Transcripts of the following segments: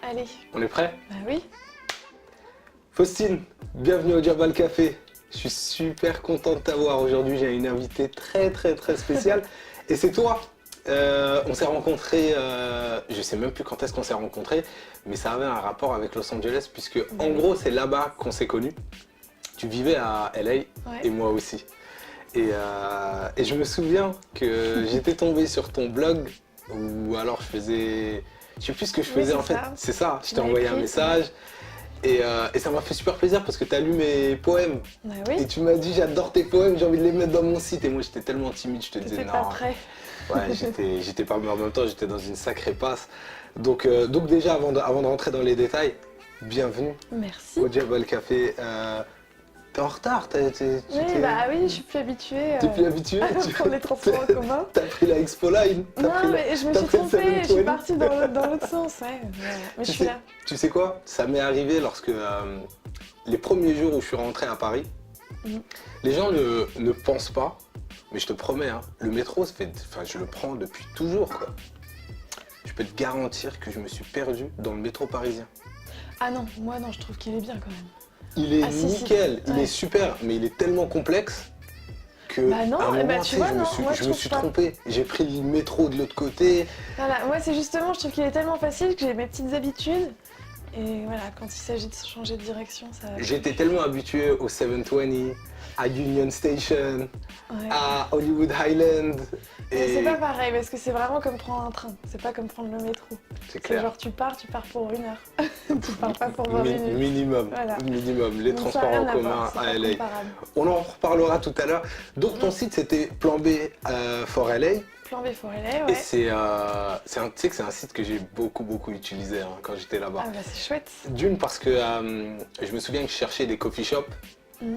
Allez. On est prêt? Bah oui. Faustine, bienvenue au Jabal Café. Je suis super content de t'avoir. Aujourd'hui, j'ai une invitée très spéciale. Et c'est toi. On s'est rencontrés, je sais même plus quand est-ce qu'on s'est rencontrés, mais ça avait un rapport avec Los Angeles, puisque en gros, c'est là-bas qu'on s'est connus. Tu vivais à LA et moi aussi. Et je me souviens que j'étais tombé sur ton blog, ou alors je faisais... Je sais plus ce que je faisais en fait. C'est ça, je t'ai envoyé un message. Et ça m'a fait super plaisir parce que tu as lu mes poèmes. Bah oui. Et tu m'as dit j'adore tes poèmes, j'ai envie de les mettre dans mon site. Et moi j'étais tellement timide, je te disais non. Pas prêt. Ouais, j'étais pas, mais en même temps j'étais dans une sacrée passe. Donc déjà avant de rentrer dans les détails, bienvenue. Merci. Au Jabal Café. T'es en retard, Oui, bah oui, je suis plus habituée. T'es plus habituée pour les transports en commun. T'as pris la Expo Line. Non, mais je me suis trompée, je suis partie dans l'autre sens, ouais. Mais je suis là. Tu sais quoi? Ça m'est arrivé lorsque les premiers jours où je suis rentré à Paris, les gens ne pensent pas, mais je te promets, hein, le métro, je le prends depuis toujours, quoi. Je peux te garantir que je me suis perdu dans le métro parisien. Ah non, moi non, je trouve qu'il est bien quand même. Il est nickel, il est super, mais il est tellement complexe que bah non, à un moment, tu vois, je me suis trompé. J'ai pris le métro de l'autre côté. Voilà, moi c'est justement, je trouve qu'il est tellement facile que j'ai mes petites habitudes. Et voilà, quand il s'agit de changer de direction, ça... J'étais tellement habitué au 720, à Union Station, à Hollywood Highland. Mais c'est pas pareil, parce que c'est vraiment comme prendre un train, c'est pas comme prendre le métro. C'est clair. Genre tu pars pour 1 heure. Tu pars pas pour 20 minutes. Minimum, voilà. Minimum, les transports en commun à LA. On en reparlera tout à l'heure. Donc ton site c'était Plan B for LA. Plan B for LA, ouais. Et tu sais que c'est un site que j'ai beaucoup utilisé hein, quand j'étais là-bas. Ah bah c'est chouette. D'une parce que je me souviens que je cherchais des coffee shops. Tu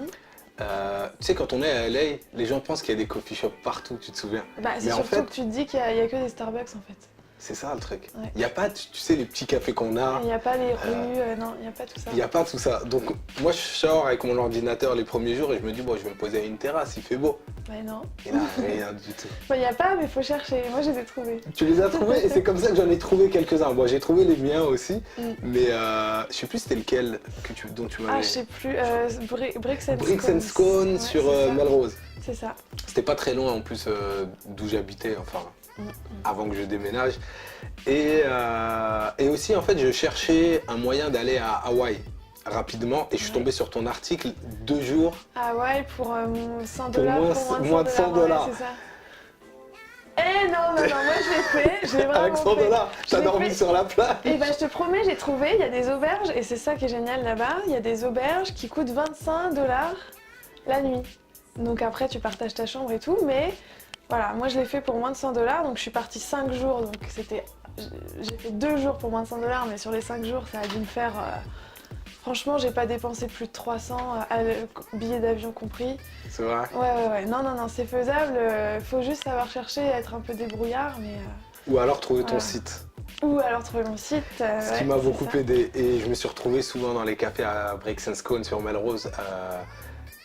sais, quand on est à LA, les gens pensent qu'il y a des coffee shops partout, tu te souviens? Bah c'est surtout que tu te dis qu'il n'y a que des Starbucks en fait. C'est ça le truc. Ouais. Il n'y a pas, tu sais, les petits cafés qu'on a. Il n'y a pas les rues, non, il n'y a pas tout ça. Il n'y a pas tout ça. Donc moi je sors avec mon ordinateur les premiers jours et je me dis bon je vais me poser à une terrasse, il fait beau. Bah non. Et là rien du tout. Bah il n'y a pas mais il faut chercher, moi je les ai trouvés. Tu les as trouvés et c'est comme ça que j'en ai trouvé quelques-uns. Bon j'ai trouvé les miens aussi, mais je sais plus c'était lequel dont tu m'avais... Ah je sais plus, Bricks and Scones sur Melrose. C'est ça. C'était pas très loin en plus d'où j'habitais, enfin avant que je déménage. Et aussi en fait je cherchais un moyen d'aller à Hawaï rapidement et je suis tombé sur ton article 2 jours. Hawaï pour $100 pour moins de $100. Ouais, c'est ça. Eh non, moi je l'ai fait, j'ai vraiment avec $100, t'as dormi sur la plage. Et bah je te promets, j'ai trouvé, il y a des auberges et c'est ça qui est génial là-bas, il y a des auberges qui coûtent $25 la nuit. Donc après tu partages ta chambre et tout, mais voilà, moi je l'ai fait pour moins de $100, donc je suis partie 5 jours, donc j'ai fait 2 jours pour moins de $100, mais sur les 5 jours ça a dû me faire... Franchement, j'ai pas dépensé plus de 300, billets d'avion compris. C'est vrai? Ouais, non, c'est faisable, faut juste savoir chercher, être un peu débrouillard, mais... Ou alors trouver ton site. Ou alors trouver mon site. Ce qui m'a beaucoup aidé, et je me suis retrouvé souvent dans les cafés à Bricks and Scones sur Melrose,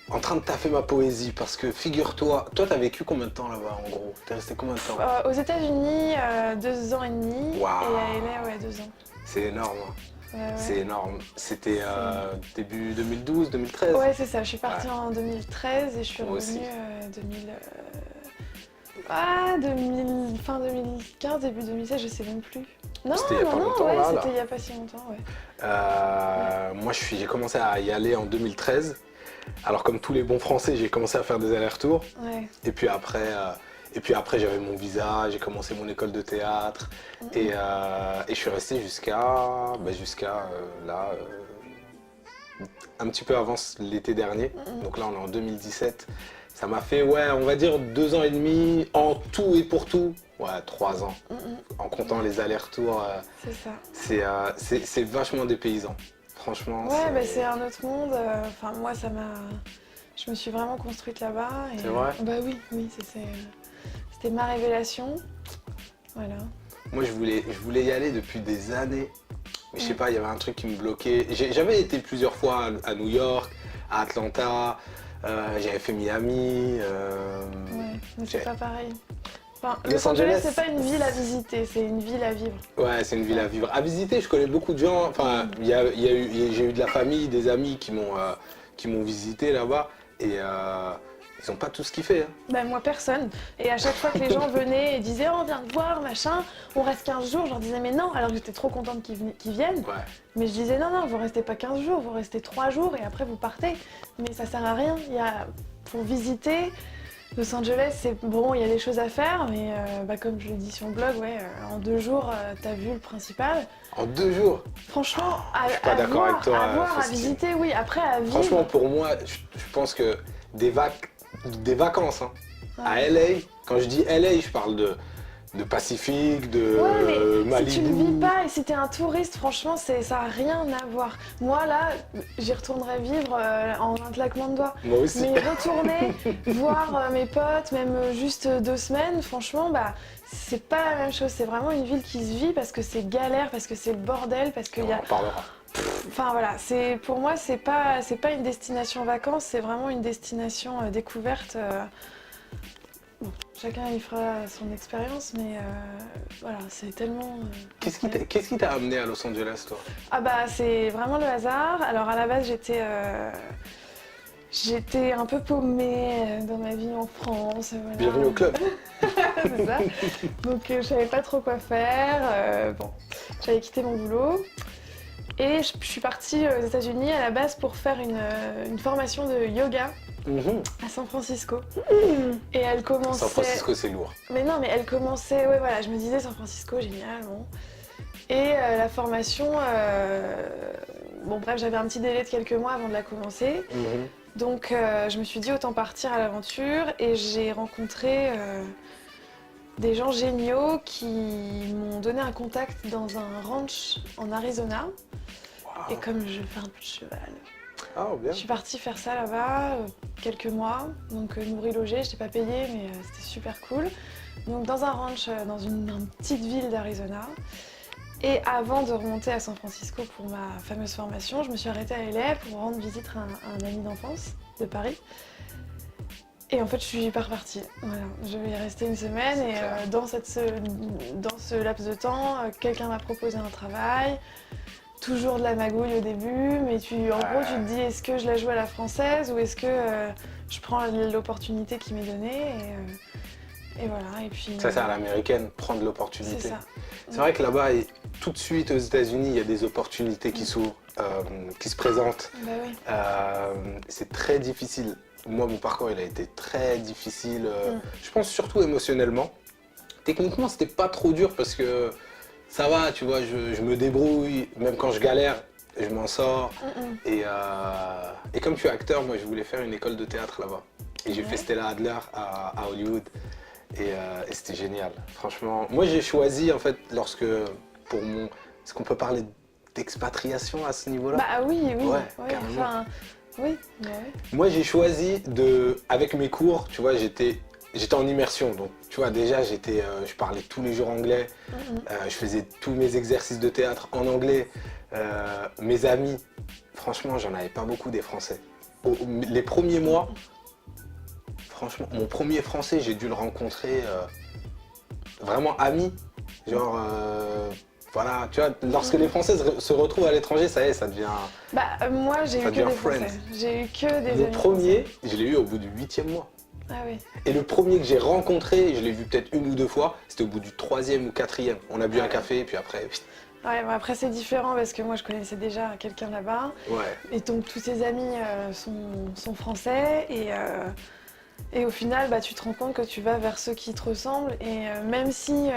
en train de taffer ma poésie, parce que figure-toi, toi t'as vécu combien de temps là-bas en gros? T'es resté combien de temps? Aux États-Unis, 2 ans et demi, wow. Et à LA, 2 ans. C'est énorme. C'est énorme. C'était début 2012, 2013? Ouais, c'est ça. Je suis partie en 2013 et je suis revenue fin 2015, début 2016, je sais même plus. Non, c'était il y a pas si longtemps, Moi, j'ai commencé à y aller en 2013. Alors, comme tous les bons Français, j'ai commencé à faire des allers-retours. Ouais. Et puis après, j'avais mon visa, j'ai commencé mon école de théâtre et je suis resté jusqu'à là, un petit peu avant l'été dernier. Donc là, on est en 2017. Ça m'a fait, on va dire 2 ans et demi en tout et pour tout. 3 ans. En comptant les allers-retours. C'est ça. C'est vachement dépaysant. Franchement. Ouais, c'est un autre monde. Enfin, moi, je me suis vraiment construite là-bas. C'est vrai? Bah oui, c'était ma révélation. Voilà. Moi, je voulais y aller depuis des années. Mais je sais pas, il y avait un truc qui me bloquait. J'avais été plusieurs fois à New York, à Atlanta, j'avais fait Miami. Ouais, mais c'est pas pareil. Enfin, Los Los Angeles, Angeles, c'est pas une ville à visiter, c'est une ville à vivre. Ouais, c'est une ville à vivre. À visiter, je connais beaucoup de gens. Enfin, j'ai eu de la famille, des amis qui m'ont visité là-bas et ils ont pas tous kiffé. Hein. Ben, moi, personne. Et à chaque fois que les gens venaient et disaient oh, on vient te voir, machin, on reste 15 jours, je leur disais mais non, alors que j'étais trop contente qu'ils viennent. Ouais. Mais je disais non, non, vous restez pas 15 jours, vous restez 3 jours et après vous partez. Mais ça sert à rien. Pour visiter, Los Angeles, c'est bon, il y a des choses à faire, mais comme je le dis sur le blog, ouais, en 2 jours, t'as vu le principal. En 2 jours. Franchement, suis pas d'accord voir, avec toi, à voir, à Faustine. visiter, oui. Après, à vivre. Franchement, pour moi, je pense que des vacances hein. Ouais. À LA, quand je dis LA, je parle de Pacifique, de Ouais, mais Malibu. si tu ne vis pas et si t'es un touriste, franchement, ça n'a rien à voir. Moi, là, j'y retournerais vivre en un claquement de doigts. Moi aussi. Mais retourner, voir mes potes, même juste 2 semaines, franchement, c'est pas la même chose. C'est vraiment une ville qui se vit parce que c'est galère, parce que c'est le bordel, parce qu'il y a... On en parlera. Enfin voilà, pour moi, c'est pas une destination vacances, c'est vraiment une destination découverte. Bon, chacun y fera son expérience, mais voilà, c'est tellement... Qu'est-ce qui t'a amené à Los Angeles, toi? Ah c'est vraiment le hasard. Alors à la base, j'étais un peu paumée dans ma vie en France. Voilà. Bienvenue au club. C'est ça. Donc je savais pas trop quoi faire. J'avais quitté mon boulot. Et je suis partie aux États-Unis à la base pour faire une formation de yoga à San Francisco. Et elle commençait... San Francisco, c'est lourd. Mais non, mais elle commençait... Ouais, voilà, je me disais San Francisco, génial, bon. Et la formation... Bon, bref, j'avais un petit délai de quelques mois avant de la commencer. Donc, je me suis dit autant partir à l'aventure. Et j'ai rencontré des gens géniaux qui m'ont donné un contact dans un ranch en Arizona. Wow. Et comme je fais un peu de cheval, Ah, bien. je suis partie faire ça là-bas quelques mois. Donc nourri-logé, je n'étais pas payée, mais c'était super cool. Donc dans un ranch, dans une petite ville d'Arizona. Et avant de remonter à San Francisco pour ma fameuse formation, je me suis arrêtée à LA pour rendre visite à un ami d'enfance de Paris. Et en fait, je suis pas repartie. Voilà. Je vais y rester une semaine et dans ce laps de temps, quelqu'un m'a proposé un travail. Toujours de la magouille au début, mais en gros, tu te dis est-ce que je la joue à la française ou est-ce que je prends l'opportunité qui m'est donnée et voilà. Et puis, Ça, c'est à l'américaine, prendre l'opportunité. C'est ça. C'est vrai que là-bas, tout de suite aux États-Unis, il y a des opportunités qui s'ouvrent, qui se présentent. Bah oui. C'est très difficile. Moi, mon parcours, il a été très difficile. Je pense surtout émotionnellement. Techniquement, c'était pas trop dur parce que ça va, tu vois, je me débrouille. Même quand je galère, je m'en sors. Et comme je suis acteur, moi, je voulais faire une école de théâtre là-bas. Et j'ai fait Stella Adler à Hollywood. Et c'était génial, franchement. Moi, j'ai choisi, en fait, est-ce qu'on peut parler d'expatriation à ce niveau-là? Bah oui, Ouais, carrément. enfin, oui, bah ouais. Moi, j'ai choisi avec mes cours, tu vois, j'étais en immersion. Donc, tu vois, déjà, je parlais tous les jours anglais. Je faisais tous mes exercices de théâtre en anglais. Mes amis, franchement, j'en avais pas beaucoup des Français. Les premiers mois, franchement, mon premier Français, j'ai dû le rencontrer vraiment ami. Genre, voilà, tu vois, lorsque les Français se retrouvent à l'étranger, ça y est, ça devient... Moi, j'ai eu que des Français. J'ai eu que des Mon amis premier, français. je l'ai eu au bout du 8e mois. Ah oui. Et le premier que j'ai rencontré, je l'ai vu peut-être 1 ou 2 fois, c'était au bout du 3e ou 4e. On a bu un café et puis après... Ouais, après c'est différent parce que moi je connaissais déjà quelqu'un là-bas. Ouais. Et donc tous ses amis sont français et au final tu te rends compte que tu vas vers ceux qui te ressemblent et même si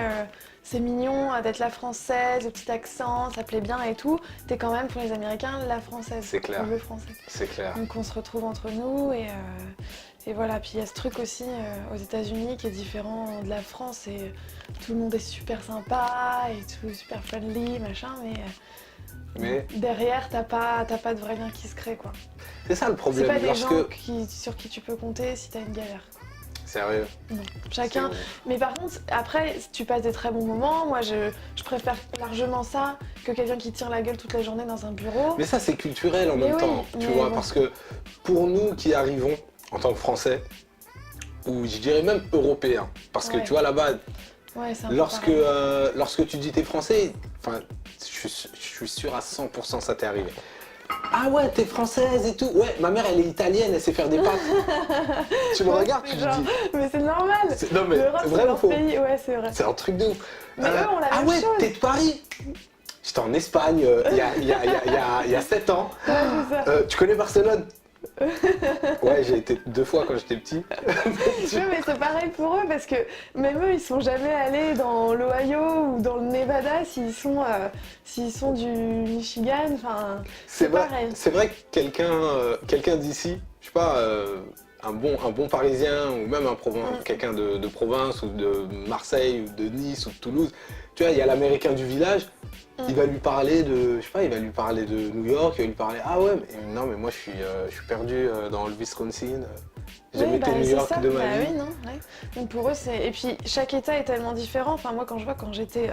c'est mignon d'être la française, le petit accent, ça plaît bien et tout, t'es quand même pour les Américains la française. C'est clair. Le français. C'est clair. Donc on se retrouve entre nous et voilà, puis il y a ce truc aussi aux États-Unis qui est différent de la France et tout le monde est super sympa et tout super friendly, machin, mais derrière t'as pas de vrai lien qui se crée quoi. C'est ça le problème. C'est pas des gens sur qui tu peux compter si t'as une galère. Sérieux? Non, chacun. Mais par contre, après, tu passes des très bons moments. Moi, je préfère largement ça que quelqu'un qui tire la gueule toute la journée dans un bureau. Mais ça, c'est culturel en même temps, tu vois, parce que pour nous qui arrivons en tant que Français, ou je dirais même européen. Parce que Ouais. tu vois là-bas, Ouais, c'est un peu lorsque, pareil. lorsque tu dis t'es français, enfin, je suis sûr à 100% ça t'est arrivé. Ah ouais, t'es française et tout. Ouais, ma mère elle est italienne, elle sait faire des pâtes. Tu me Ouais, regardes, c'est tu te genre, dis. mais c'est normal. Non mais L'Europe, c'est vrai ou leur faux? pays. Ouais, c'est vrai. C'est un truc de ouf. Mais eux ont la ah même ouais, chose. t'es de Paris? J'étais en Espagne il y a 7 ans. Ouais, c'est ça. Tu connais Barcelone? Ouais, j'ai été 2 fois quand j'étais petit. Oui, mais c'est pareil pour eux parce que même eux, ils sont jamais allés dans l'Ohio ou dans le Nevada s'ils sont du Michigan. Enfin, c'est vrai, pareil. c'est vrai que quelqu'un d'ici, je sais pas, un bon Parisien ou même quelqu'un de province ou de Marseille ou de Nice ou de Toulouse, tu vois, il y a l'Américain du village, il va lui parler de, je sais pas, il va lui parler de New York, il va lui parler, ah ouais, mais, non mais moi je suis perdu dans le Wisconsin, j'ai jamais Oui, été bah, New c'est York ça. de ma Bah vie. oui, non, ouais. Donc pour eux, c'est. Et puis chaque état est tellement différent. Enfin, moi, quand je vois quand j'étais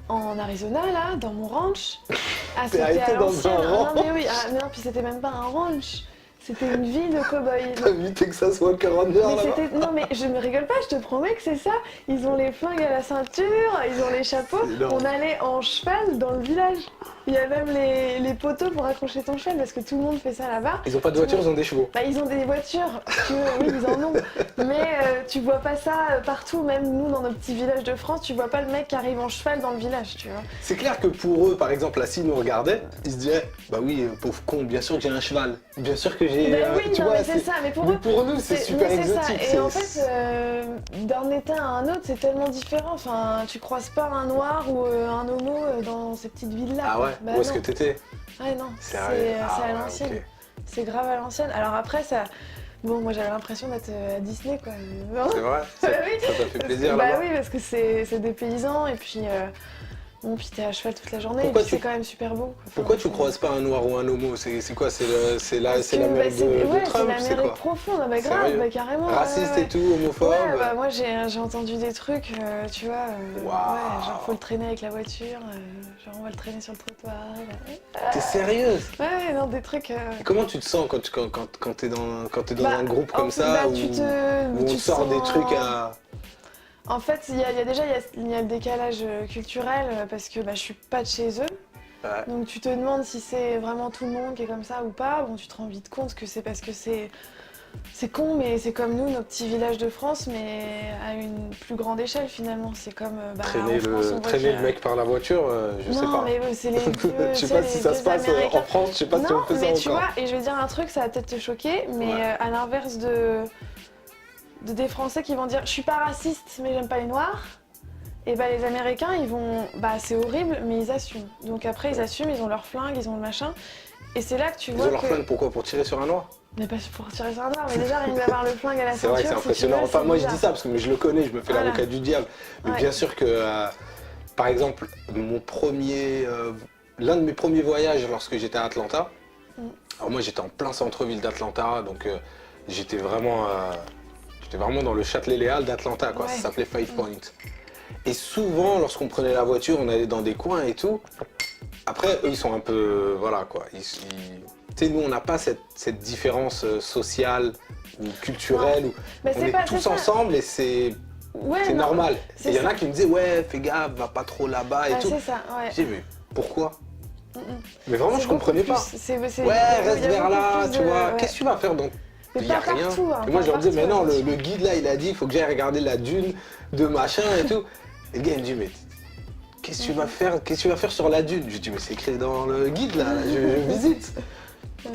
en Arizona, là, dans mon ranch, ah, T'es c'était arrêté à dans l'ancienne. un Ah, non, ranch. mais oui, ah, mais non, puis c'était même pas un ranch. C'était une ville de cow-boys. T'as vu Texas Walker Runner Mais là-bas? c'était. Non, mais je me rigole pas, je te promets que c'est ça. Ils ont les flingues à la ceinture, ils ont les chapeaux. C'est énorme. On allait en cheval dans le village. Il y a même les poteaux pour accrocher ton cheval parce que tout le monde fait ça là-bas. Ils ont pas de voiture, ils ont des chevaux. Bah, ils ont des voitures, si tu veux, oui, ils en ont. Mais tu vois pas ça partout, même nous dans nos petits villages de France, tu vois pas le mec qui arrive en cheval dans le village, tu vois. C'est clair que pour eux, par exemple, là, s'ils nous regardaient, ils se diraient, bah oui, pauvre con, bien sûr que j'ai un cheval. Bien sûr que j'ai. Ben oui, tu non, vois, mais c'est ça, mais pour mais eux. pour nous, c'est super mais c'est exotique. ça. Et en fait, d'un état à un autre, c'est tellement différent. Enfin, tu croises pas un noir ou un homo dans ces petites villes-là. Ah quoi. ouais, Bah où est-ce non. que t'étais? Ouais, non, c'est Sérieux? à Ouais, l'ancienne. ok. C'est grave à l'ancienne. Alors après, ça. Bon, moi j'avais l'impression d'être à Disney, quoi. Non. C'est vrai? Ça Bah oui. ça t'a fait Parce que- plaisir Bah là-bas? oui, parce que c'est des paysans et puis. Bon, puis t'es à cheval toute la journée Pourquoi et puis tu- c'est quand même super beau. Enfin, Pourquoi tu c'est- croises pas un noir ou un homo? C'est quoi? C'est Parce que, l'Amérique bah, de ouais, Trump? c'est C'est l'Amérique quoi? profonde, ah bah grave, Sérieux? bah carrément. Raciste ouais, et tout, homophobe? Ouais, bah moi j'ai entendu des trucs, tu vois, Waouh. ouais, genre faut le traîner avec la voiture, genre on va le traîner sur le trottoir. T'es sérieuse? Ouais, non, des trucs. Comment tu te sens quand t'es dans Bah, un groupe comme en- ça bah, où, tu te, où on tu te te sort des sens- trucs à. En fait, il y a déjà il y a le décalage culturel parce que bah, je suis pas de chez eux. Ouais. Donc tu te demandes si c'est vraiment tout le monde qui est comme ça ou pas. Bon, tu te rends vite compte que c'est parce que c'est con, mais c'est comme nous, nos petits villages de France, mais à une plus grande échelle finalement. C'est comme bah, Traîner en France, on voit traîner que- le mec par la voiture, je sais Non, pas. mais c'est les vieux, Je sais tu pas sais, si les ça se vieux passe Américains. en France, je sais pas si Non, on fait ça mais encore. tu vois, et je vais dire un truc, ça va peut-être te choquer, mais Ouais. à l'inverse de des Français qui vont dire je suis pas raciste, mais j'aime pas les noirs. Et bah les Américains, ils vont, bah c'est horrible, mais ils assument. Donc après ils assument, ils ont leur flingue, ils ont le machin. Et c'est là que tu Ils vois ont leur que... flingue, pourquoi? Pour tirer sur un noir? Mais pas pour tirer sur un noir, mais déjà rien que d'avoir le flingue à la C'est vrai que ceinture, c'est si tu veux, impressionnant. Enfin, c'est moi je dis bizarre. ça parce que je le connais, je me fais Voilà. l'avocat du diable. Mais Ouais. bien sûr que, par exemple, l'un de mes premiers voyages lorsque j'étais à Atlanta, alors moi j'étais en plein centre-ville d'Atlanta, donc j'étais vraiment dans le Châtelet-Léal d'Atlanta, quoi. Ouais. Ça s'appelait Five Point. Et souvent, lorsqu'on prenait la voiture, on allait dans des coins et tout. Après, eux, ils sont un peu, voilà quoi. Tu sais, nous, on n'a pas cette différence sociale ou culturelle. Où Mais on c'est est pas- tous c'est ça. ensemble et c'est Ouais, non, normal. Et c'est il y en a ça. qui me disaient, ouais, fais gaffe, va pas trop là-bas et Ah, tout. c'est ça, ouais. J'ai vu. Pourquoi? Mm, mm. Mais vraiment, C'est je comprenais beaucoup pas. plus- c'est- Ouais, il y a reste beaucoup vers là, plus tu de- vois. ouais. Qu'est-ce que tu vas faire donc? Mais Il n'y a pas rien. partout, hein, Et moi, pas je leur disais, mais partout, non, attention. le guide là, il a dit, il faut que j'aille regarder la dune de machin et tout. Et le gars, il me dit, mais qu'est-ce que tu vas faire? Qu'est-ce que tu vas faire sur la dune? Je lui dis, mais c'est écrit dans le guide là, je visite.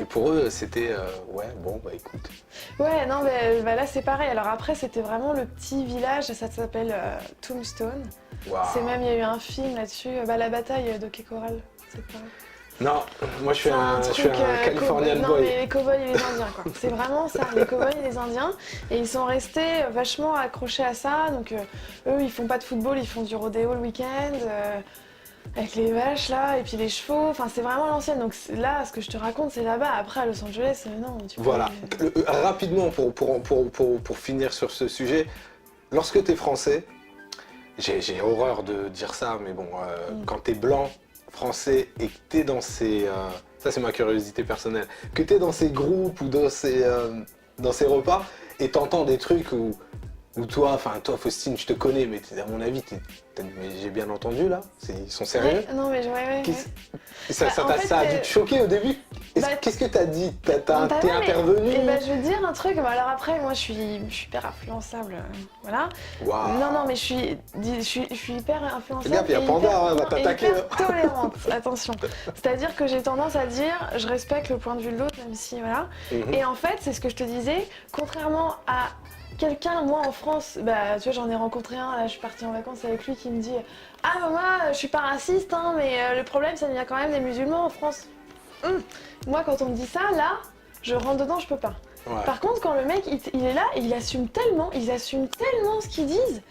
Et pour eux, c'était, ouais, bon, bah écoute. Ouais, non, mais bah, là c'est pareil. Alors après, c'était vraiment le petit village, ça s'appelle Tombstone. Waouh. C'est même, il y a eu un film là-dessus, bah, la bataille de Cape Coral. C'est pas... Non, moi je suis C'est je suis un Californian Non, boy. mais les cow-boys et les Indiens, quoi. C'est vraiment ça, les cow-boys et les Indiens. Et ils sont restés vachement accrochés à ça. Donc, eux, ils font pas de football, ils font du rodéo le week-end. Avec les vaches là, et puis les chevaux, enfin c'est vraiment l'ancienne. Donc là, ce que je te raconte, c'est là-bas. Après, à Los Angeles, non. Tu peux- Voilà. Rapidement, pour finir sur ce sujet, lorsque tu es français, j'ai horreur de dire ça, mais bon, quand tu es blanc, français, et que tu es dans ces... ça, c'est ma curiosité personnelle. Que tu es dans ces groupes ou dans ces repas, et t'entends des trucs où toi, Faustine, je te connais, mais à mon avis, mais j'ai bien entendu là, ils sont sérieux? Ouais, non mais ouais. Ça En fait, ça a dû te choquer au début? Qu'est-ce que t'as dit? T'es intervenu? Et bah, je veux te dire un truc, alors après, moi je suis hyper influençable, voilà. Waouh. Non, mais je suis hyper influençable. Regarde, il y a Panda, elle va t'attaquer. Hyper tolérante, attention. C'est-à-dire que j'ai tendance à dire, je respecte le point de vue de l'autre, même si, voilà. Et en fait, c'est ce que je te disais, contrairement à quelqu'un, moi en France, bah tu vois, j'en ai rencontré un, là je suis partie en vacances avec lui qui me dit ah moi je suis pas raciste, hein, mais le problème ça vient quand même des musulmans en France. Moi quand on me dit ça, là, je rentre dedans, je peux pas. Ouais. Par contre quand le mec il est là et ils assument tellement ce qu'ils disent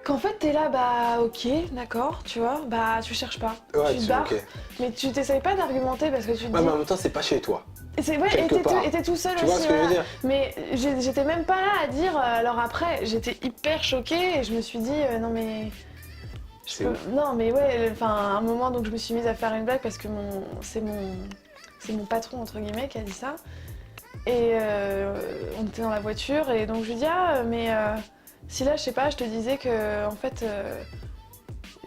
qu'en fait t'es là, bah ok, d'accord, tu vois, bah tu cherches pas, Ouais, tu te barres, ok. mais tu t'essayes pas d'argumenter parce que tu te Ouais, dis... mais en même temps, c'est pas chez toi. C'est vrai, quelque part. et t'es tout seul Tu aussi. vois ce que je veux dire? Mais j'étais même pas là à dire. Alors après, j'étais hyper choquée et je me suis dit non mais. Non mais ouais, enfin à un moment donc je me suis mise à faire une blague parce que c'est mon patron entre guillemets qui a dit ça. Et on était dans la voiture et donc je lui dis ah mais si là je sais pas, je te disais que en fait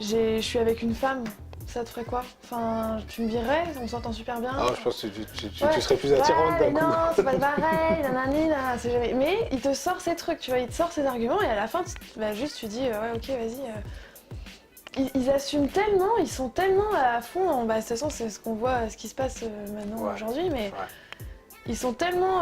je suis avec une femme. Ça te ferait quoi? Enfin, tu me dirais, on s'entend super bien. Ah, je pense que tu serais plus attirante d'un coup. Non, c'est pas pareil, nanani, c'est jamais... Mais il te sort ces trucs, tu vois, il te sort ces arguments et à la fin, juste tu dis, ouais, ok, vas-y. Ils assument tellement, ils sont tellement à fond. Bah, de toute façon, c'est ce qu'on voit, ce qui se passe maintenant aujourd'hui, mais ils sont tellement.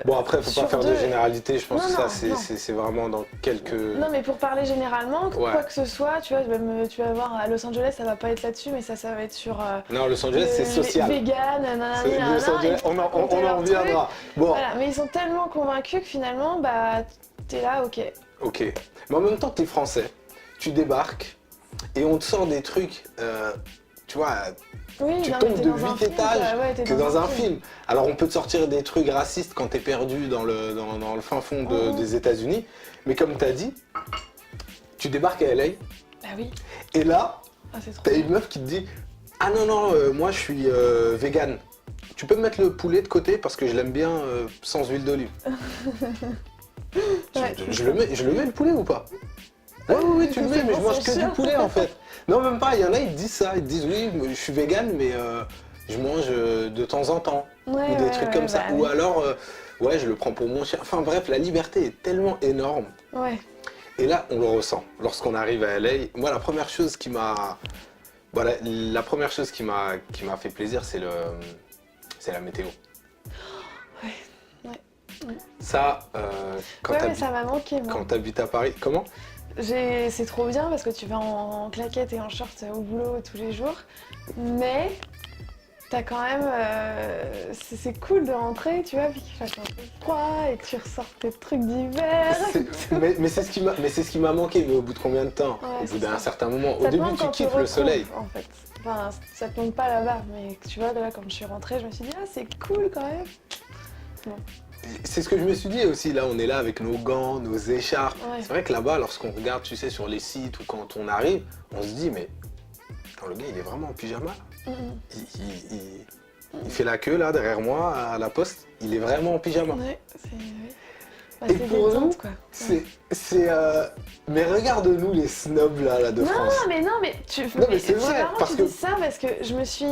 Bon, après, faut pas faire de généralité, je pense que ça, c'est vraiment dans quelques. Non, mais pour parler généralement, quoi que ce soit, tu vois, même, tu vas voir à Los Angeles, ça va pas être là-dessus, mais ça va être sur. Non, Los Angeles, c'est social. Vegan, nanana, Los Angeles, on en reviendra. Bon. Voilà, mais ils sont tellement convaincus que finalement, bah, t'es là, ok. Ok. Mais en même temps, t'es français, tu débarques et on te sort des trucs, tu vois. Oui, tu tombes de 8 étages que dans un film. Alors on peut te sortir des trucs racistes quand t'es perdu dans le fin fond des États-Unis, mais comme t'as dit, tu débarques à LA. Bah oui. Et là, t'as bien. une meuf qui te dit ah non, moi je suis vegan. Tu peux me mettre le poulet de côté parce que je l'aime bien sans huile d'olive. Je le mets le poulet ou pas? Oui, tu le mets, mais je mange que du poulet en fait. Non, même pas, il y en a, ils te disent ça, ils te disent oui, je suis vegan, mais je mange de temps en temps. Ou des trucs comme ça. Ou alors, je le prends pour mon chien. Enfin bref, la liberté est tellement énorme. Ouais. Et là, on le ressent. Lorsqu'on arrive à LA, moi, la première chose qui m'a fait plaisir, c'est la météo. Ouais. Ça, ça m'a manqué, moi. Quand t'habites à Paris, comment? C'est trop bien parce que tu vas en claquettes et en short au boulot tous les jours, mais t'as quand même... c'est cool de rentrer, tu vois, puis qu'il fasse un peu froid et que tu ressortes tes trucs d'hiver. Mais c'est ce qui m'a manqué, mais au bout de combien de temps? Au bout d'un certain moment. Au début, tu kiffes le soleil. En fait. Enfin, ça te manque pas là-bas, mais tu vois, là, quand je suis rentrée, je me suis dit, ah, c'est cool quand même. Bon. C'est ce que je me suis dit aussi, là on est là avec nos gants, nos écharpes. Ouais. C'est vrai que là-bas, lorsqu'on regarde, tu sais, sur les sites ou quand on arrive, on se dit, mais attends, le gars il est vraiment en pyjama. Il fait la queue là derrière moi à la poste, il est vraiment en pyjama. Ouais, et pour nous, mais regarde-nous les snobs là de France. Non mais c'est vrai, marrant, tu dis ça parce que je me suis...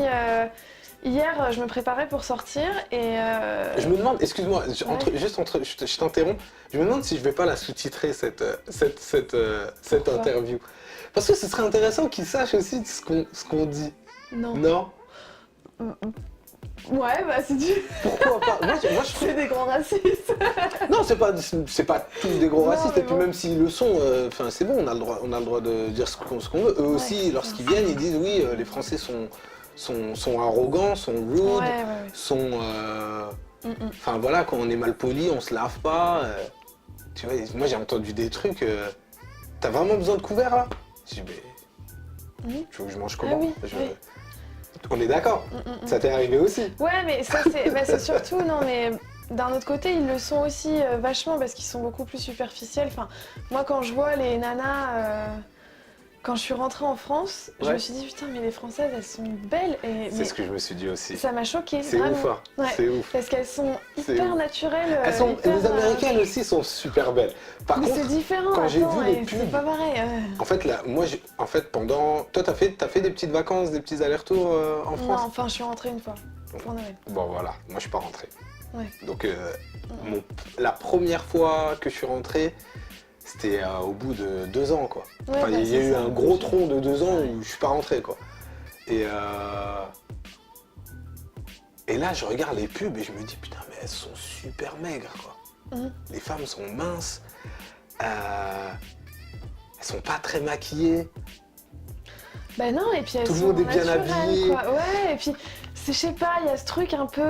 Hier, je me préparais pour sortir et... Je me demande, excuse-moi, je t'interromps, je me demande si je vais pas la sous-titrer cette interview. Parce que ce serait intéressant qu'ils sachent aussi ce qu'on dit. Non? Ouais, bah c'est du... Pourquoi pas? Moi, je trouve... C'est des grands racistes. Non, c'est pas tous des gros racistes, et puis même s'ils le sont, c'est bon, on a le droit de dire ce qu'on veut. Eux aussi, lorsqu'ils viennent, ils disent oui, les Français sont arrogants, sont rude, sont... Enfin voilà, quand on est mal poli, on se lave pas. Tu vois, moi j'ai entendu des trucs... T'as vraiment besoin de couvert là? Je dis, mais... Tu veux que je mange comment? On est d'accord? Ça t'est arrivé aussi? Ouais, mais ça c'est surtout... Non mais... D'un autre côté, ils le sont aussi vachement parce qu'ils sont beaucoup plus superficiels. Enfin, moi quand je vois les nanas... quand je suis rentrée en France, je Ouais. me suis dit putain mais les Françaises elles sont belles et C'est mais ce que je me suis dit aussi. ça m'a choquée C'est vraiment. ouf, hein. Ouais. C'est ouf. Parce qu'elles sont C'est hyper ouf. naturelles. Elles sont, hyper, les Américaines aussi sont super belles. Par mais contre, c'est différent. quand j'ai attends, vu les et c'est pubs- pas pareil. en fait, là, moi, en fait, pendant... Toi, t'as fait des petites vacances, des petits allers-retours en Non, France? enfin je suis rentrée une fois pour Noël. Bon, voilà. Moi, je suis pas rentré. Ouais. Donc, la première fois que je suis rentré, c'était au bout de 2 ans, quoi. Ouais, Enfin, bah, il y a c'est eu ça. un gros tronc de 2 ans Ouais. où je suis pas rentré, quoi. Et là, je regarde les pubs et je me dis, putain, mais elles sont super maigres, quoi. Mhm. Les femmes sont minces. Elles sont pas très maquillées. Bah non, et puis elles Tout le sont monde est bien naturelles, habillé. quoi. Ouais, et puis, je sais pas, il y a ce truc un peu,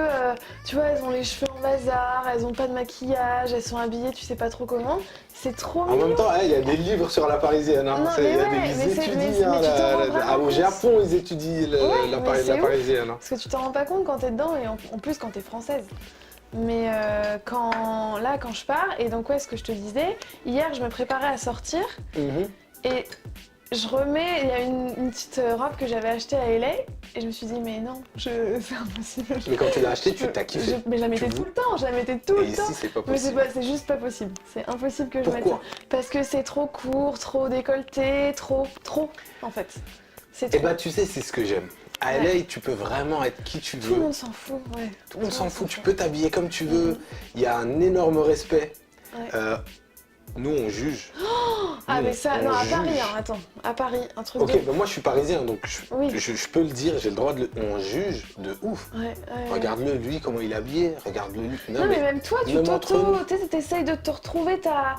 tu vois, elles ont les cheveux en bazar, elles ont pas de maquillage, elles sont habillées, tu sais pas trop comment. C'est trop En mignon. même temps, il y a des livres sur la parisienne. Hein. Non, Il y mais a ouais, mais ils c'est- étudient. mais hein, tu t'en rends vraiment au compte. Japon, ils étudient Ouais, la, mais c'est la ouf. parisienne. Hein. Parce que tu t'en rends pas compte quand t'es dedans, et en plus quand t'es française. Mais quand je pars, et donc ouais, ce que je te disais, hier je me préparais à sortir, Mhm. et je remets, il y a une petite robe que j'avais achetée à LA, et je me suis dit, mais non, c'est impossible. Mais quand tu l'as acheté, tu t'as kiffé. Mais je la mettais Tu tout le temps, je la mettais tout Et le temps. ici, c'est pas Mais c'est possible. c'est juste pas possible. C'est impossible que je mette Pourquoi? ça. Parce que c'est trop court, trop décolleté, trop, en fait. C'est Eh trop. ben, tu sais, c'est ce que j'aime. À Ouais. LA, tu peux vraiment être qui tu Tout le veux. monde s'en fout, ouais. Tout le monde s'en fout. Tu peux t'habiller comme tu veux. Il y a un énorme respect. Ouais. Nous, on juge. Ah Nous, mais ça, on non, à juge. Paris, hein, attends. À Paris, un truc Ok, de... ben moi, je suis parisien, donc Oui. je peux le dire. J'ai le droit de le... On juge de ouf. Ouais, ouais. Regarde-le, lui, comment il est habillé. Regarde-le, lui. Non, mais même toi, tu même entre t'auto... nous. Tu sais, t'essayes de te retrouver ta...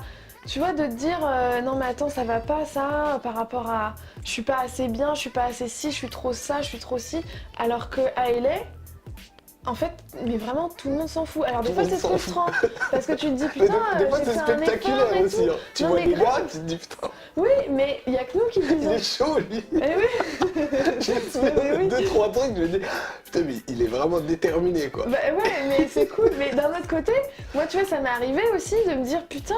Tu vois, de te dire, non mais attends, ça va pas ça, par rapport à... Je suis pas assez bien, je suis pas assez ci, je suis trop ça, je suis trop ci. Alors que à LA, en fait, mais vraiment, tout le monde s'en fout. Alors des Tout fois, le monde c'est s'en fout. frustrant, parce que tu te dis, Mais putain, des fois, j'ai c'est fait un effort spectaculaire et aussi. tout. Hein. Tu Non, vois mais des grave. gars, tu te dis, putain, Oui, mais il y a que nous qui le il disons. est chaud, lui. Eh oui. J'ai Mais oui. 2-3 trucs, je me dis, putain, mais il est vraiment déterminé, quoi. Bah ouais, mais c'est cool. Mais d'un autre côté, moi, tu vois, ça m'est arrivé aussi de me dire, putain,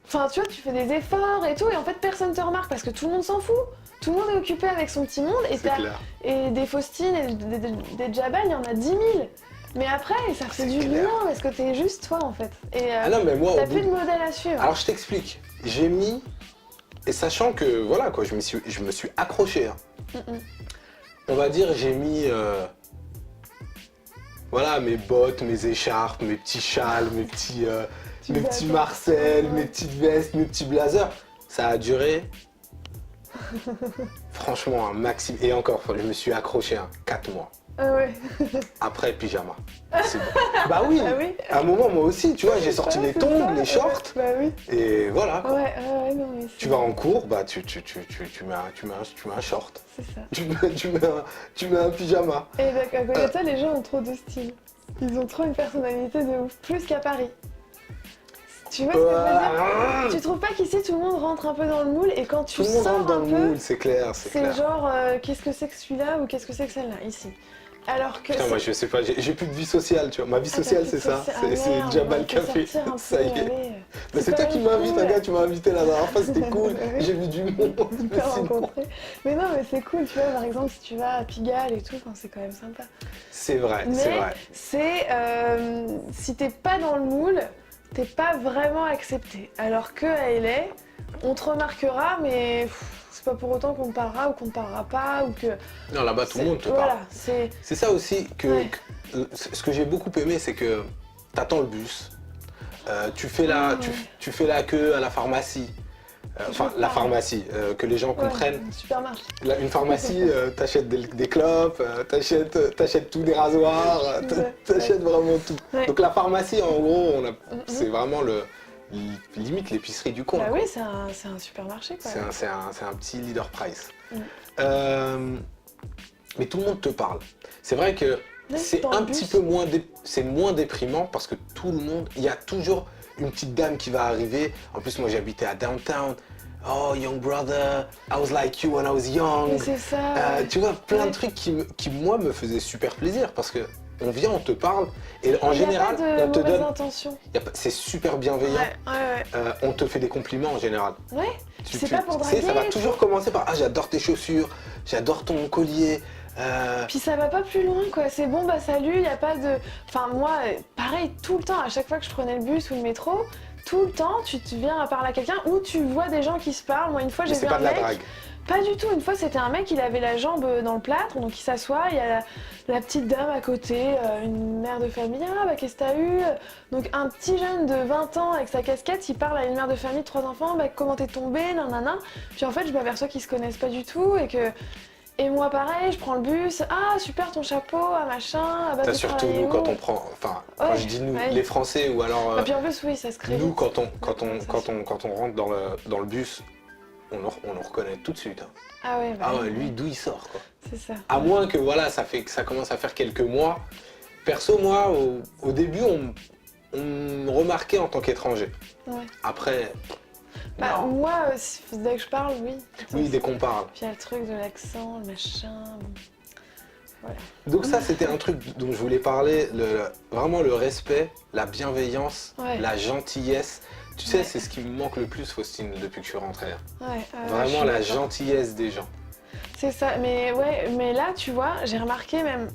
enfin, tu vois, tu fais des efforts et tout, et en fait, personne te remarque parce que tout le monde s'en fout. Tout le monde est occupé avec son petit monde, et, C'est clair. et des Faustines et des Jabal, il y en a 10 000. Mais après, ça fait C'est du clair. bien parce que t'es juste toi, en fait. Et Ah non, mais moi, t'as au bout plus de modèle à suivre. Alors je t'explique, j'ai mis, et sachant que voilà quoi, je me suis accroché, hein. Mm-mm. On va dire j'ai mis, voilà mes bottes, mes écharpes, mes petits châles, mes petits bateaux. Marcel, Ouais. mes petites vestes, mes petits blazers. Ça a duré, franchement un maximum, et encore, je me suis accroché 4 mois. Ah ouais. Après pyjama. C'est bon. Bah oui, Ah oui. à un moment moi aussi, tu vois, j'ai sorti Ouais, les c'est tongs, ça, les shorts, Bah oui. et voilà quoi. Ouais, non, mais Tu vas en cours, bah tu mets un short. C'est ça. Tu mets un pyjama. Et bah, à côté de ça, les gens ont trop de style. Ils ont trop une personnalité de ouf, plus qu'à Paris. Tu vois ce que je veux dire? Tu trouves pas qu'ici tout le monde rentre un peu dans le moule et quand tu Tout le monde sors rentre dans un le peu, moule, c'est clair, c'est c'est clair. genre qu'est-ce que c'est que celui-là ou qu'est-ce que c'est que celle-là ici. Alors que Putain, moi je sais pas, j'ai plus de vie sociale, tu vois. Ma vie sociale, c'est ça. C'est Jabal Café. Ça y est. Mais c'est toi qui m'invites, un gars, tu m'as invité la dernière fois, c'était cool. Oui. J'ai vu du monde. On Mais peut sinon- rencontrer. Mais non, mais c'est cool, tu vois, par exemple, si tu vas à Pigalle et tout, enfin, c'est quand même sympa. C'est vrai, Mais c'est vrai. c'est si t'es pas dans le moule, t'es pas vraiment accepté. Alors que à LA, on te remarquera, mais c'est pas pour autant qu'on te parlera ou qu'on te parlera pas ou que. Non, là-bas, tout le monde te Voilà, parle. c'est. C'est ça aussi Ouais. ce que j'ai beaucoup aimé, c'est que t'attends le bus, tu fais tu fais la queue à la pharmacie. Enfin, Je la parle. pharmacie, que les gens Ouais, comprennent. supermarché. Une pharmacie, t'achètes des clopes, t'achètes tout, des rasoirs, Ouais. t'achètes vraiment tout. Ouais. Donc la pharmacie, en gros, Mhm. c'est vraiment limite l'épicerie du coin. Bah quoi. oui, c'est un supermarché quoi. C'est un petit leader price. Mhm. Mais tout le monde te parle. C'est vrai que Même c'est dans le un bus. petit peu moins, c'est moins déprimant parce que tout le monde, il y a toujours une petite dame qui va arriver. En plus, moi, j'habitais à downtown. Oh, young brother, I was like you when I was young. Mais c'est ça. ouais. Tu vois, plein Ouais. de trucs qui, moi, me faisaient super plaisir parce que on vient, on te parle, et en Il n'y a général, pas de on te mauvaise donne. intention. C'est super bienveillant. Ouais. On te fait des compliments en général. Ouais, c'est pas pour Tu sais, draguer. ça va toujours commencer par ah, j'adore tes chaussures, j'adore ton collier. Puis ça va pas plus loin quoi, c'est bon bah salut, y a pas de... Enfin moi, pareil, tout le temps, à chaque fois que je prenais le bus ou le métro, tout le temps tu te viens à parler à quelqu'un ou tu vois des gens qui se parlent. Moi une fois Mais j'ai c'est vu pas un de la mec... drague. Pas du tout, une fois c'était un mec, il avait la jambe dans le plâtre, donc il s'assoit, il y a la petite dame à côté, une mère de famille, ah bah qu'est-ce que t'as eu? Donc un petit jeune de 20 ans avec sa casquette, il parle à une mère de famille de 3 enfants, bah comment t'es tombé, nanana. Puis en fait je m'aperçois qu'ils se connaissent pas du tout et que... Et moi pareil, je prends le bus, ah super ton chapeau, ah machin, ah bah Ça, tu surtout travailles nous où quand on prend, enfin quand Ouais, je dis nous, ouais. les Français ou alors Ah puis en plus oui, ça se crée nous vite. quand on rentre dans le bus, on nous reconnaît tout de suite. Hein. Ah ouais, bah, Ah ouais, lui d'où il sort quoi. c'est ça. À moins que voilà, ça commence à faire quelques mois. Perso moi, au début on me remarquait en tant qu'étranger. Ouais. Après, Bah non. moi, dès que je parle, oui. Oui, dès qu'on parle. Puis il y a le truc de l'accent, le machin. Voilà. Donc ça, c'était un truc dont je voulais parler, vraiment le respect, la bienveillance, Ouais. la gentillesse. Tu sais, Ouais. c'est ce qui me manque le plus, Faustine, depuis que je suis rentrée. Ouais, je Vraiment suis la d'accord. gentillesse des gens. C'est ça, mais ouais, mais là, tu vois, j'ai remarqué même,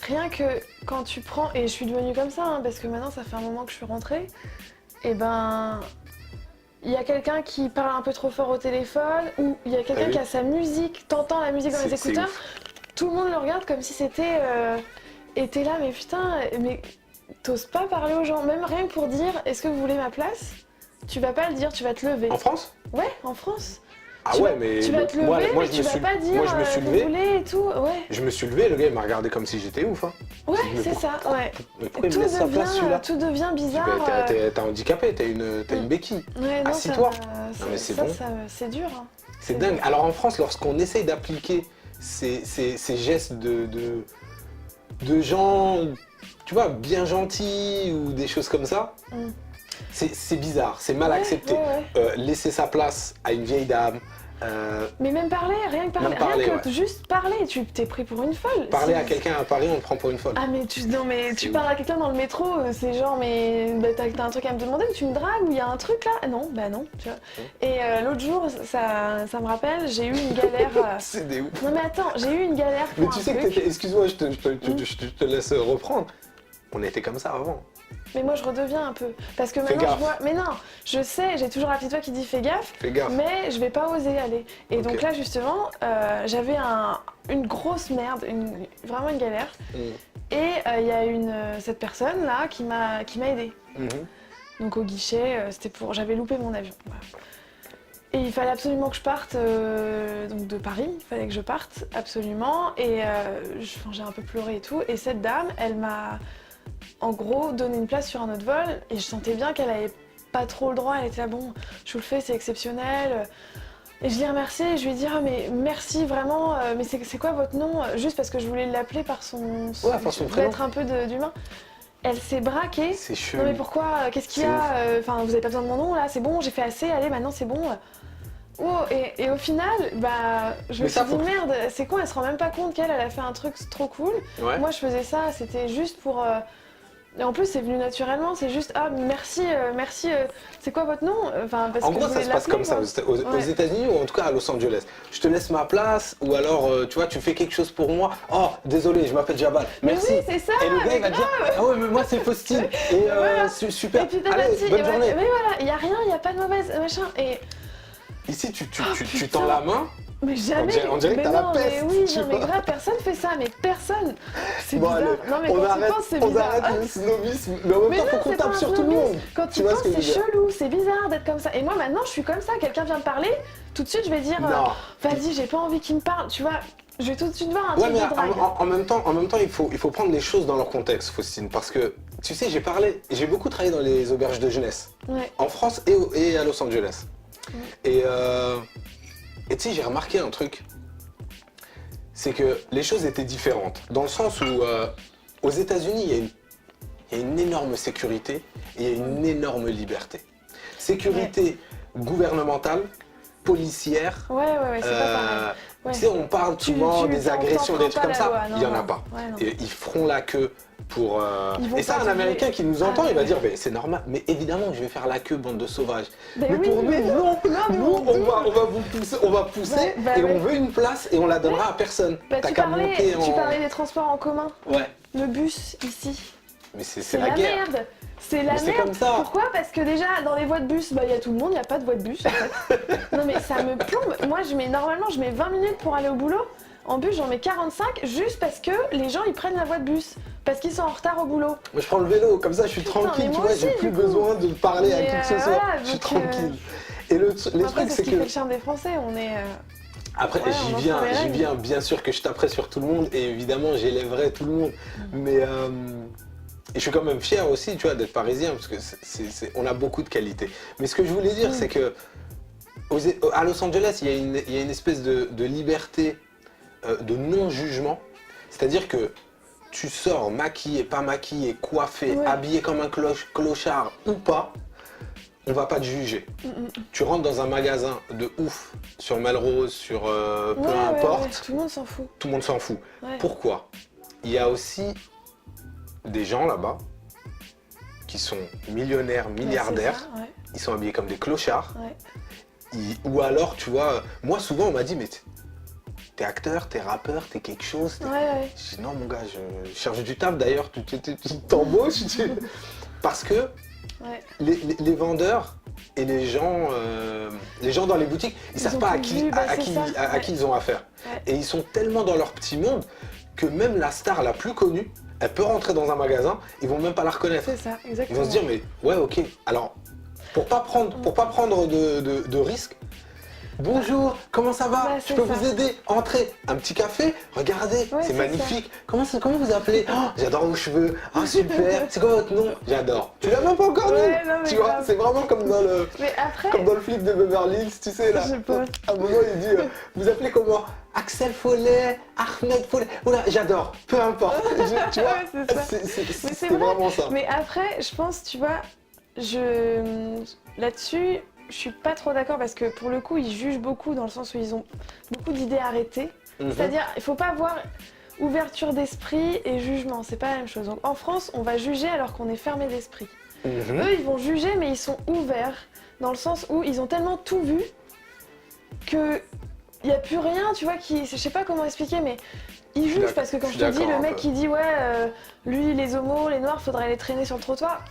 rien que quand tu prends, et je suis devenue comme ça, hein, parce que maintenant, ça fait un moment que je suis rentrée, et ben, il y a quelqu'un qui parle un peu trop fort au téléphone, ou il y a quelqu'un Ah oui. qui a sa musique, t'entends la musique dans les C'est écouteurs, ouf. tout le monde le regarde comme si c'était... et t'es là, mais putain, mais t'oses pas parler aux gens, même rien que pour dire, est-ce que vous voulez ma place? Tu vas pas le dire, tu vas te lever. En France? Ouais, en France. Ah Tu ouais, vas- mais Tu vas te lever, moi mais je tu me vas suis, pas dire moi je me suis vous levé. voulez et tout, ouais. Je me suis levé, le gars il m'a regardé comme si j'étais ouf. Hein. Ouais, Je me dis, c'est ça, ouais. Mais pourquoi il me laisse sa place celui-là? Tout devient Je dis, bizarre. bah, t'es handicapé, t'as une béquille. Ouais, non, assis-toi. ça, Non, mais c'est ça, bon. c'est dur. Hein. C'est dingue. Alors en France, lorsqu'on essaye d'appliquer ces gestes de gens, tu vois, bien gentils ou des choses comme ça, Mm. c'est bizarre, c'est mal Ouais, accepté. ouais. Laisser sa place à une vieille dame, Mais même parler, rien que parler, Même parler, rien que ouais. juste parler, tu t'es pris pour une folle. parler Si- à quelqu'un à Paris, on le prend pour une folle. Ah mais non mais C'est tu ouf. parles à quelqu'un dans le métro, c'est genre mais bah, t'as un truc à me demander ou tu me dragues ou il y a un truc là? Ah non, bah non, tu vois. Et l'autre jour, ça me rappelle, j'ai eu une galère. C'est des ouf. Non mais attends, j'ai eu une galère pour Mais tu un sais que truc. t'étais, excuse-moi, je te laisse reprendre. On était comme ça avant. Mais moi je redeviens un peu. Parce que Fais maintenant gaffe. je vois. Mais non, je sais, j'ai toujours la petite voix qui dit fais gaffe, Fais gaffe. mais je vais pas oser aller. Et Ok. donc là justement, j'avais une grosse merde, vraiment une galère. Mm. Et il y a cette personne là qui m'a aidée. Mhm. Donc au guichet, j'avais loupé mon avion. Voilà. Et il fallait absolument que je parte donc de Paris, il fallait que je parte absolument. Et j'ai un peu pleuré et tout. Et cette dame, elle m'a en gros donné une place sur un autre vol. Et je sentais bien qu'elle avait pas trop le droit. Elle était là, bon, je vous le fais, c'est exceptionnel. Et je l'ai remerciée et je lui ai dit, ah mais merci vraiment, mais c'est quoi votre nom? Juste parce que je voulais l'appeler par son Ouais, par son prénom. être un peu d'humain. Elle s'est braquée. C'est chelou. Non mais pourquoi? Qu'est-ce qu'il y C'est a? Enfin, vous avez pas besoin de mon nom là, c'est bon, j'ai fait assez, allez, maintenant c'est bon. Oh, et au final, bah, je me Mais suis ça, dit faut que- merde, c'est con, elle se rend même pas compte qu'elle a fait un truc trop cool. Ouais. Moi je faisais ça, c'était juste pour... Et en plus c'est venu naturellement, c'est juste, ah merci, c'est quoi votre nom? Enfin, parce En que gros, je ça voulais se passe l'appeler, comme ça aux Ouais. États-Unis ou en tout cas à Los Angeles. Je te laisse ma place ou alors tu vois, tu fais quelque chose pour moi. Oh, désolé, je m'appelle Jabal. Mais Merci. oui, c'est ça, Et le gars mais il va dire ah ouais, mais moi c'est Faustine. Et Voilà. super. Et puis t'as Allez, pas dit, bonne et journée. mais voilà, il y a rien, il y a pas de mauvaise machin. Et Ici, tu putain. tends la main. mais jamais. On dirait que mais t'as la non, peste, mais oui, tu non mais vois. grave, personne fait ça, mais personne. C'est Bon, bizarre. allez, Non mais on quand arrête, tu penses, c'est on bizarre. arrête le snobisme. Mais en même Mais temps, non, faut qu'on c'est pas tape un sur tout le snobisme. monde. Quand Tu tu vois penses, ce que je c'est veux dire? chelou, c'est bizarre d'être comme ça. Et moi maintenant, je suis comme ça. Quelqu'un vient me parler, tout de suite, je vais dire, Non. vas-y, j'ai pas envie qu'il me parle. Tu vois, je vais tout de suite voir un Ouais, truc mais de drague. en même temps, il faut prendre les choses dans leur contexte, Faustine, parce que tu sais, j'ai beaucoup travaillé dans les auberges de jeunesse, Ouais. en France et à Los Angeles. Et tu sais, j'ai remarqué un truc, c'est que les choses étaient différentes, dans le sens où aux États-Unis, il y a une énorme sécurité et il y a une énorme liberté. Sécurité gouvernementale, policière. Ouais, c'est pas pareil. Ouais. Tu sais, on parle souvent des agressions, des trucs comme ça. Il n'y en a pas. Ouais, non. Et ils feront la queue pour... Ils vont Et ça, pas un te Américain dire- qui nous entend, Ah, il va ouais. dire, mais c'est normal. Mais évidemment, je vais faire la queue, bande de sauvages. Ben Mais oui, pour nous, mais non. mais Nous, on on va vous pousser, on va pousser Ouais, bah et ouais. on veut une place et on la donnera à personne. Bah, T'as tu qu'à parlais, monter en... tu parlais des transports en commun. Ouais, Le bus, ici. mais c'est C'est la la guerre. merde. C'est la Mais c'est merde. comme ça. Pourquoi? Parce que déjà, dans les voies de bus, bah, il y a tout le monde, il n'y a pas de voie de bus en fait. Non mais ça me plombe. Moi, normalement, je mets 20 minutes pour aller au boulot. En bus, j'en mets 45 juste parce que les gens, ils prennent la voie de bus. Parce qu'ils sont en retard au boulot. Moi, je prends le vélo, comme ça, je suis Putain, tranquille, mais tu moi vois, j'ai aussi, plus du coup. besoin de parler à Mais, qui que ce soit. voilà, Je suis donc, tranquille. Et les Après, trucs, c'est ce c'est qui que... fait le charme des Français. On est. Après, Ouais, on enfreint les j'y règles. viens, bien sûr que je taperai sur tout le monde et évidemment j'élèverai tout le monde. Mais et je suis quand même fier aussi, tu vois, d'être parisien parce que on a beaucoup de qualités. Mais ce que je voulais dire, c'est que à Los Angeles, il y a une espèce de liberté de non-jugement. C'est-à-dire que tu sors maquillé, pas maquillé, coiffé, Ouais. habillé comme un clochard ou pas, on va pas te juger. Tu rentres dans un magasin de ouf, sur Melrose, sur peu Ouais, ouais, importe, ouais, tout le monde s'en fout. tout le monde s'en fout. Ouais. Pourquoi? Il y a aussi des gens là-bas qui sont millionnaires, milliardaires, Ouais, c'est ça, ils sont habillés comme des clochards, ouais. ou alors, tu vois, moi souvent on m'a dit, mais t'es acteur, t'es rappeur, t'es quelque chose. Ouais, ouais. Je dis, non mon gars, je cherche du taf d'ailleurs, tu t'embauches, parce que Ouais. les vendeurs et les gens dans les boutiques, ils savent ont pas à tout qui, vu, bah, à c'est qui, ça, à ouais. qui ils ont affaire. Ouais. Et ils sont tellement dans leur petit monde que même la star la plus connue, elle peut rentrer dans un magasin, ils vont même pas la reconnaître. C'est ça, Ils exactement. vont se dire, mais ouais, ok. Alors, pour pas prendre de risques, bonjour, comment ça va? Bah, Je c'est peux ça. vous aider? Entrez, un petit café, regardez, Ouais, c'est c'est magnifique. Comment vous appelez? Oh, j'adore vos cheveux. Ah, super. C'est quoi votre nom? J'adore. Tu l'as même pas encore dit. Ouais, non, mais Tu vois, grave. c'est vraiment comme dans le Mais après, flic de Beverly Hills, tu sais là. Je pense. À un moment, il dit, vous appelez comment? Axel Follet, Ahmed Follet. Oula, j'adore. Peu importe. Tu vois, Ouais, c'est ça. c'est c'est vrai. vraiment ça. mais après, je pense, tu vois, là-dessus, je suis pas trop d'accord parce que pour le coup, ils jugent beaucoup dans le sens où ils ont beaucoup d'idées arrêtées. Mhm. C'est-à-dire, il faut pas avoir ouverture d'esprit et jugement, c'est pas la même chose. Donc en France, on va juger alors qu'on est fermé d'esprit. Mhm. Eux, ils vont juger, mais ils sont ouverts dans le sens où ils ont tellement tout vu que il y a plus rien, tu vois, je sais pas comment expliquer, mais ils jugent d'accord, parce que quand je je suis te dis, d'accord le un mec peu. qui dit ouais, lui, les homos, les noirs, faudrait les traîner sur le trottoir.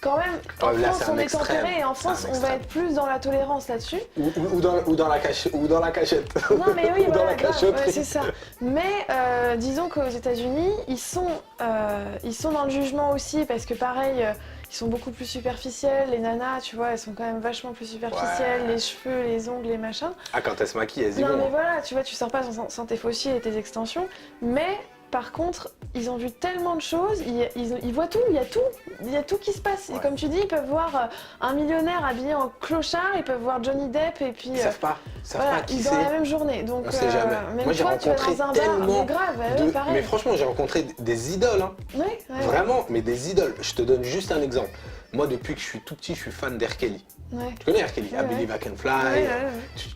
Quand même, en Ouais, là, France, c'est un on est extrême. tempéré et en C'est un France, on va extrême. être plus dans la tolérance là-dessus. Ou dans la cachette. Non, mais oui, Ou dans voilà, la grave, cachotterie. ouais, c'est ça. Mais disons qu'aux États-Unis, ils sont dans le jugement aussi parce que pareil, ils sont beaucoup plus superficiels. Les nanas, tu vois, elles sont quand même vachement plus superficielles. Ouais. Les cheveux, les ongles, les machins. Ah, quand elle se maquille, elle se dit Non, bon. mais voilà, tu vois, tu sors pas sans tes faux cils et tes extensions. Mais par contre, ils ont vu tellement de choses, ils voient tout, il y a tout qui se passe. Ouais. Et comme tu dis, ils peuvent voir un millionnaire habillé en clochard, ils peuvent voir Johnny Depp et puis Ils savent pas. Ils savent voilà, pas qui dans la c'est. même journée. Donc, On sait jamais. même Moi, j'ai toi, tu vas rencontré dans un bar, tellement mais grave, ouais, pareil. Mais franchement, j'ai rencontré des idoles. Hein. Ouais, ouais, Vraiment, mais des idoles. Je te donne juste un exemple. Moi, depuis que je suis tout petit, je suis fan d'R. Kelly. ouais. Tu connais R. Kelly? Ouais, I Believe I Can Fly. Ouais, ouais, ouais.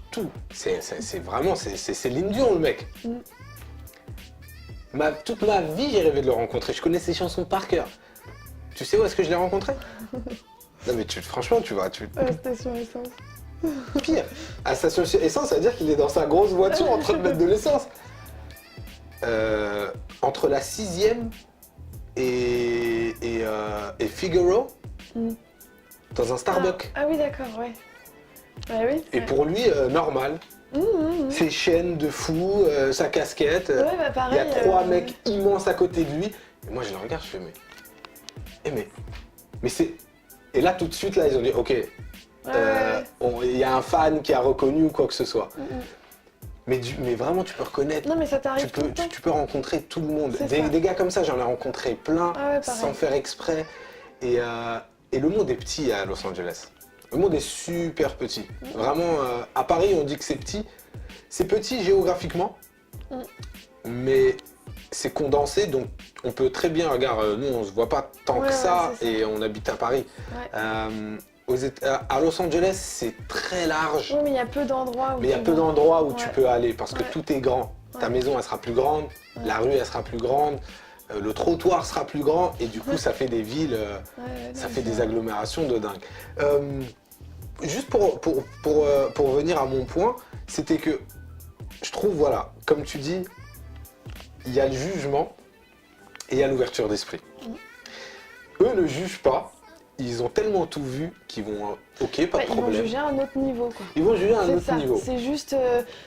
Tout. C'est vraiment, c'est Céline Dion, le mec. Mm. Toute ma vie, j'ai rêvé de le rencontrer. Je connais ses chansons par cœur. Tu sais où est-ce que je l'ai rencontré? Non mais franchement, tu vois, Station essence. pire. À station essence, ça veut dire qu'il est dans sa grosse voiture en train de mettre de l'essence. Entre la 6e et Figaro, Mm. dans un Starbucks. Ah oui, d'accord, ouais. Ouais, oui. Et ouais. pour lui, normal. Ses chaînes de fou, sa casquette. Ouais, bah Il pareil. y a 3 mecs immenses à côté de lui. Et moi, je le regarde, je fais, mais... Mais c'est... Et là, tout de suite, là, ils ont dit, ok, Ouais, ouais. il y a un fan qui a reconnu ou quoi que ce soit. Mm, mm. Mais vraiment, tu peux reconnaître, Non, mais ça t'arrive tout le temps. tu peux rencontrer tout le monde. C'est ça. Des gars comme ça, j'en ai rencontré plein, Ah ouais, pareil. sans faire exprès. Et le monde est petit à Los Angeles. Le monde est super petit. Vraiment, à Paris, on dit que c'est petit. C'est petit géographiquement, Mm. mais c'est condensé, donc on peut très bien, regarde, nous on se voit pas tant Ouais, que ça, ouais, c'est ça. et on habite à Paris. Ouais. à Los Angeles, c'est très large. Oui, mais il y a peu d'endroits où Mais il y a tu peu vas. d'endroits où tu Ouais. peux aller parce que Ouais. tout est grand. Ta Ouais. maison, elle sera plus grande, Ouais. la rue, elle sera plus grande, le trottoir sera plus grand et du coup, ça fait des villes, Ouais, ça non, fait c'est des vrai. agglomérations de dingue. Juste pour venir à mon point, c'était que je trouve, voilà, comme tu dis, il y a le jugement et il y a l'ouverture d'esprit. Eux ne jugent pas, ils ont tellement tout vu qu'ils vont, ok, pas de Ouais, ils vont problème. juger à un autre niveau, quoi. Ils vont juger à un C'est autre ça, niveau. c'est juste,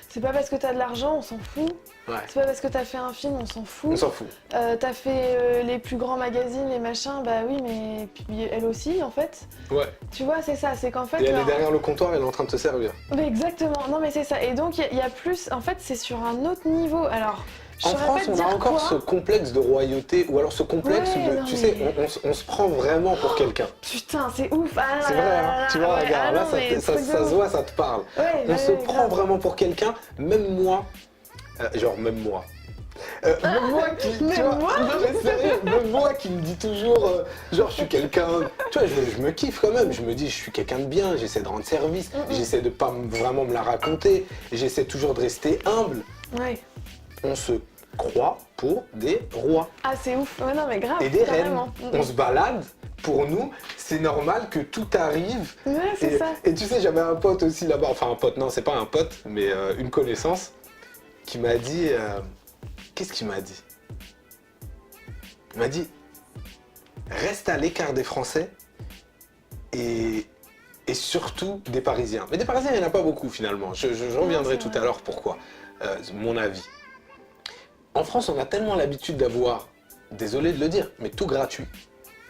c'est pas parce que t'as de l'argent, on s'en fout. Ouais, C'est pas parce que t'as fait un film, on s'en fout. on s'en fout. T'as fait les plus grands magazines, les machins, bah oui, mais puis elle aussi, en fait. Ouais. Tu vois, c'est ça, c'est qu'en fait. Et elle est leur- derrière le comptoir, elle est en train de te servir. Mais exactement, non mais c'est ça. Et donc il y a plus, en fait, c'est sur un autre niveau. Alors, je En saurais France, pas te on a dire encore quoi. ce complexe de royauté, ou alors ce complexe Ouais, de, non, tu mais- sais, on se prend vraiment pour quelqu'un. Putain, c'est ouf. Ah, C'est là, vrai, là, hein. là, Tu vois, ouais. regarde, Ah, là, non, ça, mais ça truc de se ouf. voit, ça te parle. Ouais, On se ouais, prend grave. vraiment pour quelqu'un, même moi, même moi. Même moi qui, tu Même vois, moi non mais sérieux, même moi qui me dis toujours, genre je suis quelqu'un, tu vois, je me kiffe quand même, je me dis je suis quelqu'un de bien, j'essaie de rendre service, j'essaie de pas vraiment me la raconter, j'essaie toujours de rester humble. Ouais. On se croit pour des rois Ah, c'est ouf. Ouais, non, mais grave. et des reines. carrément. On se balade, pour nous, c'est normal que tout arrive. Ouais, c'est Et, ça. et tu sais, j'avais un pote aussi là-bas, enfin un pote, non, c'est pas un pote, mais une connaissance, qui m'a dit. Qu'est-ce qu'il m'a dit? Il m'a dit reste à l'écart des Français et surtout des Parisiens. Mais des Parisiens, il n'y en a pas beaucoup finalement. Je reviendrai c'est tout vrai. à l'heure pourquoi. Mon avis. En France, on a tellement l'habitude d'avoir, désolé de le dire, mais tout gratuit.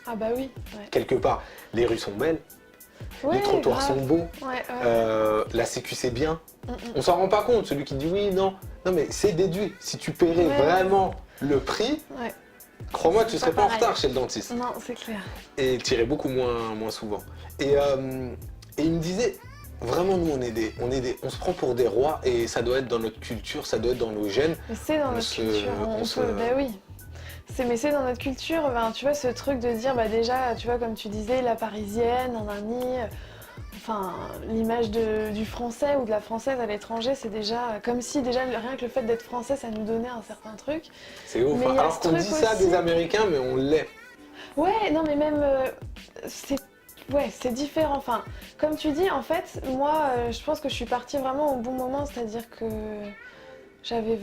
Ah, bah oui. Ouais. Quelque part, les rues sont belles, Ouais, les trottoirs grave. sont beaux, Ouais, ouais. la sécu c'est bien. Mm, mm. On s'en rend pas compte, celui qui dit oui, non. Non mais c'est déduit. Si tu paierais Ouais. vraiment le prix, Ouais. crois-moi, tu C'est serais pas pas en pareil. retard chez le dentiste. Non, c'est clair. Et tu irais beaucoup moins souvent. Et il me disait, vraiment nous on se prend pour des rois et ça doit être dans notre culture, ça doit être dans nos gènes. Mais c'est dans On notre se- culture. on On se- peut, bah oui. Mais c'est dans notre culture, ben, tu vois, ce truc de dire, bah déjà, tu vois, comme tu disais, la parisienne, nanani, enfin, l'image du français ou de la française à l'étranger, c'est déjà comme si déjà rien que le fait d'être français, ça nous donnait un certain truc. C'est ouf. Mais hein. il y a Alors ce qu'on truc dit ça aussi. des Américains, mais on l'est. Ouais, non, mais même, c'est différent. Enfin, comme tu dis, en fait, moi, je pense que je suis partie vraiment au bon moment, c'est-à-dire que j'avais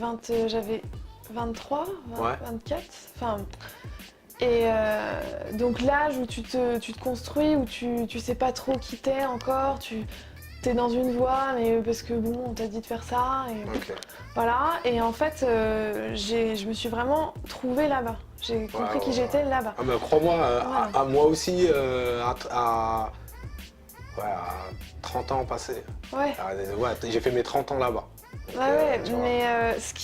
23, Ouais. 24, enfin. Et donc l'âge où tu te construis, où tu sais pas trop qui t'es encore, t'es dans une voie, mais parce que bon, on t'a dit de faire ça, et Ok. voilà. Et en fait, je me suis vraiment trouvée là-bas. J'ai compris ouais, qui j'étais là-bas. Ah bah crois-moi, Voilà. à moi aussi, à 30 ans passés. Ouais. Ouais, j'ai fait mes 30 ans là-bas. Donc, Ouais, tu vois. mais ce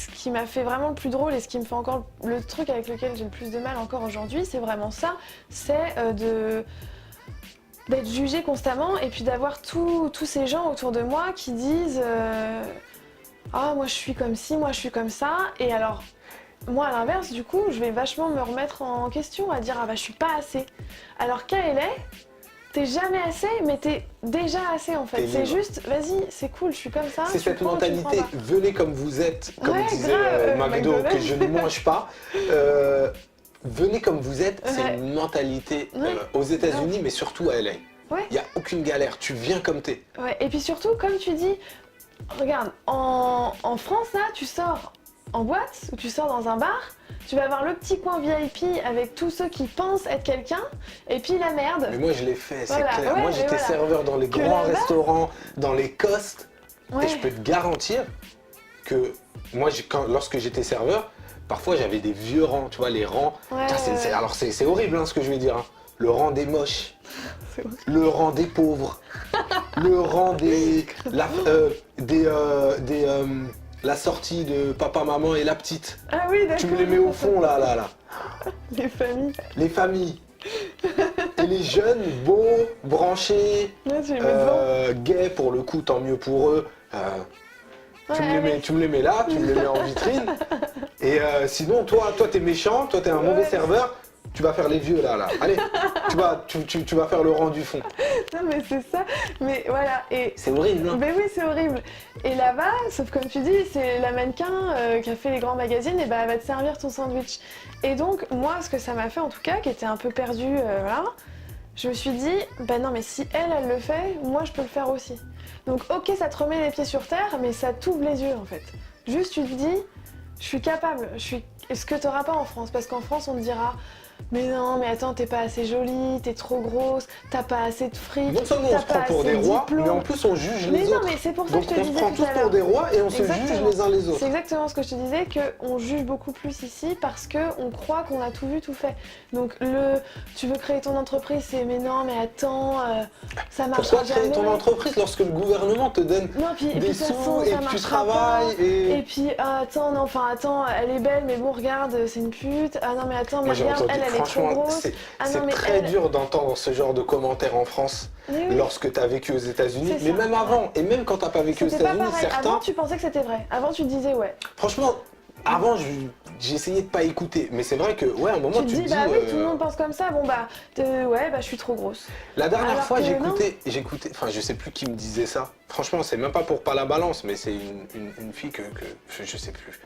qui m'a fait vraiment le plus drôle et ce qui me fait encore le truc avec lequel j'ai le plus de mal encore aujourd'hui, c'est vraiment ça, c'est d'être jugée constamment et puis d'avoir tous ces gens autour de moi qui disent ah moi je suis comme ci, moi je suis comme ça, et alors moi à l'inverse du coup je vais vachement me remettre en question à dire ah bah je suis pas assez, alors qu'elle est t'es jamais assez, mais t'es déjà assez en fait. T'es C'est libre. juste, vas-y, c'est cool, je suis comme ça. C'est tu cette prends, tu mentalité, prends pas. venez comme vous êtes, comme Ouais, disait grave, McDo, que McDonald's. je ne mange pas. Venez comme vous êtes, c'est Ouais. une mentalité Ouais. aux États-Unis, mais surtout à LA. Ouais. Il n'y a aucune galère, tu viens comme t'es. Ouais, et puis surtout, comme tu dis, regarde, en France, là, tu sors en boîte ou tu sors dans un bar, tu vas avoir le petit coin VIP avec tous ceux qui pensent être quelqu'un, et puis la merde. Mais moi je l'ai fait, c'est Voilà, clair. ouais, Moi mais j'étais voilà. serveur dans les Que grands là-bas- restaurants, dans les costes, Ouais. et je peux te garantir que moi lorsque j'étais serveur, parfois j'avais des vieux rangs, tu vois, les rangs. Ouais, Putain, ouais. alors c'est horrible hein, ce que je vais dire. Hein. Le rang des moches, C'est horrible. le rang des pauvres, le rang la sortie de papa, maman et la petite. Ah oui, d'accord. Tu me les mets au fond là. Les familles. Les familles. Et les jeunes, beaux, branchés, Là, tu les mets devant. gays pour le coup, tant mieux pour eux. Tu me les mets là, tu me les mets en vitrine. Et sinon, toi t'es méchant, toi t'es un mauvais Ouais. serveur, tu vas faire les vieux là. Allez, tu vas faire le rendu fond. Non mais c'est ça, mais voilà. Et C'est horrible, hein. mais oui, c'est horrible. Et là-bas, sauf comme tu dis, c'est la mannequin qui a fait les grands magazines, et bah elle va te servir ton sandwich. Et donc, moi, ce que ça m'a fait en tout cas, qui était un peu perdue, voilà, je me suis dit, bah non, mais si elle le fait, moi je peux le faire aussi. Donc, ok, ça te remet les pieds sur terre, mais ça t'ouvre les yeux en fait. Juste, tu te dis, je suis capable, ce que t'auras pas en France, parce qu'en France, on te dira. Mais non, mais attends, t'es pas assez jolie, t'es trop grosse, t'as pas assez de fric, Non seulement on t'as se prend pas pour assez des de rois, diplômes. mais en plus on juge Mais les non, autres. mais c'est pour ça Donc que je te on se disais prend tout tous à pour l'heure. des rois et on se juge Exactement. les uns les autres. C'est exactement ce que je te disais, qu'on juge beaucoup plus ici parce qu'on croit qu'on a tout vu, tout fait. Donc tu veux créer ton entreprise, c'est mais non, mais attends, ça marchera Pourquoi créer jamais. ton entreprise lorsque le gouvernement te donne Non, puis, et des puis de toute façon, sous et ça que tu marchera travailles pas. et... Et puis, attends, non, enfin, attends, elle est belle, mais bon, regarde, c'est une pute. Ah non, mais attends, mais Moi j'ai regarde, entendu, elle est trop franchement, grosse. Ah non, c'est mais très elle- dur d'entendre ce genre de commentaires en France Mais oui. lorsque tu as vécu aux États-Unis, C'est mais ça. même avant, et même quand t'as pas vécu aux C'était pas États-Unis, pareil. certains... Avant, tu pensais que c'était vrai. Avant, tu te disais, ouais. Franchement, avant j'ai essayé de pas écouter, mais c'est vrai que, ouais, à un moment Tu te dis, bah oui, tout le monde pense comme ça. Bon, bah, ouais, bah, je suis trop grosse. La dernière Alors fois, que j'écoutais, enfin, je sais plus qui me disait ça. Franchement, c'est même pas pour pas la balance, mais c'est une fille que je sais plus.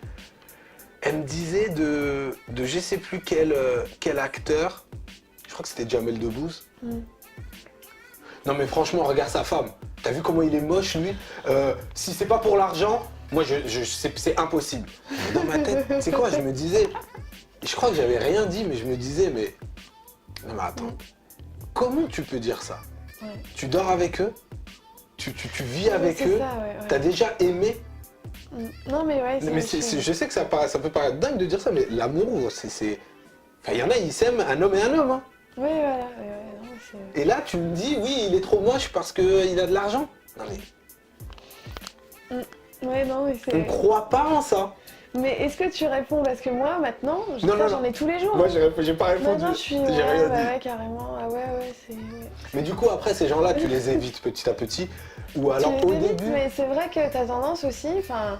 Elle me disait de je sais plus quel acteur, je crois que c'était Jamel Debbouze. Non mais franchement, regarde sa femme. T'as vu comment il est moche, lui? Si c'est pas pour l'argent, moi, c'est impossible. Dans ma tête, c'est quoi? Je me disais, je crois que j'avais rien dit, mais je me disais, mais non mais attends, comment tu peux dire ça? Ouais. Tu dors avec eux, tu vis avec c'est eux, ça, ouais. t'as déjà aimé. Non, mais ouais, Mais je sais que ça peut paraître dingue de dire ça, mais l'amour, c'est... Enfin, il y en a, ils s'aiment un homme et un homme. Hein. Oui, voilà. Ouais, non, et là, tu me dis, oui, il est trop moche parce qu'il a de l'argent. Non mais... Ouais, non, mais c'est... On croit pas en ça. Mais est-ce que tu réponds? Parce que moi, maintenant, j'en ai tous les jours. Moi, j'ai pas répondu. Maintenant, je suis... J'ai rien dit. Ouais, carrément. Ah ouais, c'est... Ouais. Mais du coup, après, ces gens-là, tu les évites petit à petit. Ou alors, Tu les au évites, début... mais c'est vrai que t'as tendance aussi, enfin...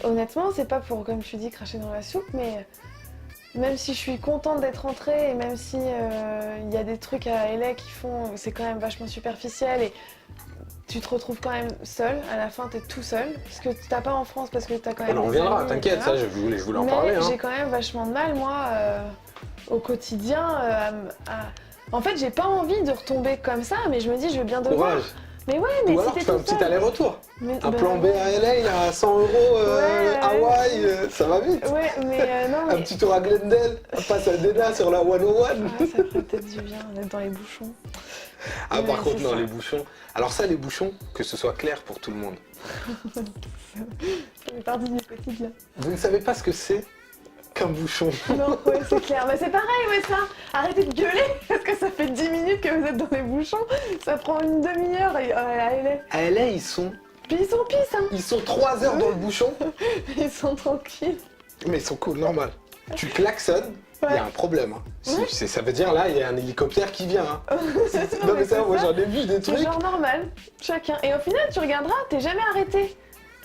Honnêtement, c'est pas pour, comme tu dis, cracher dans la soupe, mais... Même si je suis contente d'être rentrée, et même si y a des trucs à LA qui font... C'est quand même vachement superficiel, et... Tu te retrouves quand même seul, à la fin t'es tout seul, ce que t'as pas en France parce que t'as quand même. On en des reviendra, amis, t'inquiète, etc. ça je voulais en Mais parler. Hein. j'ai quand même vachement de mal, moi, au quotidien. En fait, j'ai pas envie de retomber comme ça, mais je me dis, je veux bien devoir. Courage. Mais ouais, mais Ou si alors t'es tu fais un toute petit seule. aller-retour. Mais, Un bah, plan B à LA, il a 100 € Ouais. Hawaï, ça va vite. Ouais, mais non, mais. Un petit tour à Glendale, on passe à Dena sur la 101. Ouais, ça ferait peut-être du bien d'être dans les bouchons. Ah, par Ouais, contre, c'est non, ça. les bouchons. Alors, ça, les bouchons, que ce soit clair pour tout le monde. Ça fait partie du quotidien. Vous ne savez pas ce que c'est qu'un bouchon. Non, ouais, c'est clair. Mais c'est pareil, ouais, ça. Arrêtez de gueuler, parce que ça fait 10 minutes que vous êtes dans les bouchons. Ça prend une demi-heure à LA. À LA, ils sont Puis ils sont pisses, hein. 3 heures dans le bouchon, Ils sont tranquilles. mais ils sont cool, normal. Tu klaxonnes, il y Ouais. a un problème. Hein. Ouais. Ça veut dire là, il y a un hélicoptère qui vient. Hein. Non, mais ça, c'est moi ça. j'en ai vu des C'est trucs. genre normal, chacun. Et au final, tu regarderas, t'es jamais arrêté.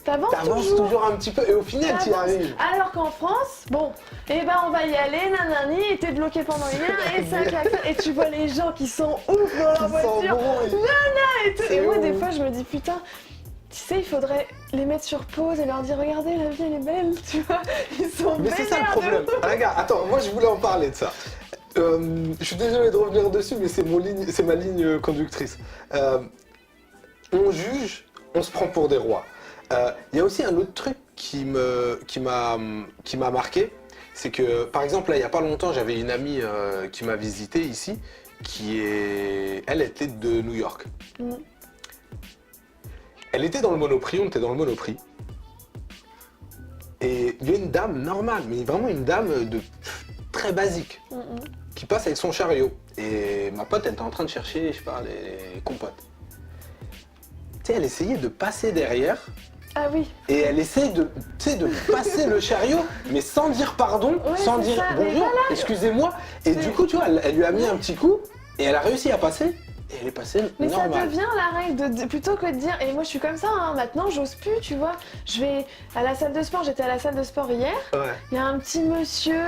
T'avances T'avances toujours un petit peu et au final, tu y T'avances. arrives. Alors qu'en France, bon, eh ben on va y aller, nanani, et t'es bloqué pendant une heure, et ça klaxonne, et tu vois les gens qui sont ouf dans Qui la voiture. s'embrouillent. Et, tout. C'est Et moi, des ouf. fois, je me dis, putain, tu sais, il faudrait les mettre sur pause et leur dire, regardez, la vie, elle est belle, tu vois. Ils sont Mais c'est ça le vénères de problème. ouf. Ah, regarde, attends, moi je voulais en parler de ça. Je suis désolé de revenir dessus, mais c'est ma ligne conductrice. On juge, on se prend pour des rois. Il y a aussi un autre truc qui m'a marqué, c'est que par exemple là il n'y a pas longtemps j'avais une amie qui m'a visité ici, elle était de New York. Mm. Elle était dans le Monoprix, on était dans le Monoprix. Et il y a une dame normale, mais vraiment une dame très basique, qui passe avec son chariot. Et ma pote, elle était en train de chercher, je sais pas, les compotes. Tu sais, elle essayait de passer derrière, Ah oui, et elle essaye de passer le chariot, mais sans dire pardon, Ouais, sans c'est dire ça, mais bonjour, voilà. excusez-moi. Et C'est- du coup, tu vois, elle lui a mis un petit coup, et elle a réussi à passer, et elle est passée mais ça normale. devient la règle, plutôt que de dire, et moi je suis comme ça, hein, maintenant j'ose plus, tu vois, je vais à la salle de sport, j'étais à la salle de sport hier, Ouais. il y a un petit monsieur,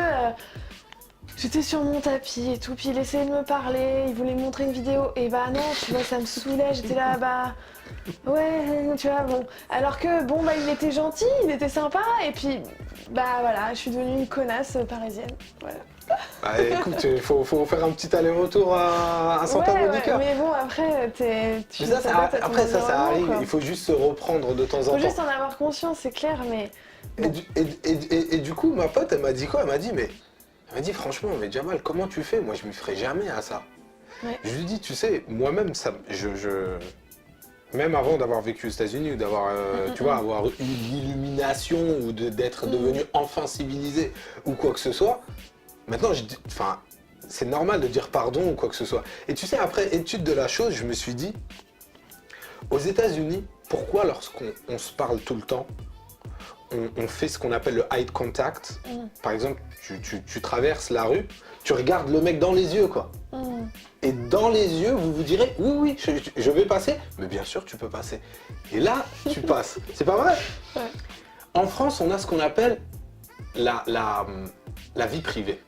J'étais sur mon tapis et tout, puis il essayait de me parler, il voulait me montrer une vidéo, et bah non, tu vois, ça me saoulait, j'étais là, bah... Ouais, tu vois, bon. Alors que, bon, bah il était gentil, il était sympa, et puis, bah voilà, je suis devenue une connasse parisienne, voilà. Bah, écoute, il faut faire un petit aller-retour à Santa Monica. mais bon, après, tu Mais ça, t'adaptes à ton après, ça environnement, arrive, quoi. il faut juste se reprendre de temps en Faut temps. juste en avoir conscience, c'est clair, mais... Et du coup, ma pote, elle m'a dit quoi? Elle m'a dit, franchement, mais Jamal, comment tu fais? Moi, je m'y ferais jamais à ça. Ouais. Je lui dis, tu sais, moi-même, même avant d'avoir vécu aux États-Unis ou d'avoir, tu vois, avoir eu l'illumination ou d'être devenu enfin civilisé ou quoi que ce soit, maintenant, enfin, c'est normal de dire pardon ou quoi que ce soit. Et tu sais, après étude de la chose, je me suis dit, aux États-Unis, pourquoi lorsqu'on se parle tout le temps, on fait ce qu'on appelle le eye contact. Par exemple, tu traverses la rue, tu regardes le mec dans les yeux, quoi. Et dans les yeux, vous vous direz, oui, je vais passer, mais bien sûr, tu peux passer. Et là, tu passes. C'est pas vrai? Ouais. En France, on a ce qu'on appelle la vie privée.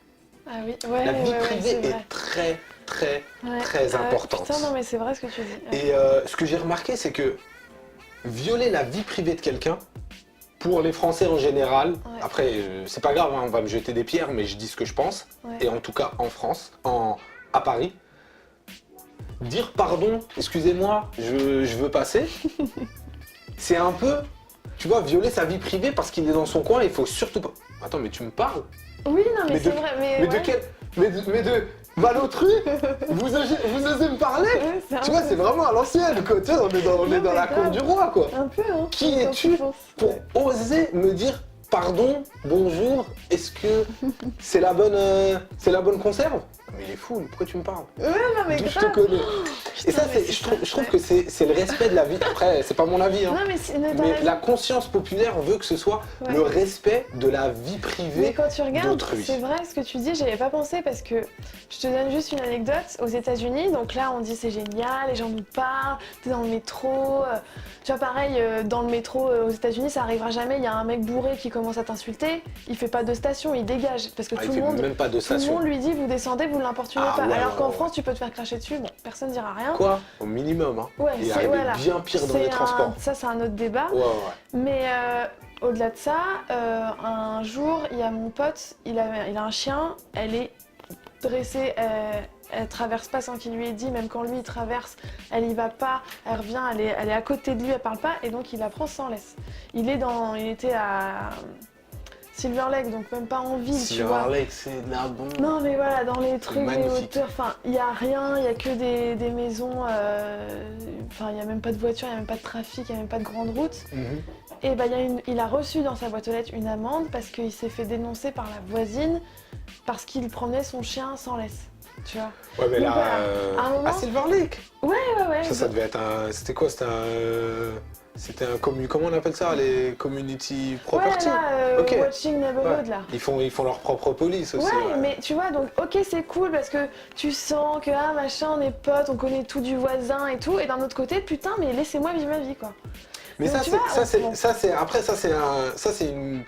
Ah oui, ouais, La vie ouais, privée c'est est très, très, vrai. très importante. Putain, non, mais c'est vrai ce que tu dis. Ouais. Et ce que j'ai remarqué, c'est que violer la vie privée de quelqu'un, pour les Français en général, après, c'est pas grave, hein, on va me jeter des pierres, mais je dis ce que je pense. Ouais. Et en tout cas, en France, à Paris, dire pardon, excusez-moi, je veux passer, c'est un peu, tu vois, violer sa vie privée parce qu'il est dans son coin, il faut surtout pas... Attends, mais tu me parles? Oui, non, mais Mais c'est de- vrai, Mais de quel... Mais de Malotru, vous osez me parler? Ouais, c'est un Tu vois, peu c'est vraiment à l'ancienne, quoi. Tu vois, on est dans mais la cour grave. du roi, quoi. un peu, hein. Qui quand es-tu tu penses. pour Ouais. oser me dire pardon, bonjour, est-ce que c'est la bonne conserve? Mais il est fou, pourquoi tu me parles? Ouais, non, mais D'où je grave. te connais. Et ça, mais je trouve que c'est le respect de la vie. Après, c'est pas mon avis, hein. Non, mais, dans Mais la vie- la conscience populaire veut que ce soit Ouais. le respect de la vie Mais privée quand tu regardes, d'autrui. c'est vrai ce que tu dis, j'y avais pas pensé parce que je te donne juste une anecdote. Aux États-Unis, donc là on dit c'est génial, les gens nous parlent, t'es dans le métro. Tu vois, pareil, dans le métro aux États-Unis, ça arrivera jamais. Il y a un mec bourré qui commence à t'insulter, il fait pas de station, il dégage parce que Ah, tout il le fait monde. même pas de Tout le station. monde lui dit vous descendez, vous l'importunez Ah pas. ouais, Alors ouais, qu'en ouais. France, tu peux te faire cracher dessus, bon, personne dira rien. Quoi? Au minimum, hein. Ouais, Il est c'est arrivé voilà. bien pire dans C'est les transports. Ça, c'est un autre débat. Ouais, ouais. Mais au-delà de ça, un jour, il y a mon pote, il a un chien, elle est dressée, elle traverse pas sans qu'il lui ait dit, même quand lui il traverse, elle y va pas, elle revient, elle est à côté de lui, elle parle pas, et donc il la prend sans laisse. Il était à Silver Lake, donc même pas en ville, tu vois. Silver Lake, c'est de la bombe. Non mais voilà, dans les trucs, les magnifique. hauteurs, enfin, il y a rien, il y a que des maisons, enfin, il y a même pas de voiture, il y a même pas de trafic, il y a même pas de grande route. Mhm. Et bah, il a reçu dans sa boîte aux lettres une amende parce qu'il s'est fait dénoncer par la voisine parce qu'il promenait son chien sans laisse, tu vois. Ouais, mais Donc là, voilà, à un moment- à Silver Lake. Ouais. Ça devait être un. C'était quoi? C'était un comment on appelle ça? Les community property? Ouais, là, Ok. Watching Neighborhood, Ouais. là. Ils font leur propre police aussi. Ouais, mais tu vois, donc ok, c'est cool parce que tu sens que, ah machin, on est potes, on connaît tout du voisin et tout, et d'un autre côté, putain, mais laissez-moi vivre ma vie, quoi. Mais Donc, ça, tu c'est, vois, ça, c'est, bon. ça, c'est, après, ça, c'est une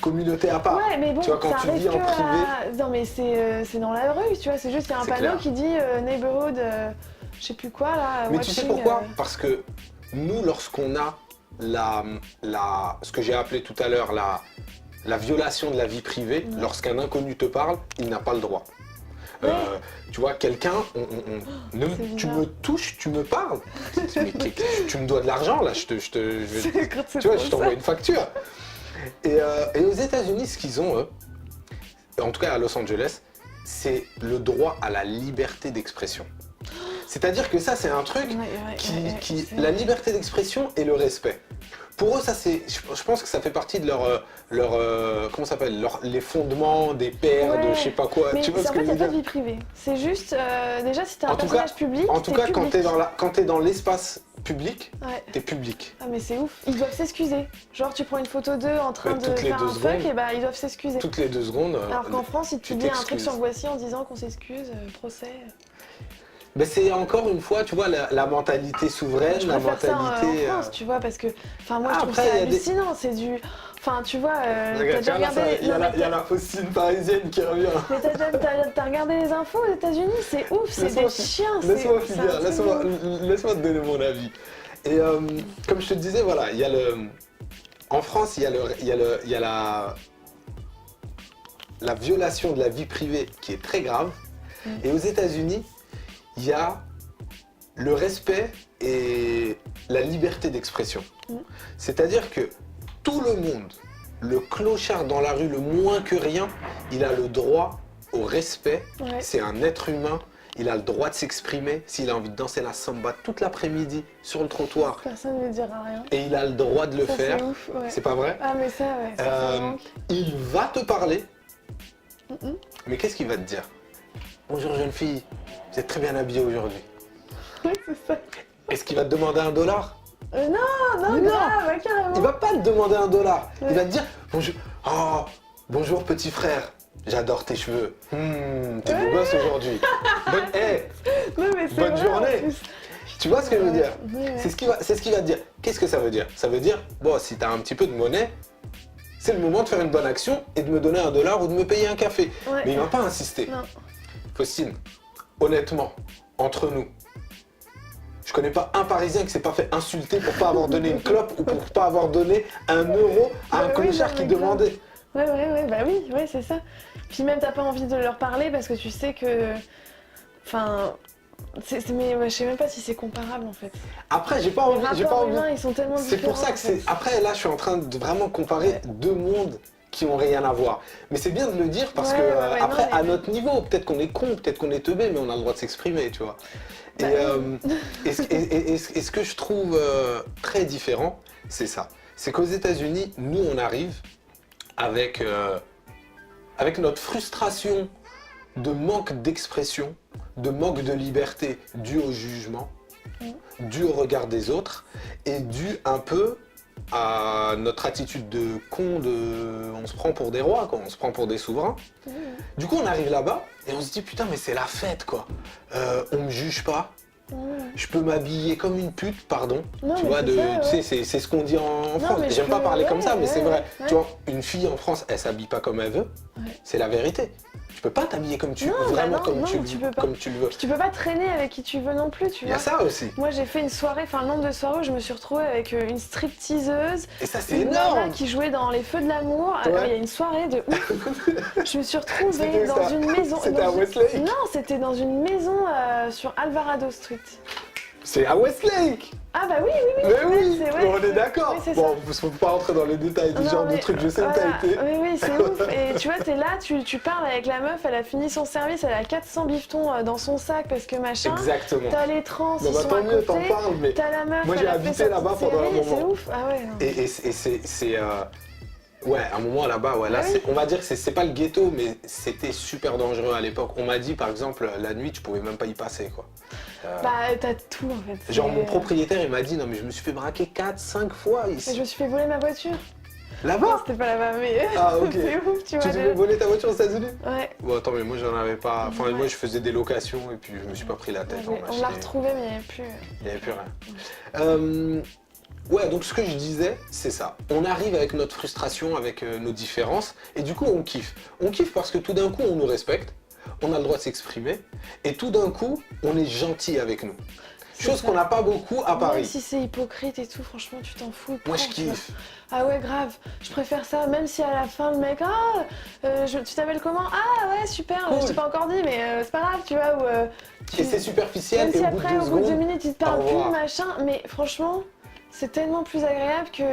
communauté à part. Ouais, mais bon, Tu vois, quand ça tu arrive vis en que privé. Non, mais c'est dans la rue, tu vois, c'est juste, il y a un C'est panneau clair. qui dit Neighborhood, je sais plus quoi, là, Mais tu sais watching, pourquoi? Parce que nous, lorsqu'on a ce que j'ai appelé tout à l'heure la violation de la vie privée, Ouais. lorsqu'un inconnu te parle, il n'a pas le droit. Ouais. Tu vois, quelqu'un, C'est tu bizarre. me touches, tu me parles. Mais tu me dois de l'argent là, je vais- Quand c'est tu vois, trop je t'envoie une facture. Et aux États-Unis, ce qu'ils ont, eux, en tout cas à Los Angeles, c'est le droit à la liberté d'expression. C'est-à-dire que ça, c'est un truc qui la liberté d'expression et le respect. Pour eux, ça c'est, je pense que ça fait partie de comment ça s'appelle, les fondements des pères, Ouais. de je sais pas quoi. Mais Tu vois en ce que fait, je il veux n'y a pas dire? de vie privée. C'est juste, déjà, si t'es un En tout personnage public, En tout cas, quand public. t'es dans l'espace public, Ouais. t'es public. Ah, mais c'est ouf. Ils doivent s'excuser. Genre, tu prends une photo d'eux en train de toutes les faire 2 un fuck, secondes. et bah, ils doivent s'excuser. Toutes les 2 secondes. Alors qu'en France, ils te tu publient un truc t'excuses. sur Voici en disant qu'on s'excuse, procès. Mais c'est encore une fois, tu vois, la mentalité souveraine, Je la préfère ça mentalité. en France, tu vois, parce que, enfin, moi, Ah, je trouve après, ça il y a des- hallucinant. C'est du, Enfin, tu vois, t'as Regarde, déjà là, regardé... il y a non, mais la Faustine parisienne qui revient. mais t'as regardé les infos aux États-Unis, c'est ouf, c'est Laisse-moi des chiens. Laisse-moi c'est finir, un truc de ouf. laisse-moi te donner mon avis. Et comme je te disais, voilà, il y a en France, il y a la violation de la vie privée qui est très grave. Et aux États-Unis, il y a le respect et la liberté d'expression. C'est-à-dire que tout le monde, le clochard dans la rue, le moins que rien, il a le droit au respect. Ouais. C'est un être humain. Il a le droit de s'exprimer. S'il a envie de danser la samba toute l'après-midi sur le trottoir, Personne ne dira rien. et il a le droit de le Ça, faire. c'est ouf, ouais. C'est pas vrai? Ah, mais ça, ouais, ça manque. Il va te parler. Mais qu'est-ce qu'il va te dire? Bonjour jeune fille, vous êtes très bien habillée aujourd'hui. Oui, c'est ça. Est-ce qu'il va te demander $1? Non, grave, carrément. Il va pas te demander $1. Ouais. Il va te dire bonjour. Oh, bonjour petit frère. J'adore tes cheveux. T'es beau gosse aujourd'hui. Non, mais c'est bonne vrai, journée. en plus. Tu vois ce que je veux dire? Ouais. C'est ce qu'il va te dire. Qu'est-ce que ça veut dire? Ça veut dire, bon, si t'as un petit peu de monnaie, c'est le moment de faire une bonne action et de me donner $1 ou de me payer un café. Ouais. Mais il va pas insister. Non. Faustine, honnêtement, entre nous, je connais pas un Parisien qui s'est pas fait insulter pour pas avoir donné une clope ou pour pas avoir donné €1 à un Oui, clochard non, qui mais grave. demandait. Ouais, bah oui, c'est ça. Puis même, t'as pas envie de leur parler parce que tu sais que... Enfin... Mais ouais, je sais même pas si c'est comparable, en fait. Après, j'ai pas Les envie. rapports humains, ils sont tellement différents. C'est pour ça que c'est. Après, là, je suis en train de vraiment comparer deux mondes qui ont rien à voir. Mais c'est bien de le dire parce que Ouais, après, non, mais- à notre niveau, peut-être qu'on est con, peut-être qu'on est teubé, mais on a le droit de s'exprimer, tu vois. Bah, Et ce que je trouve très différent, c'est ça. C'est qu'aux États-Unis, nous, on arrive avec notre frustration de manque d'expression, de manque de liberté dû au jugement, dû au regard des autres et dû un peu à notre attitude de con, on se prend pour des rois, quoi, on se prend pour des souverains. Du coup, on arrive là-bas et on se dit putain, mais c'est la fête, quoi. On me juge pas. Je peux m'habiller comme une pute, pardon. Non, tu mais vois, c'est ça, ouais. c'est ce qu'on dit en France. mais J'aime je pas peux- parler comme ça, mais ouais, c'est vrai. ouais. Tu vois, une fille en France, elle s'habille pas comme elle veut. Ouais. C'est la vérité. Tu peux pas t'habiller comme tu Non, bah vraiment non, comme, non, tu, tu peux pas. comme tu le veux. Puis tu peux pas traîner avec qui tu veux non plus, tu Il y a vois. ça aussi. Moi, j'ai fait une soirée, enfin, le nombre de soirées où je me suis retrouvée avec une stripteaseuse, Et ça, c'est une nana énorme. qui jouait dans Les Feux de l'amour. Ouais. Il y a une soirée de ouf. Je me suis retrouvée C'était dans ça. une maison. C'était dans à une- Westlake. Non, c'était dans une maison sur Alvarado Street. C'est à Westlake. Ah bah oui, Mais oui, c'est- ouais, on est c'est- d'accord. oui, c'est Bon, faut pas rentrer dans les détails du Non, genre de mais trucs. Je sais où voilà. t'as été. Oui, c'est ouf. Et tu vois, t'es là, tu parles avec la meuf, elle a fini son service, elle a 400 bifetons dans son sac parce que machin. Exactement. T'as les trans, Bon, ils bah, sont tant à mieux, t'en côté. parles, mais T'as la meuf, moi, j'ai elle a fait habité sa là-bas petite pendant un série, moment. C'est ouf. Ah ouais. Non. Et c'est ouais, à un moment là-bas, ouais, là, Ah oui. on va dire que c'est pas le ghetto, mais c'était super dangereux à l'époque. On m'a dit, par exemple, la nuit, tu pouvais même pas y passer, quoi. Bah, t'as tout en fait. Genre, mon C'est- propriétaire, il m'a dit, non, mais je me suis fait braquer 4-5 fois Mais ici. je me suis fait voler ma voiture. Non, Là-bas? c'était pas là-bas, mais. Ah, ok. C'est ouf, tu Tu vois. t'es fait voler ta voiture aux États-Unis? Ouais. Bon, attends, mais moi, j'en avais pas. Enfin, Ouais. moi, je faisais des locations et puis je me suis pas pris la tête. On l'a retrouvé, mais il n'y avait plus. Il n'y avait plus rien. Ouais, donc ce que je disais, c'est ça. On arrive avec notre frustration, avec nos différences, et du coup, on kiffe. On kiffe parce que tout d'un coup, on nous respecte, on a le droit de s'exprimer, et tout d'un coup, on est gentil avec nous. C'est Chose ça. qu'on n'a pas beaucoup à Même Paris. si c'est hypocrite et tout, franchement, tu t'en fous. Moi, je prends, tu vois. kiffe. Ah ouais, grave. Je préfère ça, même si à la fin, le mec, tu t'appelles comment? Ah ouais, super, Cool. je t'ai pas encore dit, mais c'est pas grave, tu vois. Et c'est superficiel, Même et si au bout de après, 2 au bout de 2 secondes, minutes, il te parle au plus, revoir. machin. Mais franchement, c'est tellement plus agréable que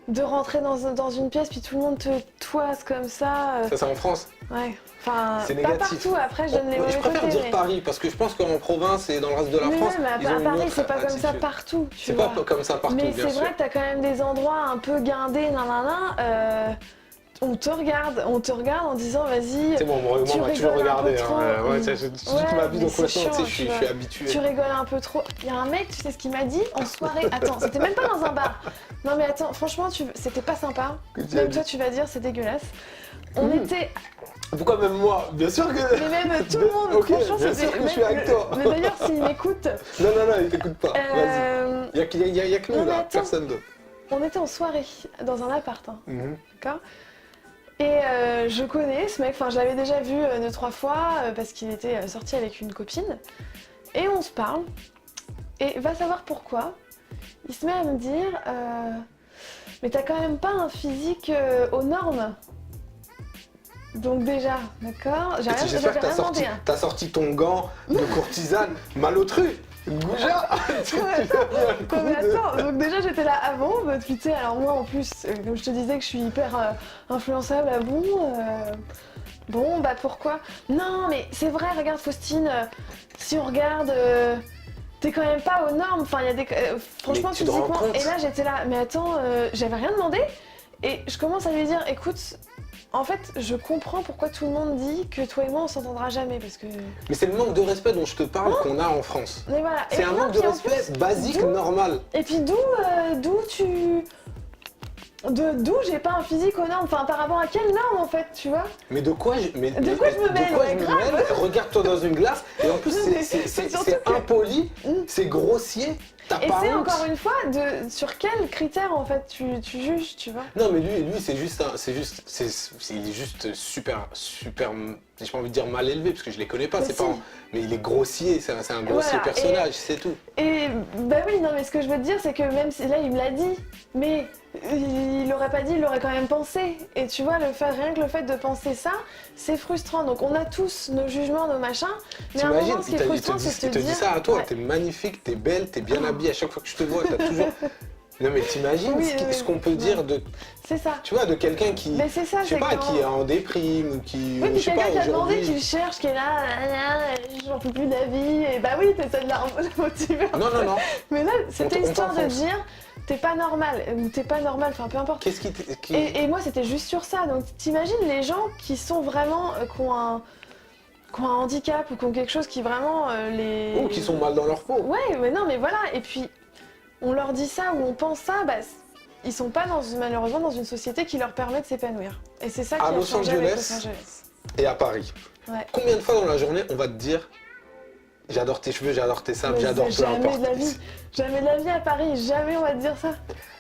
de rentrer dans une pièce, puis tout le monde te toise comme ça. ça c'est en France. Ouais, enfin, C'est pas négatif. partout, après, je donne les mauvais Je préfère côtés, dire mais... Paris, parce que je pense qu'en province et dans le reste de la mais France, même, ils ont à une Paris, autre c'est pas comme ça attitude. partout, tu C'est vois. pas comme ça partout, Mais bien c'est sûr. vrai que t'as quand même des endroits un peu guindés, nanana, on te regarde en disant vas-y, Tu sais, moi, on tu m'a toujours rigoles un regardé. peu hein. trop. Ouais, toute Ouais, ma vie, mais donc c'est maintenant, tu sais, chiant, je tu suis vois. habitué. tu rigoles un peu trop. Il y a un mec, tu sais ce qu'il m'a dit en soirée. Attends, c'était même pas dans un bar. Non mais attends, franchement, c'était pas sympa. Que tu Même as toi, dit. tu vas dire c'est dégueulasse. On était, Pourquoi même moi? Bien sûr que... mais même tout le monde. Ok, franchement, bien c'était sûr que je même suis avec toi. Mais d'ailleurs, s'il m'écoute, Non, il t'écoute pas. Vas-y. Il y a que non, nous, mais là. attends. Personne d'autre. on était en soirée dans un appart, hein, Mhm. d'accord. Et je connais ce mec, enfin je l'avais déjà vu 2-3 fois parce qu'il était sorti avec une copine. Et on se parle. Et va savoir pourquoi. Il se met à me dire mais t'as quand même pas un physique aux normes. Donc déjà, d'accord. Et j'espère que t'as sorti ton gant de courtisane malotru. Gouja. Non mais attends, donc déjà j'étais là avant, bah, puis tu sais, alors moi en plus, comme je te disais que je suis hyper influençable, ah bon, bon bah pourquoi? Non mais c'est vrai, regarde Faustine, si on regarde, t'es quand même pas aux normes, enfin il y a des... franchement Mais tu te rends physiquement, compte et là j'étais là, mais attends, j'avais rien demandé, et je commence à lui dire, écoute, en fait je comprends pourquoi tout le monde dit que toi et moi on s'entendra jamais, parce que... Mais c'est le manque de respect dont je te parle qu'on a en France. Mais voilà. C'est Et un non, manque de puis en respect plus, basique, d'où- normal. Et puis d'où j'ai pas un physique aux normes, enfin par rapport à quelle norme en fait, tu vois? Mais de quoi je, mais, De quoi je me mêle, ouais, grave. mêle? Regarde-toi dans une glace et en plus Non, mais c'est c'est surtout que- impoli, Mm. c'est grossier. T'as Et pas c'est honte. encore une fois sur quels critères en fait tu juges, tu vois? Non mais lui c'est juste il est juste super, j'ai pas envie de dire mal élevé parce que je les connais pas, Mais c'est si. pas, mais il est grossier, c'est un grossier Voilà, personnage, c'est tout. Et bah oui, non mais ce que je veux te dire c'est que même si là il me l'a dit, mais il l'aurait pas dit, il l'aurait quand même pensé. Et tu vois, rien que le fait de penser ça, c'est frustrant. Donc on a tous nos jugements, nos machins, mais à un T'imagines, moment ce qui est frustrant c'est il de te se dit dire... ça à toi, Ouais. t'es magnifique, t'es belle, t'es bien habillée, à chaque fois que je te vois, t'as toujours... Non mais t'imagines Oui, ce qu'on peut ouais. dire de, C'est ça. tu vois, de quelqu'un qui, Mais c'est ça, je sais c'est pas, quand- qui est en déprime ou qui, Oui, je puis sais quelqu'un pas, qui a demandé, qui aujourd'hui... le cherche, qui est là, j'en peux plus de la vie, et bah oui, t'essaies de la motiver. Non, non, non, Mais là, c'était On histoire de t'enfonce. dire, t'es pas normal, ou t'es pas normal, enfin peu importe. qu'est-ce qui... Et moi, c'était juste sur ça. Donc t'imagines les gens qui sont vraiment, qui ont un handicap ou qui ont quelque chose qui vraiment les... Ou qui sont mal dans leur peau. Ouais, mais non, mais voilà, et puis on leur dit ça ou on pense ça, bah ils sont pas malheureusement dans une société qui leur permet de s'épanouir. Et c'est ça qui À a Los changé avec Angeles. Los Angeles. Et à Paris. Ouais. Combien de fois dans la journée on va te dire j'adore tes cheveux, j'adore tes seins, Mais j'adore peu jamais importe. de la vie, jamais de la vie à Paris, jamais on va te dire ça.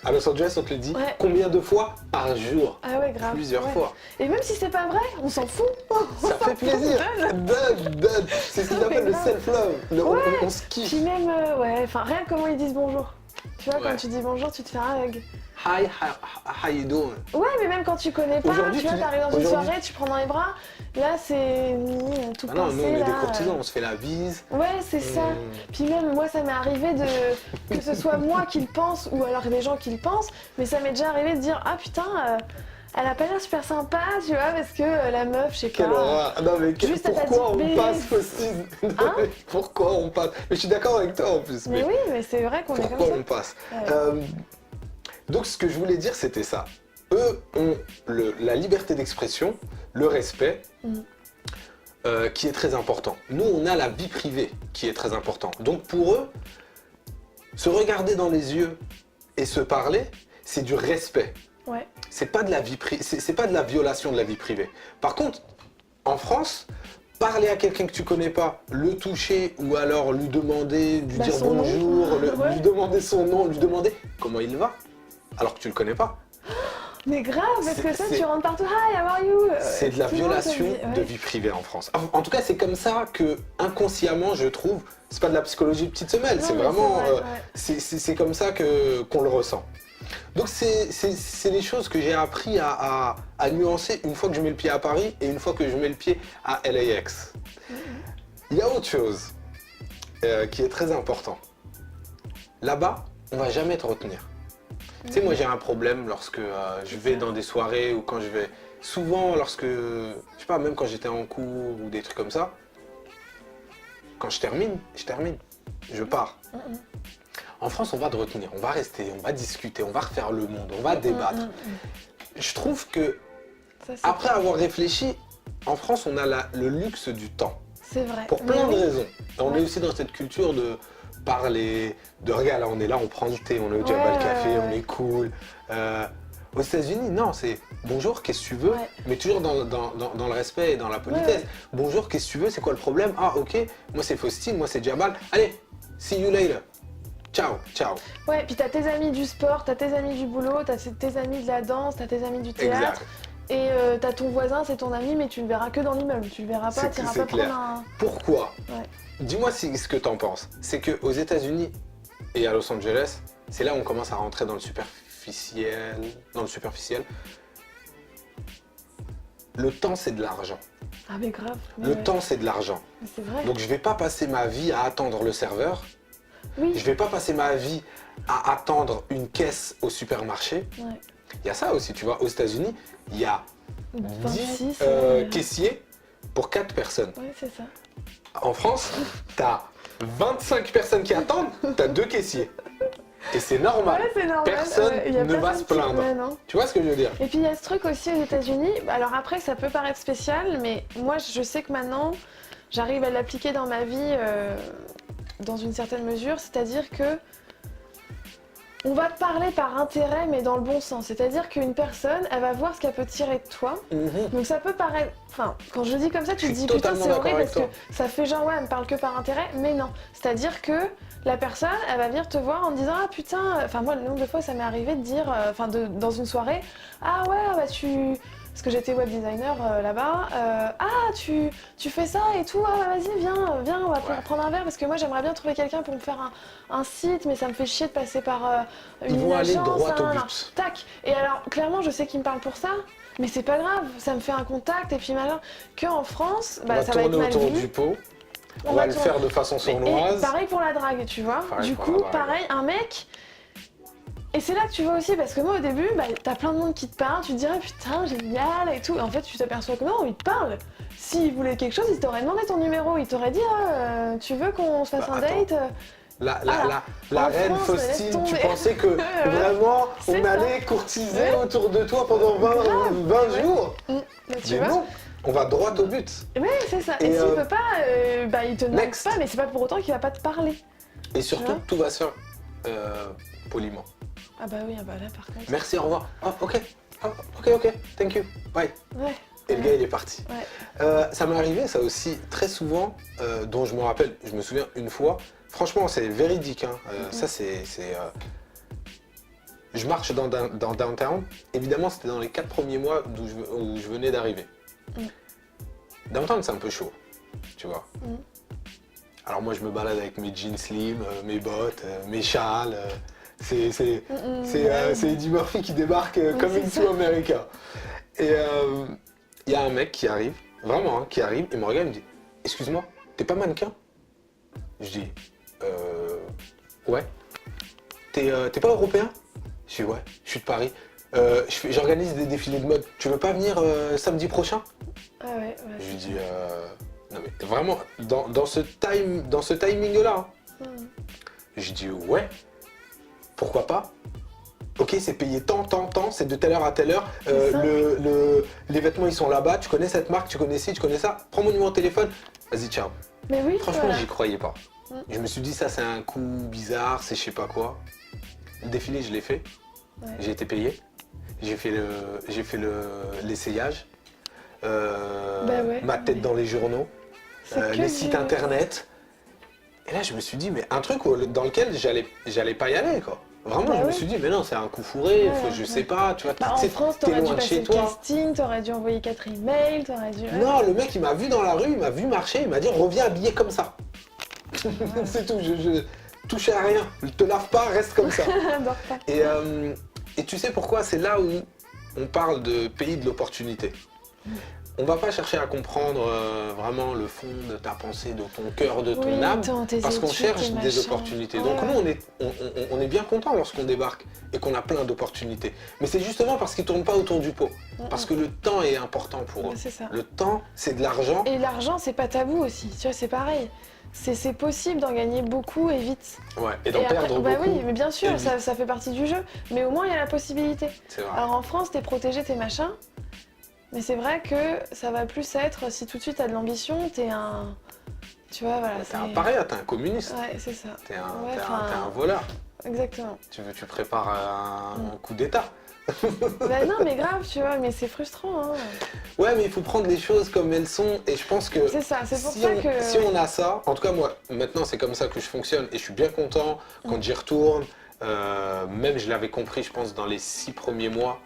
À Los Angeles, on te le dit Ouais. combien de fois par jour? Ah ouais, grave. Plusieurs ouais. fois. Et même si c'est pas vrai, on s'en fout. Ça fait plaisir. Donne. C'est ce qu'ils Non, appellent mais le grave. self-love. Ouais. On se kiffe. Puis même, ouais, enfin rien que comment ils disent bonjour. Tu vois, Ouais. quand tu dis bonjour, tu te fais un hug. Hi, how you doing? Ouais, mais même quand tu connais pas, Aujourd'hui, tu vois, tu- t'arrives dans une aujourd'hui- soirée, tu prends dans les bras, là c'est tout Ah non, pincé, nous on est là. des courtisans, on se fait la bise. Ouais, c'est ça. Puis même moi, ça m'est arrivé que ce soit moi qui le pense ou alors des gens qui le pensent, mais ça m'est déjà arrivé de dire ah putain, elle a pas l'air super sympa, tu vois, parce que la meuf, je sais Quelle pas. horreur. Ah non mais Juste, elle t'a pourquoi dit on B. passe Faustine? Hein Pourquoi on passe? Mais je suis d'accord avec toi en plus. Mais oui, mais c'est vrai qu'on est comme Pourquoi ça. on passe? Ouais. Donc ce que je voulais dire c'était ça. Eux ont la liberté d'expression, le respect, Mhm. qui est très important. Nous on a la vie privée qui est très important. Donc pour eux, se regarder dans les yeux et se parler, c'est du respect. Ouais. C'est pas de la vie c'est pas de la violation de la vie privée. Par contre, en France, parler à quelqu'un que tu connais pas, le toucher ou alors lui demander, lui Bah, dire son nom. bonjour, Ouais. lui demander son nom, lui demander comment il va, alors que tu le connais pas. Mais grave, parce que ça, c'est- tu rentres partout, hi, how are you? C'est de la Tout le monde te violation dit, ouais. de vie privée en France. En tout cas, c'est comme ça que inconsciemment, je trouve, c'est pas de la psychologie de petite semelle, Non, c'est mais vraiment, c'est vrai, ouais. c'est comme ça qu'on le ressent. Donc c'est des choses que j'ai appris à nuancer une fois que je mets le pied à Paris et une fois que je mets le pied à LAX. Il y a autre chose qui est très important. Là-bas, on va jamais te retenir. Tu sais, moi j'ai un problème lorsque je vais dans des soirées ou quand je vais... Souvent lorsque, je sais pas, même quand j'étais en cours ou des trucs comme ça, quand je termine, je pars. En France, on va te retenir, on va rester, on va discuter, on va refaire le monde, on va débattre. Je trouve que, Ça, c'est après avoir réfléchi, en France, on a le luxe du temps. C'est vrai. Pour Mais plein de oui. raisons. On Ouais. est aussi dans cette culture de parler, de regarde, là on est là, on prend le thé, on est au Ouais, Jabal Café, ouais, on est cool. Aux États-Unis, non, c'est bonjour, qu'est-ce que tu veux, Ouais. mais toujours dans le respect et dans la politesse. Ouais. Bonjour, qu'est-ce que tu veux, c'est quoi le problème? Ah, ok, moi c'est Faustine, moi c'est Jabal. Allez, see you later. ciao, ciao. Ouais, puis t'as tes amis du sport, t'as tes amis du boulot, t'as tes amis de la danse, t'as tes amis du théâtre. Exact. Et t'as ton voisin, c'est ton ami, mais tu le verras que dans l'immeuble. Tu le verras pas, t'iras C'est pas clair. prendre un... Pourquoi? Ouais. Dis-moi ce que t'en penses. C'est qu'aux États-Unis et à Los Angeles, c'est là où on commence à rentrer dans le superficiel. Le temps, c'est de l'argent. Ah mais grave. Mais Le ouais. temps, c'est de l'argent. Mais c'est vrai. Donc je vais pas passer ma vie à attendre le serveur. Oui. Je vais pas passer ma vie à attendre une caisse au supermarché. Ouais. Il y a ça aussi, tu vois. Aux États-Unis, il y a 10 26. Ouais, caissiers pour 4 personnes. ouais, c'est ça. En France, t'as 25 personnes qui attendent, t'as 2 caissiers. Et c'est normal. Ouais, c'est normal. Personne y a ne va se plaindre. Ouais, non. Tu vois ce que je veux dire? Et puis il y a ce truc aussi aux États-Unis. Alors après, ça peut paraître spécial, mais moi je sais que maintenant, j'arrive à l'appliquer dans ma vie dans une certaine mesure. C'est-à-dire que on va te parler par intérêt, mais dans le bon sens. C'est-à-dire qu'une personne, elle va voir ce qu'elle peut tirer de toi. Donc ça peut paraître... Enfin, quand je le dis comme ça, tu Je te suis dis putain, totalement c'est d'accord horrible avec parce que ça fait genre, ouais, elle me parle que par intérêt, mais non. C'est-à-dire que la personne, elle va venir te voir en te disant, ah putain... Enfin, moi, le nombre de fois, ça m'est arrivé de dire, dans une soirée, ah ouais, bah tu... Parce que j'étais web designer là-bas. Ah, tu fais ça et tout. Ah, vas-y, viens, on va prendre un verre parce que moi j'aimerais bien trouver quelqu'un pour me faire un site, mais ça me fait chier de passer par Ils une vont aller agence. droit au Nan, nan. but. Tac. Et alors, clairement, je sais qu'il me parle pour ça, mais c'est pas grave. Ça me fait un contact et puis malin. Qu'en France, On va ça va être tourner mal autour vu. du pot. On va le tourner- faire de façon Et sournoise. pareil pour la drague, tu vois. Pareil Du pour coup, la drague. pareil, un mec. Et c'est là que tu vois aussi, parce que moi au début, t'as plein de monde qui te parle, tu te dirais putain génial et tout. Et en fait, tu t'aperçois que non, il te parle. S'il voulait quelque chose, il t'aurait demandé ton numéro, il t'aurait dit tu veux qu'on se fasse Bah, un attends. date La En reine France, laisse Faustine, tu tomber. pensais que vraiment C'est on ça. allait courtiser Ouais. autour de toi pendant 20 Grave. jours? Bah, tu Mais vois. non, on va droit au but. Ouais, c'est ça. Et, Et s'il peut pas, il te demande next. pas, mais c'est pas pour autant qu'il va pas te parler. Et surtout, vois. tout va se faire poliment. Ah bah oui, ah bah là par contre. Merci, au revoir. Oh, ok, thank you, bye. Ouais. Et le gars, il est parti. Ouais. Ça m'est arrivé, ça aussi, très souvent, dont je me rappelle, je me souviens une fois, franchement, c'est véridique, hein. Ça, c'est je marche dans Downtown, évidemment, c'était dans les 4 premiers mois où je venais d'arriver. Downtown, c'est un peu chaud, tu vois. Alors moi, je me balade avec mes jeans slim, mes bottes, mes châles, c'est Eddie Murphy qui débarque comme c'est into America. Et il y a un mec qui arrive, vraiment, hein, qui arrive, il me regarde, il me dit « Excuse-moi, t'es pas mannequin ?» Je dis « Ouais. T'es pas européen ?» Je dis « Ouais, je suis de Paris. J'organise des défilés de mode. Tu veux pas venir samedi prochain ?» Ah ouais, Je lui dis non mais vraiment, dans ce timing-là, hein. Je dis « Ouais, pourquoi pas ? Ok, c'est payé tant, c'est de telle heure à telle heure. Les vêtements, ils sont là-bas. Tu connais cette marque, tu connais ci, tu connais ça. Prends mon numéro de téléphone. Vas-y, ciao. » Mais oui, Franchement, voilà. j'y croyais pas. Je me suis dit, ça, c'est un coup bizarre, c'est je sais pas quoi. Le défilé, je l'ai fait. Ouais. J'ai été payé. J'ai fait l'essayage. ouais, ma tête dans les journaux. C'est que Les du- sites internet. Et là, je me suis dit, mais un truc dans lequel j'allais pas y aller, quoi. Vraiment, Bah je me ouais. suis dit, mais non, c'est un coup fourré, Ouais, je ouais. sais pas, tu vois, Bah, en tu sais, France, t'es t'aurais dû loin de passer chez le toi. casting, t'aurais dû envoyer 4 emails, t'aurais dû... Ouais. Non, le mec, il m'a vu dans la rue, il m'a vu marcher, il m'a dit, reviens habillé comme ça. C'est tout, je touchais à rien. Te lave pas, reste comme ça. Dors pas. Et tu sais pourquoi? C'est là où on parle de pays de l'opportunité. On va pas chercher à comprendre vraiment le fond de ta pensée, de ton cœur, de ton Oui, âme, tes parce qu'on études, cherche tes des machins. opportunités. Ouais, Donc ouais. nous, on est bien content lorsqu'on débarque et qu'on a plein d'opportunités. Mais c'est justement parce qu'ils tournent pas autour du pot. Parce que le temps est important pour eux. Ouais, c'est ça. Le temps, c'est de l'argent. Et l'argent, c'est pas tabou aussi, tu vois, c'est pareil. C'est possible d'en gagner beaucoup et vite. Ouais, et d'en Et après- perdre bah beaucoup. oui, mais bien et sûr, vite. ça fait partie du jeu. Mais au moins, il y a la possibilité. C'est vrai. Alors en France, t'es protégé, t'es machin. Mais c'est vrai que ça va plus être, si tout de suite t'as de l'ambition, t'es un... Tu vois, voilà. T'es un paria, t'es un communiste. Ouais, c'est ça. T'es Ouais, un voleur. Exactement. Tu prépares un coup d'État. Bah non, mais grave, tu vois, mais c'est frustrant. Hein. Ouais, mais il faut prendre les choses comme elles sont et je pense que C'est ça, c'est pour si ça on, que... si on a ça, en tout cas moi, maintenant c'est comme ça que je fonctionne et je suis bien content quand j'y retourne. Même je l'avais compris, je pense, dans les 6 premiers mois,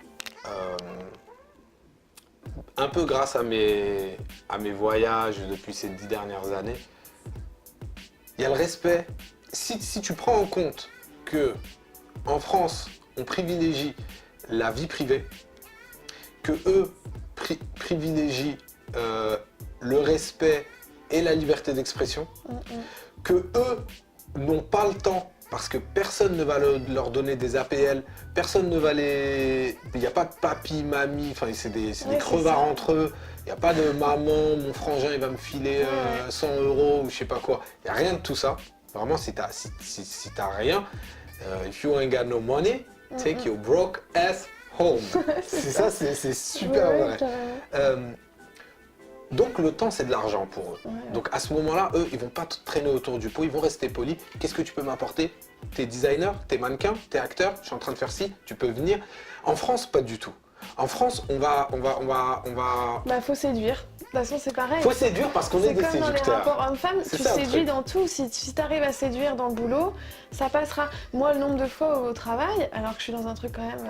un peu grâce à mes voyages depuis ces 10 dernières années. Il y a le respect. Si tu prends en compte que en France, on privilégie la vie privée, que eux privilégient le respect et la liberté d'expression, que eux n'ont pas le temps parce que personne ne va leur donner des APL, personne ne va les... Il n'y a pas de papy, mamie, enfin c'est des crevards entre eux, il n'y a pas de maman, mon frangin il va me filer 100 € ou je sais pas quoi, il n'y a rien de tout ça. Vraiment si t'as rien, if you ain't got no money, take your broke ass home. C'est ça, c'est super vrai. Donc le temps c'est de l'argent pour eux. Ouais. Donc à ce moment-là, eux, ils vont pas te traîner autour du pot, ils vont rester polis. Qu'est-ce que tu peux m'apporter? T'es designer, t'es mannequin, t'es acteur, je suis en train de faire ci, tu peux venir. En France, pas du tout. En France, on va... Bah faut séduire. De toute façon, c'est pareil. Faut séduire parce qu'on est des séducteurs. C'est comme dans les rapports hommes-femmes, tu séduis dans tout. Si tu arrives à séduire dans le boulot, ça passera. Moi, le nombre de fois au travail, alors que je suis dans un truc quand même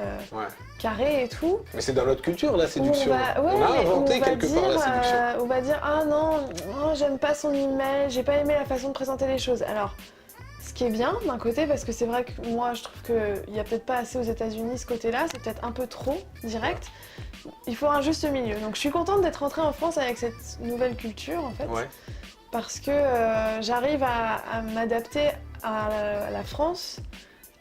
carré et tout. Mais c'est dans notre culture, la séduction. On a inventé quelque part la séduction. On va dire, ah non, j'aime pas son email, j'ai pas aimé la façon de présenter les choses. Alors, ce qui est bien d'un côté, parce que c'est vrai que moi, je trouve qu'il n'y a peut-être pas assez aux États-Unis ce côté-là, c'est peut-être un peu trop direct. Il faut un juste milieu. Donc je suis contente d'être rentrée en France avec cette nouvelle culture en fait. Ouais. Parce que j'arrive à m'adapter à la France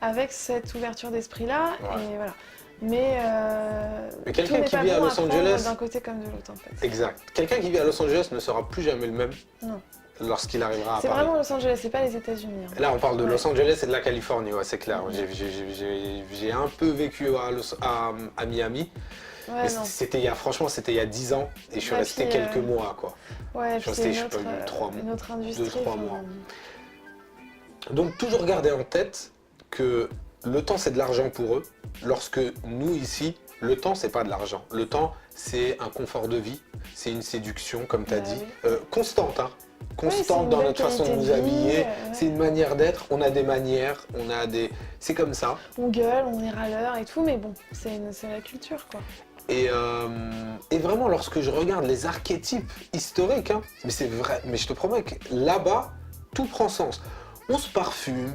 avec cette ouverture d'esprit-là. Ouais. Et voilà. Mais quelqu'un qui vit à Los Angeles... d'un côté comme de l'autre en fait. Exact. Quelqu'un qui vit à Los Angeles ne sera plus jamais le même. Non. Lorsqu'il arrivera à Paris. C'est vraiment Los Angeles, c'est pas les États-Unis. Hein. Là, on parle de Los Angeles et de la Californie, ouais, c'est clair. J'ai un peu vécu à Miami. Ouais, c'était il y a 10 ans et je suis resté quelques mois, quoi. Ouais, je suis resté, je sais pas, 2-3 mois. Donc, toujours garder en tête que le temps, c'est de l'argent pour eux. Lorsque nous, ici, le temps, c'est pas de l'argent. Le temps, c'est un confort de vie, c'est une séduction, comme tu as dit, constante, hein. Constante dans notre façon de nous habiller, c'est une manière d'être, on a des manières, on a des... C'est comme ça. On gueule, on est râleur et tout, mais bon, c'est la culture, quoi. Et vraiment, lorsque je regarde les archétypes historiques, hein, mais c'est vrai, mais je te promets que là-bas, tout prend sens. On se parfume,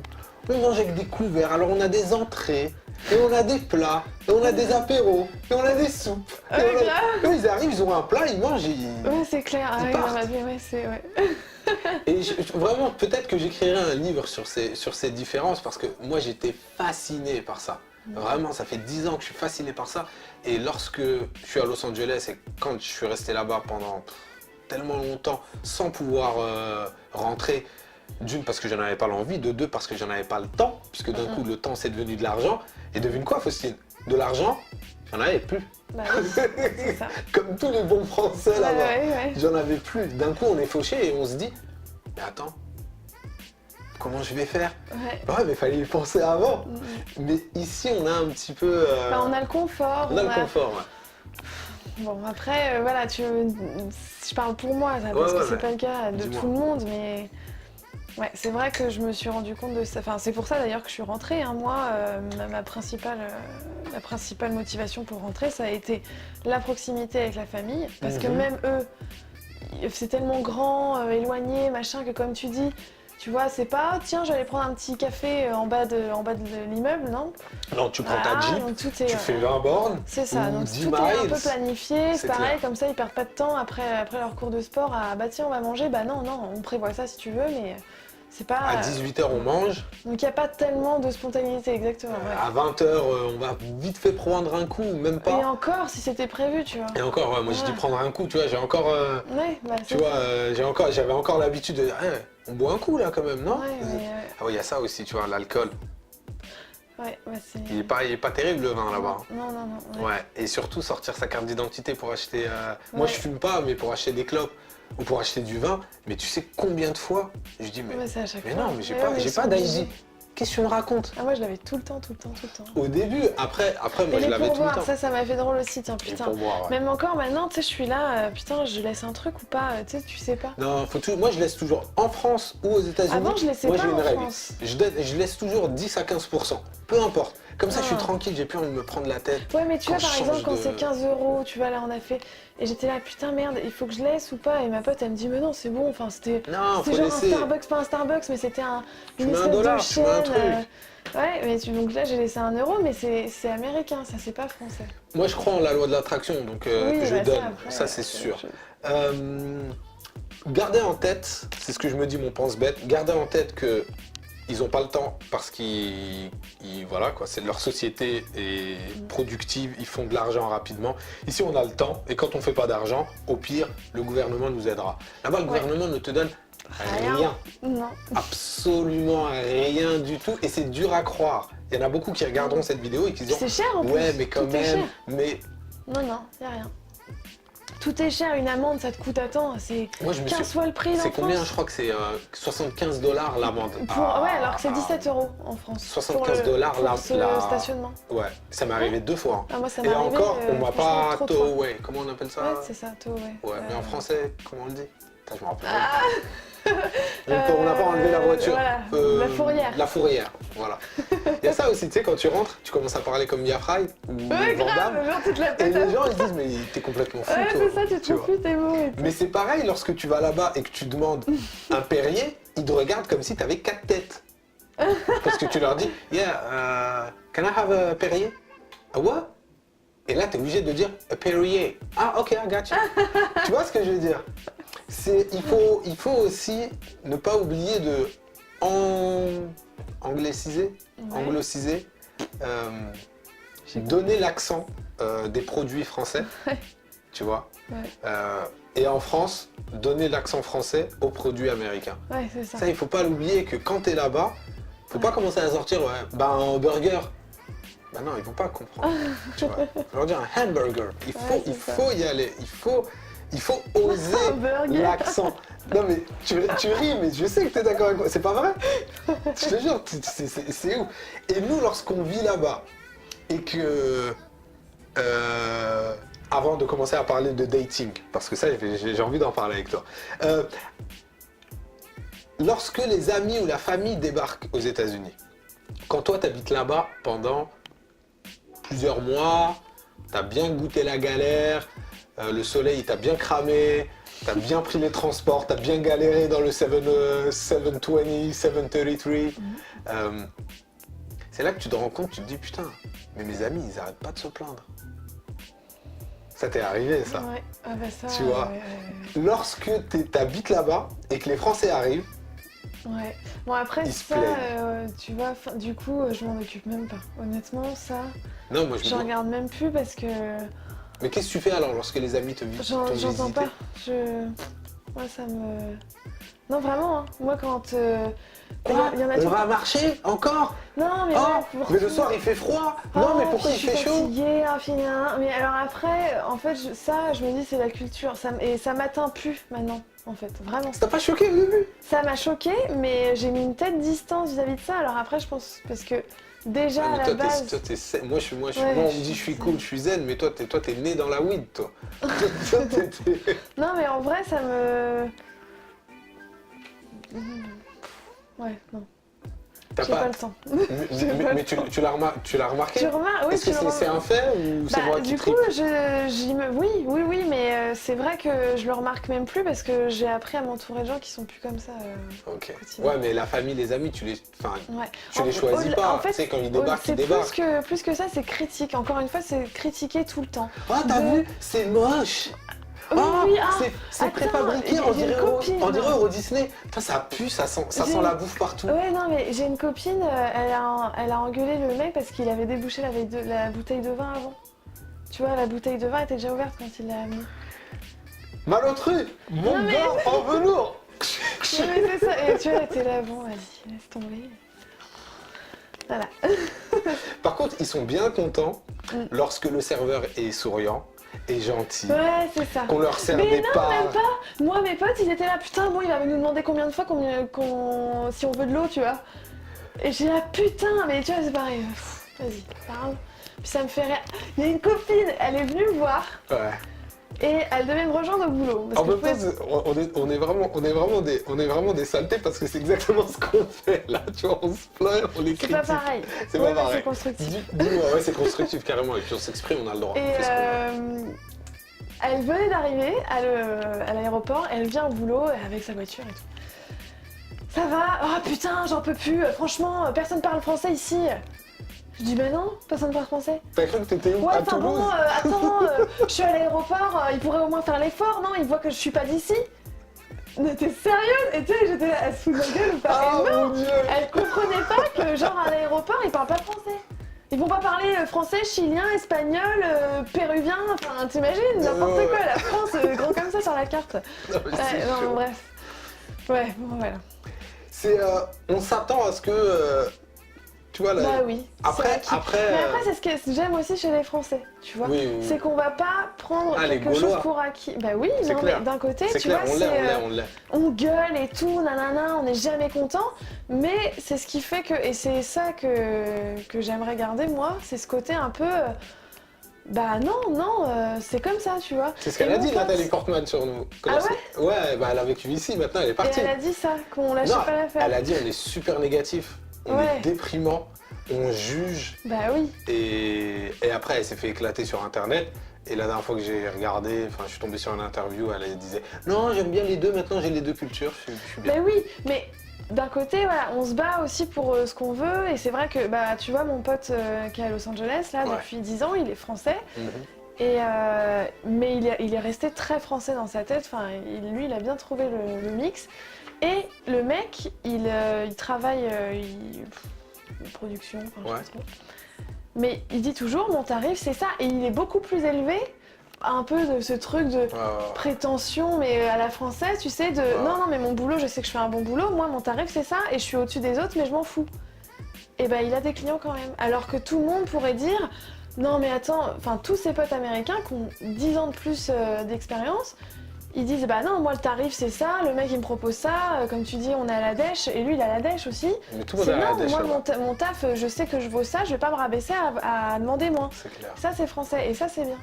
on mange avec des couverts, alors on a des entrées, et on a des plats, et on a des apéros, et on a des soupes. Eux, ils arrivent, ils ont un plat, ils mangent, Ouais, c'est clair, dans la vie, c'est... Et vraiment, peut-être que j'écrirai un livre sur ces différences, parce que moi, j'étais fasciné par ça. Vraiment, ça fait 10 ans que je suis fasciné par ça. Et lorsque je suis à Los Angeles et quand je suis resté là-bas pendant tellement longtemps sans pouvoir rentrer, d'une parce que j'en avais pas l'envie, de deux parce que j'en avais pas le temps, puisque d'un coup le temps c'est devenu de l'argent. Et devine quoi, Faustine? De l'argent, j'en avais plus. Bah oui, c'est ça. Comme tous les bons Français là-bas, j'en avais plus. D'un coup on est fauché et on se dit, mais attends, comment je vais faire? Ouais, mais fallait y penser avant. Mais ici, on a un petit peu... on a le confort. On a le confort, ouais. Bon, après, voilà, je parle pour moi, ça, parce que c'est pas le cas de tout le monde, mais... Ouais, c'est vrai que je me suis rendu compte de ça. Enfin, c'est pour ça d'ailleurs que je suis rentrée. Hein. Moi, la principale motivation pour rentrer, ça a été la proximité avec la famille. Parce que même eux, c'est tellement grand, éloigné, machin, que comme tu dis... Tu vois, c'est pas, tiens, j'allais prendre un petit café en bas de l'immeuble, non? Non, tu prends ta Jeep, tu fais 20 bornes, c'est ça, donc tout est un peu planifié, c'est pareil, comme ça ils perdent pas de temps après leur cours de sport à, bah tiens, on va manger, bah non, on prévoit ça si tu veux, mais c'est pas... À 18h, on mange. Donc il n'y a pas tellement de spontanéité, exactement. À 20h, on va vite fait prendre un coup, même pas. Et encore, si c'était prévu, tu vois. Et encore, moi je dis prendre un coup, tu vois, j'ai encore... tu vois, j'avais encore l'habitude de dire, on boit un coup là quand même, non? Ah oui, il y a ça aussi, tu vois, l'alcool. Ouais, c'est... Il est pas terrible le vin là-bas. Non. Ouais, et surtout sortir sa carte d'identité pour acheter... Moi je fume pas, mais pour acheter des clopes ou pour acheter du vin, mais tu sais combien de fois je dis mais non, mais j'ai pas d'ID. Qu'est-ce que tu me racontes? Ah, moi, je l'avais tout le temps. Au début, après moi Et je les l'avais tout le pourboires, temps. ça m'a fait drôle aussi, tiens, Les putain. pourboires, ouais. Même encore maintenant, tu sais, je suis là, putain, je laisse un truc ou pas, tu sais, tu sais pas. Non, moi je laisse toujours en France ou aux États-Unis. Avant, je laissais moi pas j'ai une en règle. France. Je laisse toujours 10 à 15%. Peu importe. Comme ça, je suis Ah. tranquille, j'ai plus envie de me prendre la tête. Ouais, mais tu vois, Quand par je exemple, change quand de- c'est 15 €, tu vois, là, on a fait. Et j'étais là, putain, merde, il faut que je laisse ou pas. Et ma pote, elle me dit, mais non, c'est bon, enfin, c'était. Non, faut C'est genre laisser. un Starbucks, pas un Starbucks, mais c'était Tu une mets un espèce dollar, de tu mets un chaîne. truc. Ouais, mais donc là, j'ai laissé 1 €, mais c'est américain, ça, c'est pas français. Moi, je crois en la loi de l'attraction, donc Oui, je bah, donne. après, Ça, c'est je- sûr. je- Gardez en tête, c'est ce que je me dis, mon pense-bête, gardez en tête que ils n'ont pas le temps parce voilà quoi, c'est leur société est productive, ils font de l'argent rapidement. Ici, on a le temps et quand on fait pas d'argent, au pire, le gouvernement nous aidera. Là-bas, le Ouais. gouvernement ne te donne Rien. rien, Non. absolument rien du tout, et c'est dur à croire. Il y en a beaucoup qui regarderont cette vidéo et qui se diront C'est cher en plus. ouais, mais quand Tout est même, cher. mais Non, y a rien. Tout est cher, une amende, ça te coûte, attends, c'est moi je me suis 15 fois le prix C'est en combien? France. Je crois que c'est 75 $ l'amende. Ouais, alors que c'est 17 € en France. 75 pour $ pour ce stationnement. Ouais, ça m'est arrivé 2 fois. Ah, moi, ça Et m'est arrivé. encore, on m'a franchement, pas trop de tow fois. away. Comment on appelle ça? Ouais, c'est ça, tôt, ouais. Ouais, mais en français, comment on le dit? Putain, je me rappelle Ah, pas. On n'a pas enlevé la voiture. voilà, la fourrière. La fourrière, voilà. Il y a ça aussi, tu sais, quand tu rentres, tu commences à parler comme Mia Fry ou Ouais, Van grave, Damme, genre toute la et tête. les gens ils se disent mais t'es complètement fou Ouais, toi. c'est ça, tu te vois. trouves plus tes mots et tout. Mais c'est pareil lorsque tu vas là-bas et que tu demandes un Perrier, ils te regardent comme si tu avais 4 têtes. Parce que tu leur dis, yeah, can I have a Perrier? A what? Et là, tu es obligé de dire a Perrier. Ah, ok, I got you. Tu vois ce que je veux dire? Il faut aussi ne pas oublier de angliciser, donner l'accent des produits français, Ouais. tu vois. Ouais. Et en France, donner l'accent français aux produits américains. Ouais, c'est ça. Ça, il faut pas l'oublier que quand tu es là-bas, faut pas commencer à sortir un burger. Bah non, ils vont pas comprendre. Tu vois. Faut leur dire un hamburger. Il faut y aller. Il faut oser Un burger. l'accent. Non mais tu ris, mais je sais que tu es d'accord avec moi. C'est pas vrai? Je te jure, c'est où? Et nous, lorsqu'on vit là-bas et que avant de commencer à parler de dating, parce que ça, j'ai envie d'en parler avec toi. Lorsque les amis ou la famille débarquent aux États-Unis, quand toi, tu habites là-bas pendant plusieurs mois, tu as bien goûté la galère, le soleil t'a bien cramé, tu as bien pris les transports, tu as bien galéré dans le 720, 733. C'est là que tu te rends compte, tu te dis putain, mais mes amis, ils arrêtent pas de se plaindre. Ça t'est arrivé ça? Ouais, ah bah ça. Tu vois. Ouais. Lorsque t'habites là-bas et que les Français arrivent, Ouais. Bon après Ils se ça, plaignent. tu vois, du coup, je m'en occupe même pas. Honnêtement, ça, non, moi je me je dis, regarde même plus parce que mais qu'est-ce que tu fais alors lorsque les amis te visitent? j'entends pas. Moi, ça me. Non, vraiment. Hein. Moi, quand Quoi? il y en a On tout- va marcher encore? Non, mais Oh, ouais, pour mais le tout. soir il fait froid. Non, mais pourquoi puis il je fait suis chaud? fatiguée, hein. Mais alors après, en fait, je me dis c'est la culture. Et ça m'atteint plus maintenant, en fait. Vraiment. Ça t'a pas choqué au début? Ça m'a choquée, mais j'ai mis une tête distance vis-à-vis de ça. Alors après, je pense parce que déjà Ah, à mais la toi, base. moi, Ouais, on me je dit je suis sais. cool, je suis zen, mais toi, t'es né dans la weed, toi. Toi, Non, mais en vrai, ça me. Ouais, non. T'as J'ai pas le temps. Mais tu l'as remarqué? Tu remarques, oui, Est-ce que tu le c'est un fait ou c'est Bah, moi qui du coup, tripe? oui, mais c'est vrai que je le remarque même plus parce que j'ai appris à m'entourer de gens qui sont plus comme ça. Ok. quotidien. Ouais, mais la famille, les amis, Ouais. tu les choisis pas. En fait, Tu sais, quand ils débarquent, ils c'est débarquent. plus que ça, c'est critique. Encore une fois, c'est critiquer tout le temps. Ah, t'as De- vu? C'est moche! Oui, oui, ah, c'est attends, préfabriqué, j'ai on une dirait copine, on dirait non. Euro Disney. Putain, ça pue, ça sent J'ai- la bouffe partout. Ouais, non, mais j'ai une copine, elle a engueulé le mec parce qu'il avait débouché la bouteille de vin avant. Tu vois, la bouteille de vin était déjà ouverte quand il l'a amenée. Malotru! Mon Non, mais- gars en velours! Non, mais c'est ça, et tu vois, t'es là, bon, vas-y, laisse tomber. Voilà. Par contre, ils sont bien contents Mm. lorsque le serveur est souriant et gentil. Ouais, c'est ça. Qu'on leur sert Mais des non, parts. même pas. Moi, mes potes, ils étaient là, putain, bon, il va nous demander combien de fois si on veut de l'eau, tu vois. Et j'ai dit, ah putain, mais tu vois, c'est pareil. Vas-y, parle. Puis ça me fait rire. Il y a une copine, elle est venue me voir. Ouais. Et elle devait me rejoindre au boulot. Parce En que même temps, on est vraiment des saletés parce que c'est exactement ce qu'on fait là. Tu vois, on se plaint, on les c'est critique. pas pareil. C'est Ouais, pas pareil. c'est constructif. Dis-moi, ouais, c'est constructif carrément. Et puis on s'exprime, on a le droit. Et On fait ce qu'on veut. elle venait d'arriver à l'aéroport, elle vient au boulot avec sa voiture et tout. Ça va? Oh putain, j'en peux plus. Franchement, personne parle français ici. Je dis bah non, personne parle français. T'as cru que t'étais où? Ouais, À enfin Toulouse? bon, attends, je suis à l'aéroport, ils pourraient au moins faire l'effort, non? Ils voient que je suis pas d'ici. Mais t'es sérieuse? Et tu sais, j'étais à sous ma gueule ou pas? Ah Et non, mon dieu! elle comprenait pas que genre à l'aéroport, ils parlent pas français. Ils vont pas parler français, chilien, espagnol, péruvien, enfin t'imagines, n'importe Ouais. quoi, la France, grand comme ça sur la carte. Non, mais c'est Ouais, non, chaud. bref. Ouais, bon voilà. C'est, on s'attend à ce que, tu vois, là, Bah oui. c'est après, vrai qu'il- après, Mais après, c'est ce que j'aime aussi chez les Français, tu vois. oui, oui, oui. C'est qu'on va pas prendre Ah, les quelque chose Gaulois. pour acquis. Bah oui, C'est non, clair. mais d'un côté, c'est tu clair, vois, on c'est l'est, on l'est. on gueule et tout, nanana, on n'est jamais content. Mais c'est ce qui fait que, et c'est ça que j'aimerais garder moi, c'est ce côté un peu, bah non, c'est comme ça, tu vois. C'est ce qu'elle Et a mon dit, pote- Nathalie Portman, sur nous. Ah Ouais, bah elle a vécu ici, maintenant elle est Et partie. elle a dit ça, qu'on lâche Non, pas l'affaire. elle a dit on est super négatif, on Ouais. est déprimant, on juge. Bah oui. Et après, elle s'est fait éclater sur Internet. Et la dernière fois que j'ai regardé, enfin, je suis tombé sur une interview, elle disait non, j'aime bien les deux. Maintenant, j'ai les deux cultures. Je suis bien. Bah oui, mais d'un côté, voilà, on se bat aussi pour ce qu'on veut. Et c'est vrai que, bah, tu vois, mon pote qui est à Los Angeles, là, Ouais. depuis 10 ans, il est français. Mhm. Et, mais il est resté très français dans sa tête. Enfin, lui, il a bien trouvé le mix. Et le mec, il travaille production, enfin, je Ouais. sais pas trop. Mais il dit toujours, mon tarif, c'est ça. Et il est beaucoup plus élevé. Un peu de ce truc de prétention, mais à la française, tu sais, de non, mais mon boulot, je sais que je fais un bon boulot. Moi, mon tarif, c'est ça. Et je suis au-dessus des autres, mais je m'en fous. Et ben, il a des clients quand même. Alors que tout le monde pourrait dire, non, mais attends, enfin, tous ses potes américains qui ont 10 ans de plus d'expérience, ils disent, bah non, moi, le tarif, c'est ça. Le mec, il me propose ça. Comme tu dis, on est à la dèche. Et lui, il a la dèche aussi. Mais tout le C'est monde a la non, dèche, moi, là-bas. mon taf, je sais que je vaux ça. Je vais pas me rabaisser à demander moins. C'est clair. Ça, c'est français. Et ça, c'est bien.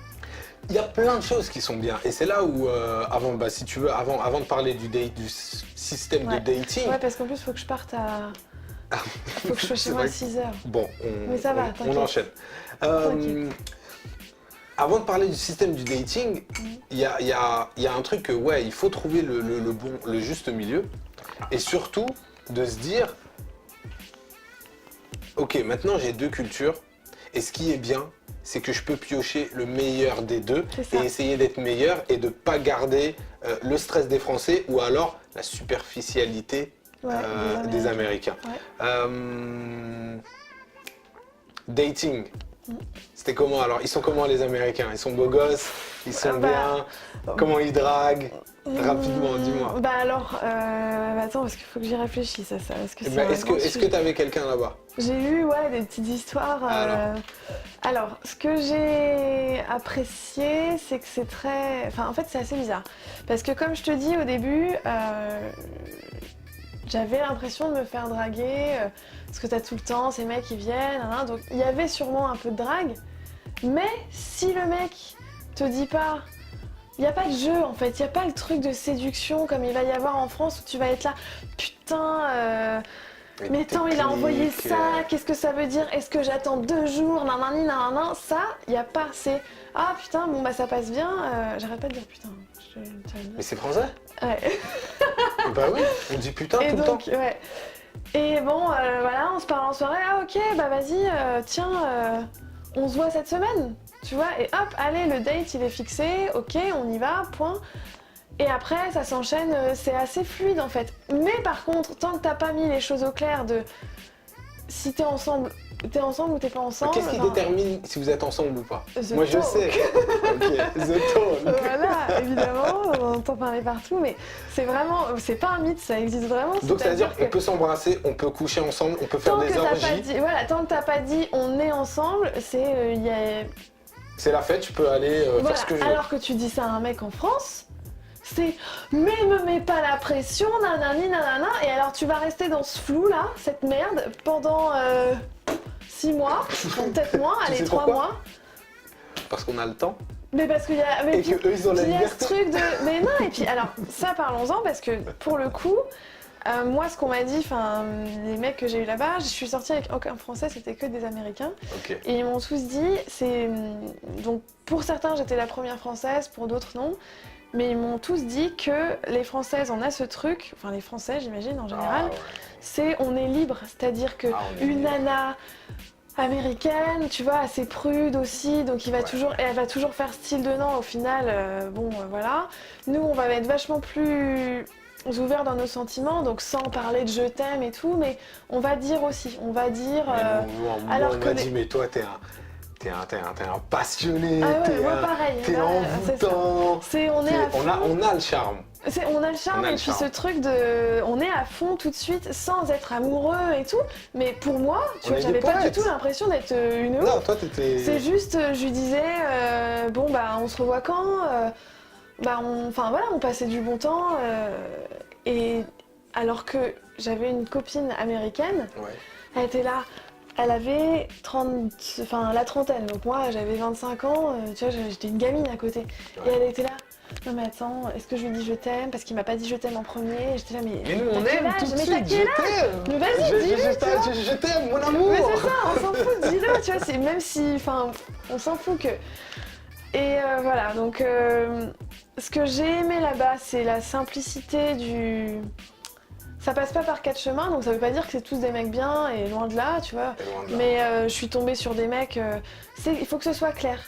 Il y a plein de choses qui sont bien. Et c'est là où, avant, bah, si tu veux, avant de parler du système Ouais. de dating, Ouais, parce qu'en plus, faut que je parte à. Faut que je sois chez C'est moi à vrai que- 6 heures. bon, Mais ça va, on t'inquiète. enchaîne. T'inquiète. Avant de parler du système du dating, il y a un truc que, ouais, il faut trouver le juste milieu. Et surtout, de se dire, ok, maintenant j'ai deux cultures. Et ce qui est bien, c'est que je peux piocher le meilleur des deux C'est ça. et essayer d'être meilleur et de pas garder le stress des Français ou alors la superficialité Ouais, des Américains. Ouais. Dating. C'était comment alors? Ils sont comment les Américains? Ils sont beaux gosses? Ils sont bien? Comment ils draguent? Rapidement, dis-moi. Bah alors, attends, parce qu'il faut que j'y réfléchisse à ça. Parce que Eh c'est ben, un grand est-ce que sujet. t'avais quelqu'un là-bas? J'ai eu des petites histoires. Alors, ce que j'ai apprécié, c'est que c'est très. Enfin, en fait, c'est assez bizarre. Parce que, comme je te dis au début, j'avais l'impression de me faire draguer. Parce que t'as tout le temps ces mecs qui viennent. Donc, il y avait sûrement un peu de drague. Mais si le mec te dit pas. Il n'y a pas de jeu en fait, il n'y a pas le truc de séduction comme il va y avoir en France où tu vas être là, putain, mais attends, il a envoyé ça, qu'est-ce que ça veut dire? Est-ce que j'attends 2 jours? Nanani, nanana, ça, il n'y a pas. C'est ah putain, bon bah ça passe bien. J'arrête pas de dire putain. Mais c'est français? Ouais. Bah oui, on dit putain Et tout le donc, temps. ouais. Et bon, voilà, on se parle en soirée. Ah ok, bah vas-y, tiens, on se voit cette semaine. Tu vois, et hop, allez, le date il est fixé, ok, on y va, point. Et après, ça s'enchaîne, c'est assez fluide en fait. Mais par contre, tant que t'as pas mis les choses au clair de si t'es ensemble ou t'es pas ensemble. Qu'est-ce qui détermine si vous êtes ensemble ou pas? The Moi je talk. sais. Ok, the tone. Voilà, évidemment, on entend parler partout, mais c'est vraiment, c'est pas un mythe, ça existe vraiment. Donc c'est-à-dire que on peut s'embrasser, on peut coucher ensemble, on peut faire tant que des t'as pas orgies. dit, voilà, tant que t'as pas dit on est ensemble, c'est C'est la fête, je peux aller voilà. faire ce que je veux. Alors que tu dis ça à un mec en France, C'est mais me mets pas la pression, nanani nanana. Et alors tu vas rester dans ce flou là, cette merde, pendant 6 mois, peut-être moins, Tu allez sais 3 pourquoi mois. Parce qu'on a le temps. Mais parce qu'il y a. Mais Et qu'eux, ils ont la il y a ce liberté. truc de. Mais non, et puis alors, ça parlons-en parce que pour le coup, moi ce qu'on m'a dit, enfin, les mecs que j'ai eu là-bas, je suis sortie avec aucun français, c'était que des américains. Ok. Et ils m'ont tous dit, c'est. Donc pour certains, j'étais la première française, pour d'autres, non. Mais ils m'ont tous dit que les françaises, on a ce truc, enfin les français, j'imagine en général, Ah, ouais. c'est on est libre. C'est-à-dire que Ah, on est une libre. nana américaine, tu vois, assez prude aussi, donc Ouais. elle va toujours faire style de non, au final, voilà. Nous, on va être vachement plus ouverts dans nos sentiments, donc sans parler de je t'aime et tout, mais on va dire aussi, on va dire... Moi, alors on que m'a les- dit, mais toi, t'es un passionné, Ah ouais, t'es moi pareil. t'es là, c'est ça. envoûtant. On est à fond. On a le charme. On a le charme On a le et puis charme. ce truc de... On est à fond tout de suite sans être amoureux et tout. Mais pour moi, tu On vois, est j'avais des pas du poètes. tout l'impression d'être une ouf. Non, toi, t'étais. C'est juste, je lui disais, bon bah on se revoit quand Enfin voilà, on passait du bon temps. Et alors que j'avais une copine américaine, Ouais. elle était là. Elle avait la trentaine, donc moi j'avais 25 ans, tu vois, j'étais une gamine à côté. Ouais. Et elle était là, non mais attends, est-ce que je lui dis je t'aime? Parce qu'il m'a pas dit je t'aime en premier. Et j'étais là, Mais nous, t'as on quel aime âge? tout de Mais t'as suite. quel Je t'aime. Mais vas-y, dis-le, tu vois. Je t'aime, mon Mais amour. c'est ça, on s'en fout, dis-le, tu vois, même si, enfin, on s'en fout que... Et voilà, donc ce que j'ai aimé là-bas, c'est la simplicité du... Ça passe pas par 4 chemins, donc ça veut pas dire que c'est tous des mecs bien, et loin de là, tu vois. T'es loin de là. Mais je suis tombée sur des mecs, il faut que ce soit clair,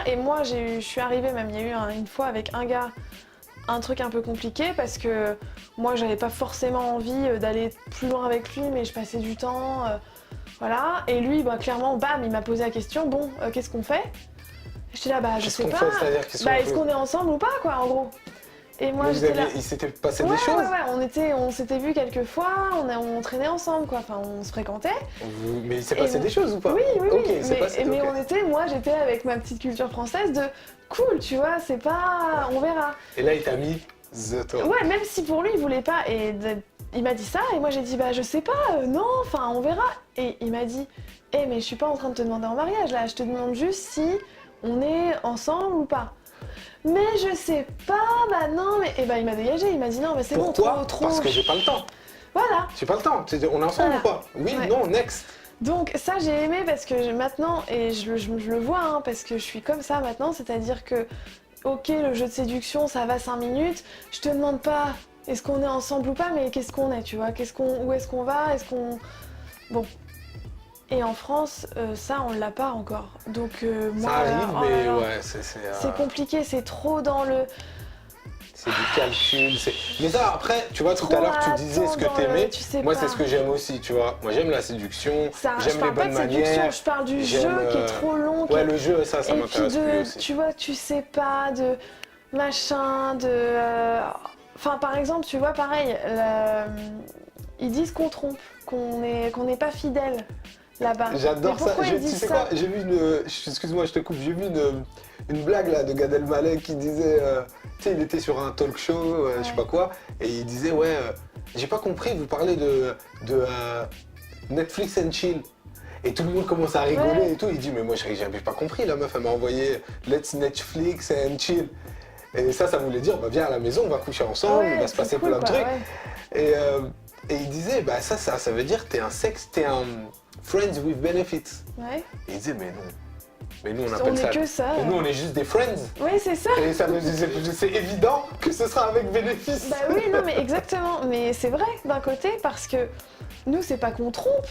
Et moi, je suis arrivée, même il y a eu une fois avec un gars, un truc un peu compliqué, parce que moi, j'avais pas forcément envie d'aller plus loin avec lui, mais je passais du temps, voilà. Et lui, bah, clairement, bam, il m'a posé la question, bon, qu'est-ce qu'on fait? J'étais là, bah je Qu'est-ce sais qu'on pas, fait, c'est-à-dire qu'est-ce qu'on est-ce fait qu'on est ensemble ou pas, quoi, en gros. Et moi, Mais j'étais là... il s'était passé Ouais, des choses. on s'était vus quelques fois, on traînait ensemble, quoi, enfin on se fréquentait. Mais il s'est Et passé bon. des choses ou pas? Oui, Ok, c'est passé. mais Ok. moi j'étais avec ma petite culture française de cool, tu vois, c'est pas... on verra. Et là, il t'a mis The Talk. Ouais, même si pour lui il voulait pas, il m'a dit ça, et moi j'ai dit bah je sais pas, non, enfin on verra. Et il m'a dit, mais je suis pas en train de te demander en mariage là, je te demande juste si on est ensemble ou pas. Mais je sais pas, bah non, mais... Et bah il m'a dégagé, il m'a dit non mais c'est bon, Pourquoi? trop... Parce que j'ai pas le temps. Voilà. J'ai pas le temps. On est ensemble Voilà. ou pas? Oui, Ouais. non, next. Donc ça j'ai aimé parce que maintenant, et je le vois, hein, parce que je suis comme ça maintenant, c'est-à-dire que, ok, le jeu de séduction ça va 5 minutes, je te demande pas est-ce qu'on est ensemble ou pas, mais qu'est-ce qu'on est, tu vois, où est-ce qu'on va, Bon. Et en France, ça on l'a pas encore. Donc moi, Ça arrive, oh là mais là, ouais, c'est compliqué, c'est trop dans le... c'est du calcul. Mais ça, après, tu vois, tout Trop à l'heure, tu disais ce que attendre, t'aimais. tu sais Moi, pas. c'est ce que j'aime aussi, tu vois. Moi, j'aime la séduction, Ça, je j'aime les parle pas bonnes de séduction, manières. je parle du j'aime, jeu qui est trop long. Ouais, le jeu, ça Et puis m'intéresse plus aussi. tu vois, tu sais pas, de machin, Enfin, par exemple, tu vois, pareil, ils disent qu'on trompe, qu'on n'est pas fidèle là-bas. J'adore Mais ça. pourquoi ils Tu disent sais ça? quoi, j'ai vu excuse-moi, je te coupe. J'ai vu une blague là de Gad Elmaleh qui disait, tu sais, il était sur un talk show, je sais Ouais. pas quoi, et il disait, ouais, j'ai pas compris, vous parlez de Netflix and chill. Et tout le monde commence à rigoler Ouais. et tout. Il dit, mais moi, j'avais pas compris. La meuf, elle m'a envoyé Let's Netflix and chill. Et ça voulait dire, bah, viens à la maison, on va coucher ensemble, Ouais, il va se c'est passer cool, plein de quoi, trucs. ouais. Et il disait, bah, ça veut dire, t'es un friends with benefits. Ouais. Et il disait, mais non. Mais nous, on On appelle est ça. que ça. Mais nous, on est juste des friends. Oui, c'est ça. Et c'est évident que ce sera avec bénéfice. Bah oui, non, mais exactement. Mais c'est vrai d'un côté parce que nous, c'est pas qu'on trompe,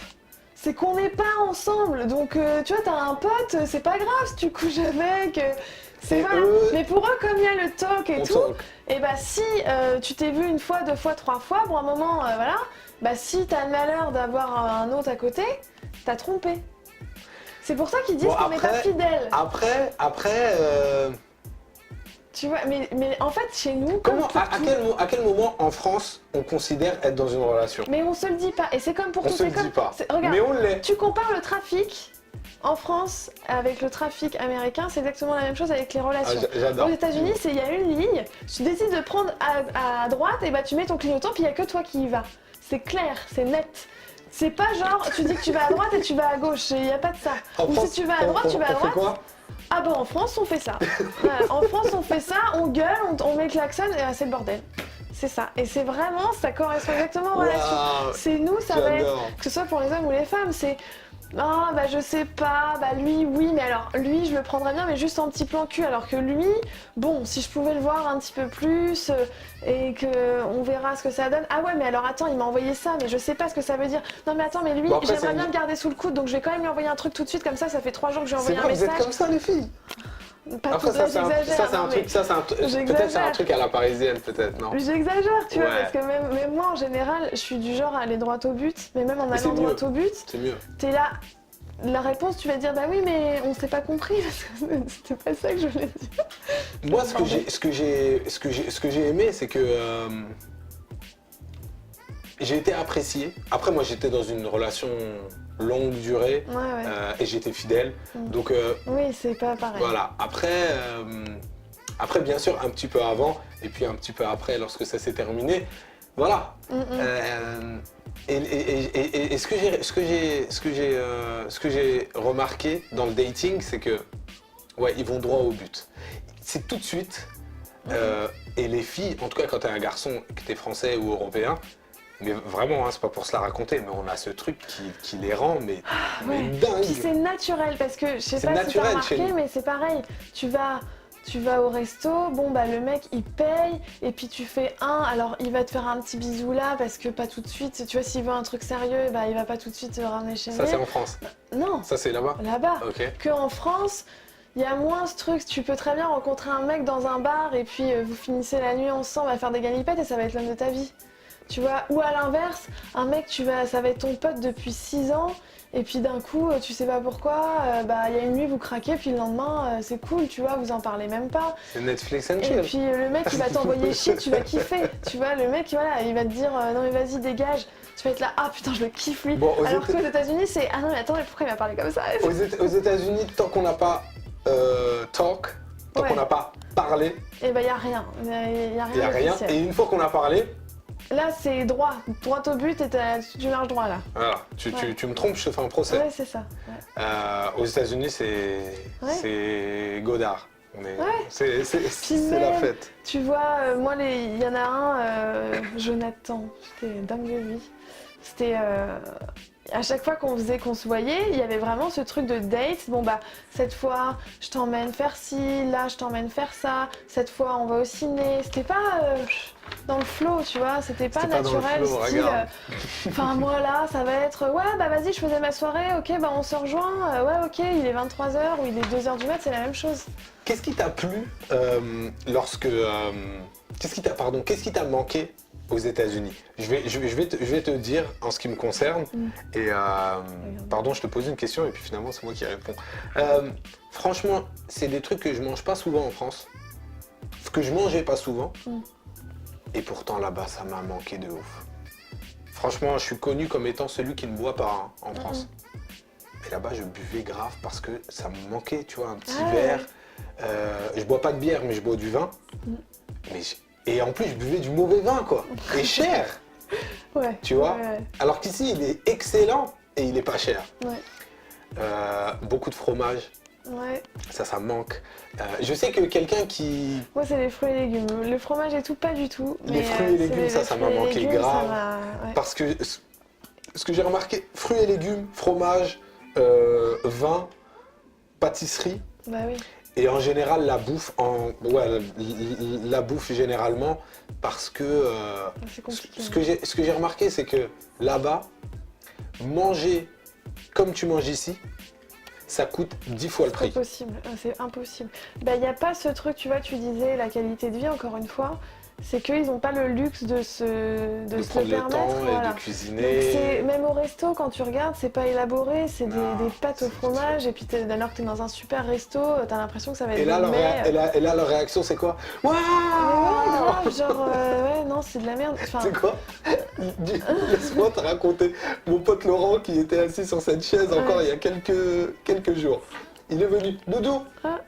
c'est qu'on n'est pas ensemble. Donc, tu vois, t'as un pote, c'est pas grave si tu couches avec. C'est Et voilà. eux- Mais pour eux, comme il y a le talk et On tout, talk. et bah si tu t'es vu une fois, 2 fois, 3 fois, pour un moment, voilà, bah si t'as le malheur d'avoir un autre à côté, t'as trompé. C'est pour ça qu'ils disent Bon, qu'on n'est pas après- fidèle. Après, Tu vois, mais en fait, chez nous, comment, comme pour tout- à quel moment en France on considère être dans une relation? Mais on se le dit pas. Et c'est comme pour On tout. se le c'est comme... dit pas. Regarde, Mais on l'est. tu compares le trafic En France, avec le trafic américain, c'est exactement la même chose avec les Ah, relations. j'adore. Aux États-Unis, il y a une ligne, tu décides de prendre à droite, et bah tu mets ton clignotant, puis il n'y a que toi qui y vas. C'est clair, c'est net. C'est pas genre, tu dis que tu vas à droite et tu vas à gauche, il n'y a pas de ça. En Ou France, si tu vas à droite, tu vas à on fait droite. quoi? Ah bon, en France, on fait ça. Voilà, en France, on fait ça, on gueule, on met le klaxon, et c'est le bordel. C'est ça. Et c'est vraiment, ça correspond exactement aux relations. Waouh, C'est nous, ça va être, j'adore. que ce soit pour les hommes ou les femmes, c'est ah bah je sais pas, bah lui oui, mais alors lui je le prendrais bien mais juste en petit plan cul, alors que lui, bon, si je pouvais le voir un petit peu plus et que on verra ce que ça donne. Ah ouais mais alors attends, il m'a envoyé ça mais je sais pas ce que ça veut dire. Non mais attends mais lui, Bon, après, j'aimerais c'est bien une- le garder sous le coude donc je vais quand même lui envoyer un truc tout de suite comme ça fait 3 jours que j'ai C'est envoyé un vrai, vous êtes message. comme ça les filles. Pas Après tout ça, ça j'exagère. c'est un non, truc, mais ça c'est un peut-être c'est un j'exagère. truc à la parisienne peut-être, non? J'exagère, tu vois, Ouais. parce que même moi en général, je suis du genre à aller droit au but, mais même en Mais c'est allant droit mieux. au but, C'est mieux. t'es là. La réponse, tu vas dire bah oui, mais on s'est pas compris parce que c'était pas ça que je voulais dire. Moi, ce que j'ai aimé, c'est que j'ai été apprécié. Après, moi, j'étais dans une relation longue durée Ouais, ouais. et j'étais fidèle. Mm. Donc Oui, c'est pas pareil. voilà. Après, bien sûr, un petit peu avant et puis un petit peu après, lorsque ça s'est terminé. Voilà. Et ce que j'ai remarqué dans le dating, c'est que ouais, ils vont droit au but. C'est tout de suite. Et les filles, en tout cas quand t'es un garçon, que t'es français ou européen, mais vraiment, hein, c'est pas pour se la raconter, mais on a ce truc qui les rend mais Ouais. dingue. Puis c'est naturel parce que je sais C'est pas si t'as naturel chez remarqué, nous. mais c'est pareil. Tu vas au resto, bon bah le mec il paye et puis tu fais alors il va te faire un petit bisou là parce que pas tout de suite, tu vois s'il veut un truc sérieux, bah il va pas tout de suite te ramener chez Ça lui. c'est en France. Non, Ça c'est là-bas. là-bas. Ok. Qu'en France, il y a moins ce truc, tu peux très bien rencontrer un mec dans un bar et puis vous finissez la nuit ensemble à faire des galipettes et ça va être l'homme de ta vie. Tu vois, ou à l'inverse, un mec ça va être ton pote depuis 6 ans et puis d'un coup, tu sais pas pourquoi, bah il y a une nuit vous craquez puis le lendemain c'est cool, tu vois, vous en parlez même pas. C'est Netflix and Et chill. puis le mec il va t'envoyer chier, tu vas kiffer. Tu vois, le mec voilà, il va te dire non mais vas-y dégage. Tu vas être là, ah putain je le kiffe lui. Bon, Alors qu'aux États-Unis c'est ah non mais attends mais pourquoi il m'a parlé comme ça? Aux États-Unis, tant qu'on n'a pas talk, tant Ouais. qu'on n'a pas parlé, Et bah y a rien, y a il n'y a rien rien. d'officiel. Et une fois qu'on a parlé, Là c'est droit au but et tu marches droit là. voilà, Ouais. tu me trompes, je te fais un procès. Ouais c'est ça. Ouais. Aux États-Unis, Ouais. c'est Godard. Ouais. C'est Puis la même, fête. Tu vois, moi il y en a un, Jonathan, j'étais dingue de lui. C'était à chaque fois qu'on se voyait, il y avait vraiment ce truc de date. Bon bah cette fois je t'emmène faire ci, là je t'emmène faire ça. Cette fois on va au ciné. C'était pas dans le flow, tu vois. C'était pas C'était pas dans le naturel. flow, Style, regarde. enfin moi là ça va être ouais bah vas-y je faisais ma soirée. Ok bah on se rejoint. Ouais ok il est 23h ou il est 2h du mat, c'est la même chose. Qu'est-ce qui t'a plu lorsque. Qu'est-ce qui t'a manqué aux États-Unis? Je vais te dire en ce qui me concerne. Et pardon, je te pose une question et puis finalement c'est moi qui réponds. Franchement, c'est des trucs que je mange pas souvent en France, que je mangeais pas souvent. Et pourtant là-bas, ça m'a manqué de ouf. Franchement, je suis connu comme étant celui qui ne boit pas hein, en France. Mais là-bas, je buvais grave parce que ça me manquait, tu vois, un petit Ah, verre. Je bois pas de bière, mais je bois du vin. Et en plus, je buvais du mauvais vin, quoi. Et cher, Ouais. tu vois. Ouais. Alors qu'ici, il est excellent et il est pas cher. Ouais. Beaucoup de fromage, Ouais. ça me manque. Je sais que quelqu'un qui... Moi, c'est les fruits et légumes. Le fromage et tout, pas du tout. Les Mais, fruits et c'est légumes, ça m'a fruits et manqué légumes, grave. ça m'a- ouais. Parce que ce que j'ai remarqué, fruits et légumes, fromage, vin, pâtisserie, Bah oui. et en général la bouffe, la bouffe généralement, parce que C'est compliqué. ce que j'ai remarqué, c'est que là-bas, manger comme tu manges ici, ça coûte 10 fois le C'est prix. impossible. C'est impossible. Bah, il n'y a pas ce truc, tu vois, tu disais la qualité de vie, encore une fois. C'est qu'ils n'ont pas le luxe de se De se prendre le le permettre. temps et voilà. de Donc, cuisiner. même au resto, quand tu regardes, c'est pas élaboré, c'est Non, des pâtes au c'est fromage, et puis alors que t'es dans un super resto, t'as l'impression que ça va être Et là, gourmet. et là, leur réaction, c'est quoi? Waouh! Mais ouais, grave, genre, ouais, non, c'est de la merde. Enfin, C'est quoi? Laisse-moi te raconter. Mon pote Laurent qui était assis sur cette chaise encore il y a quelques jours. Il est venu. Doudou, Ah.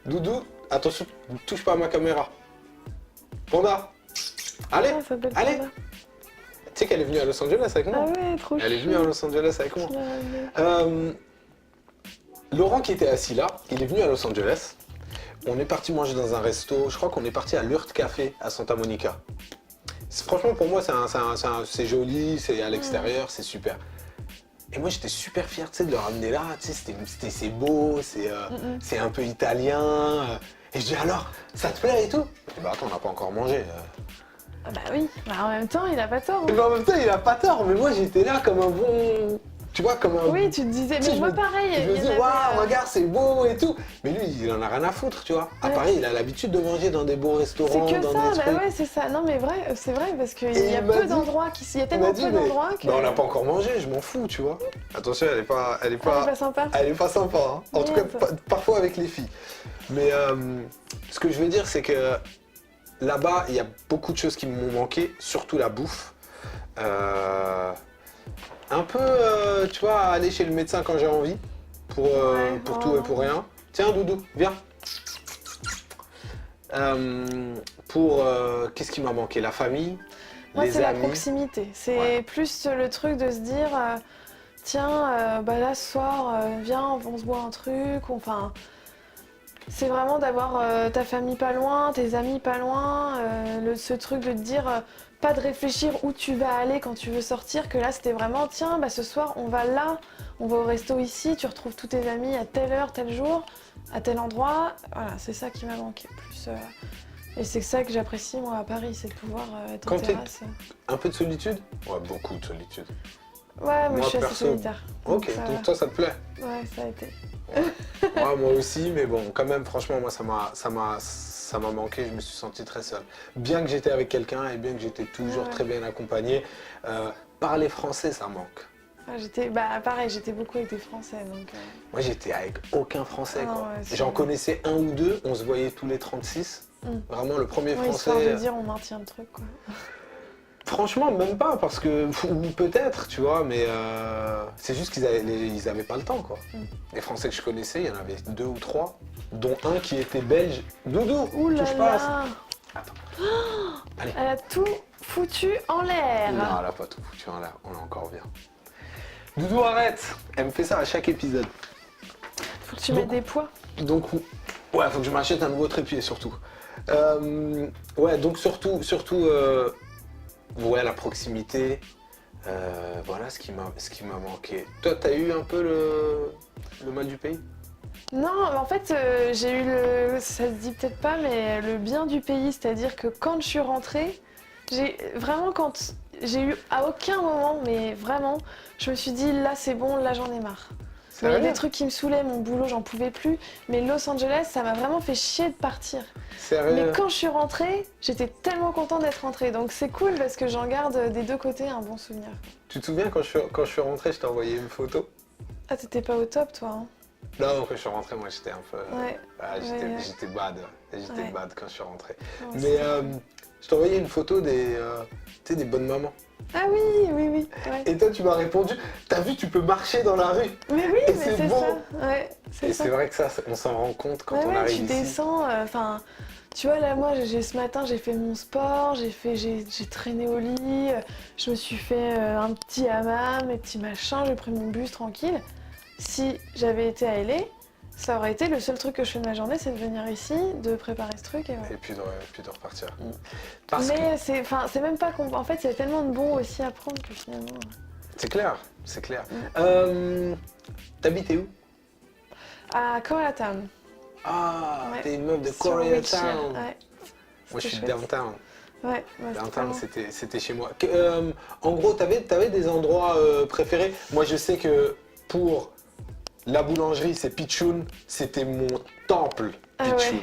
Doudou, attention, ne touche pas à ma caméra. Panda, allez, Ah, ça s'appelle allez. Panda. Tu sais qu'elle est venue à Los Angeles avec moi. Ah ouais, trop Elle est venue chou. à Los Angeles avec moi. Tu l'as ramené. Laurent qui était assis là, il est venu à Los Angeles. On est parti manger dans un resto. Je crois qu'on est parti à l'Urt Café à Santa Monica. Franchement, pour moi, c'est joli, c'est à l'extérieur, c'est super. Et moi, j'étais super fier, tu sais, de le ramener là. Tu sais, c'est beau, c'est un peu italien. Et je dis alors, ça te plaît et tout? Et bah attends, on n'a pas encore mangé. Ah bah oui, bah en même temps, il a pas tort. Et bah en même temps, il a pas tort. Mais moi, j'étais là comme un bon, tu vois, comme un. Oui, tu te disais, Tu sais, mais moi pareil. Je me il y en dis, avait, waouh, regarde, c'est beau et tout. Mais lui, il en a rien à foutre, tu vois. À Ouais. Paris, il a l'habitude de manger dans des beaux restaurants, C'est que dans ça, des bah trucs. ouais, c'est ça. Non mais vrai, c'est vrai parce qu'il Et y a il m'a peu dit- d'endroits qui, il y a Il tellement m'a dit, peu mais d'endroits que. bah, on n'a pas encore mangé, je m'en fous, tu vois. Attention, elle est pas Ah, c'est pas sympa. Elle est pas sympa, hein. En tout cas, Merde. parfois avec les filles. Mais ce que je veux dire, c'est que là-bas, il y a beaucoup de choses qui m'ont manqué, surtout la bouffe. Un peu, tu vois, aller chez le médecin quand j'ai envie, pour Ouais, tout et pour rien. Tiens, Doudou, viens. Qu'est-ce qui m'a manqué? La famille, Moi, les c'est la amis. proximité. C'est Ouais. plus le truc de se dire, tiens, bah là, ce soir, viens, on se boit un truc. Enfin, c'est vraiment d'avoir ta famille pas loin, tes amis pas loin. Ce truc de te dire, pas de réfléchir où tu vas aller quand tu veux sortir. Que là, c'était vraiment, tiens, bah ce soir, on va là, on va au resto ici, tu retrouves tous tes amis à telle heure, tel jour, à tel endroit. Voilà, c'est ça qui m'a manqué. Plus, et c'est ça que j'apprécie, moi, à Paris, c'est de pouvoir être Quand en t'es- terrasse. Un peu de solitude? Ouais, beaucoup de solitude. Ouais, moi, je suis assez perso. solitaire. Ok, ça- donc toi, ça te plaît? Ouais, ça a été. Moi aussi, mais bon, quand même, franchement, moi, ça m'a manqué, je me suis senti très seul. Bien que j'étais avec quelqu'un et bien que j'étais toujours Ouais. très bien accompagné, parler français, ça manque. Ouais, bah, pareil, j'étais beaucoup avec des Français, donc... Moi, j'étais avec aucun Français, Ah quoi. ouais, c'est J'en vrai. connaissais un ou deux, on se voyait tous les 36. Mm. Vraiment, le premier Ouais, histoire de Français... dire, on maintient le truc, quoi. Franchement, même pas, parce que... Ou peut-être, tu vois, mais c'est juste qu'ils avaient pas le temps, quoi. Mm. Les Français que je connaissais, il y en avait 2 ou 3, dont un qui était belge. Doudou, Ouh là touche pas à ça. là Attends. Allez. Elle a tout foutu en l'air. Non, elle a pas tout foutu en l'air, on en encore bien. Doudou, arrête. Elle me fait ça à chaque épisode. Faut que tu mettes des poids. Donc, ouais, faut que je m'achète un nouveau trépied, surtout. Ouais, donc surtout ouais, la proximité. Voilà ce qui m'a manqué. Toi, t'as eu un peu le mal du pays? Non, en fait, j'ai eu ça se dit peut-être pas, mais le bien du pays, c'est-à-dire que quand je suis rentrée, j'ai eu à aucun moment, mais vraiment, je me suis dit là c'est bon, là j'en ai marre. Il y a des trucs qui me saoulaient, mon boulot, j'en pouvais plus, mais Los Angeles, ça m'a vraiment fait chier de partir. Sérieux? Mais quand je suis rentrée, j'étais tellement contente d'être rentrée, donc c'est cool parce que j'en garde des deux côtés un bon souvenir. Tu te souviens quand je suis rentré, je t'ai envoyé une photo? Ah, t'étais pas au top, toi, hein? Non, quand je suis rentré, moi j'étais un peu... Ouais. J'étais bad. J'étais Ouais. bad quand je suis rentré. Non, Mais c'est- je t'ai envoyé une photo tu sais, des bonnes mamans. Ah oui, oui, oui. Ouais. Et toi, tu m'as répondu, t'as vu, tu peux marcher dans la rue. Mais oui, Et mais c'est c'est beau. ça. Ouais, c'est Et ça. c'est vrai que ça, on s'en rend compte quand Ouais, on ouais, arrive tu ici. descends, enfin, tu vois, là, moi, ce matin, j'ai fait mon sport, j'ai traîné au lit, je me suis fait un petit hammam, mes petits machins, j'ai pris mon bus tranquille. Si j'avais été à LA, ça aurait été le seul truc que je fais de ma journée, c'est de venir ici, de préparer ce truc et voilà. Et puis de repartir. Mm. Parce que Mais c'est même pas... En fait, il y a tellement de bons aussi à prendre que finalement... c'est clair, c'est clair. Mm. T'habitais où? À Koreatown. Ah, Ouais. t'es une meuf de Sur Wilshire, Koreatown. ouais. Moi, je C'était suis chouette. downtown. Ouais, ouais, Downtown, c'était c'était chez moi. En gros, t'avais des endroits préférés? Moi, je sais que pour la boulangerie, c'est Pichoun. C'était mon temple, Ah Pichoun.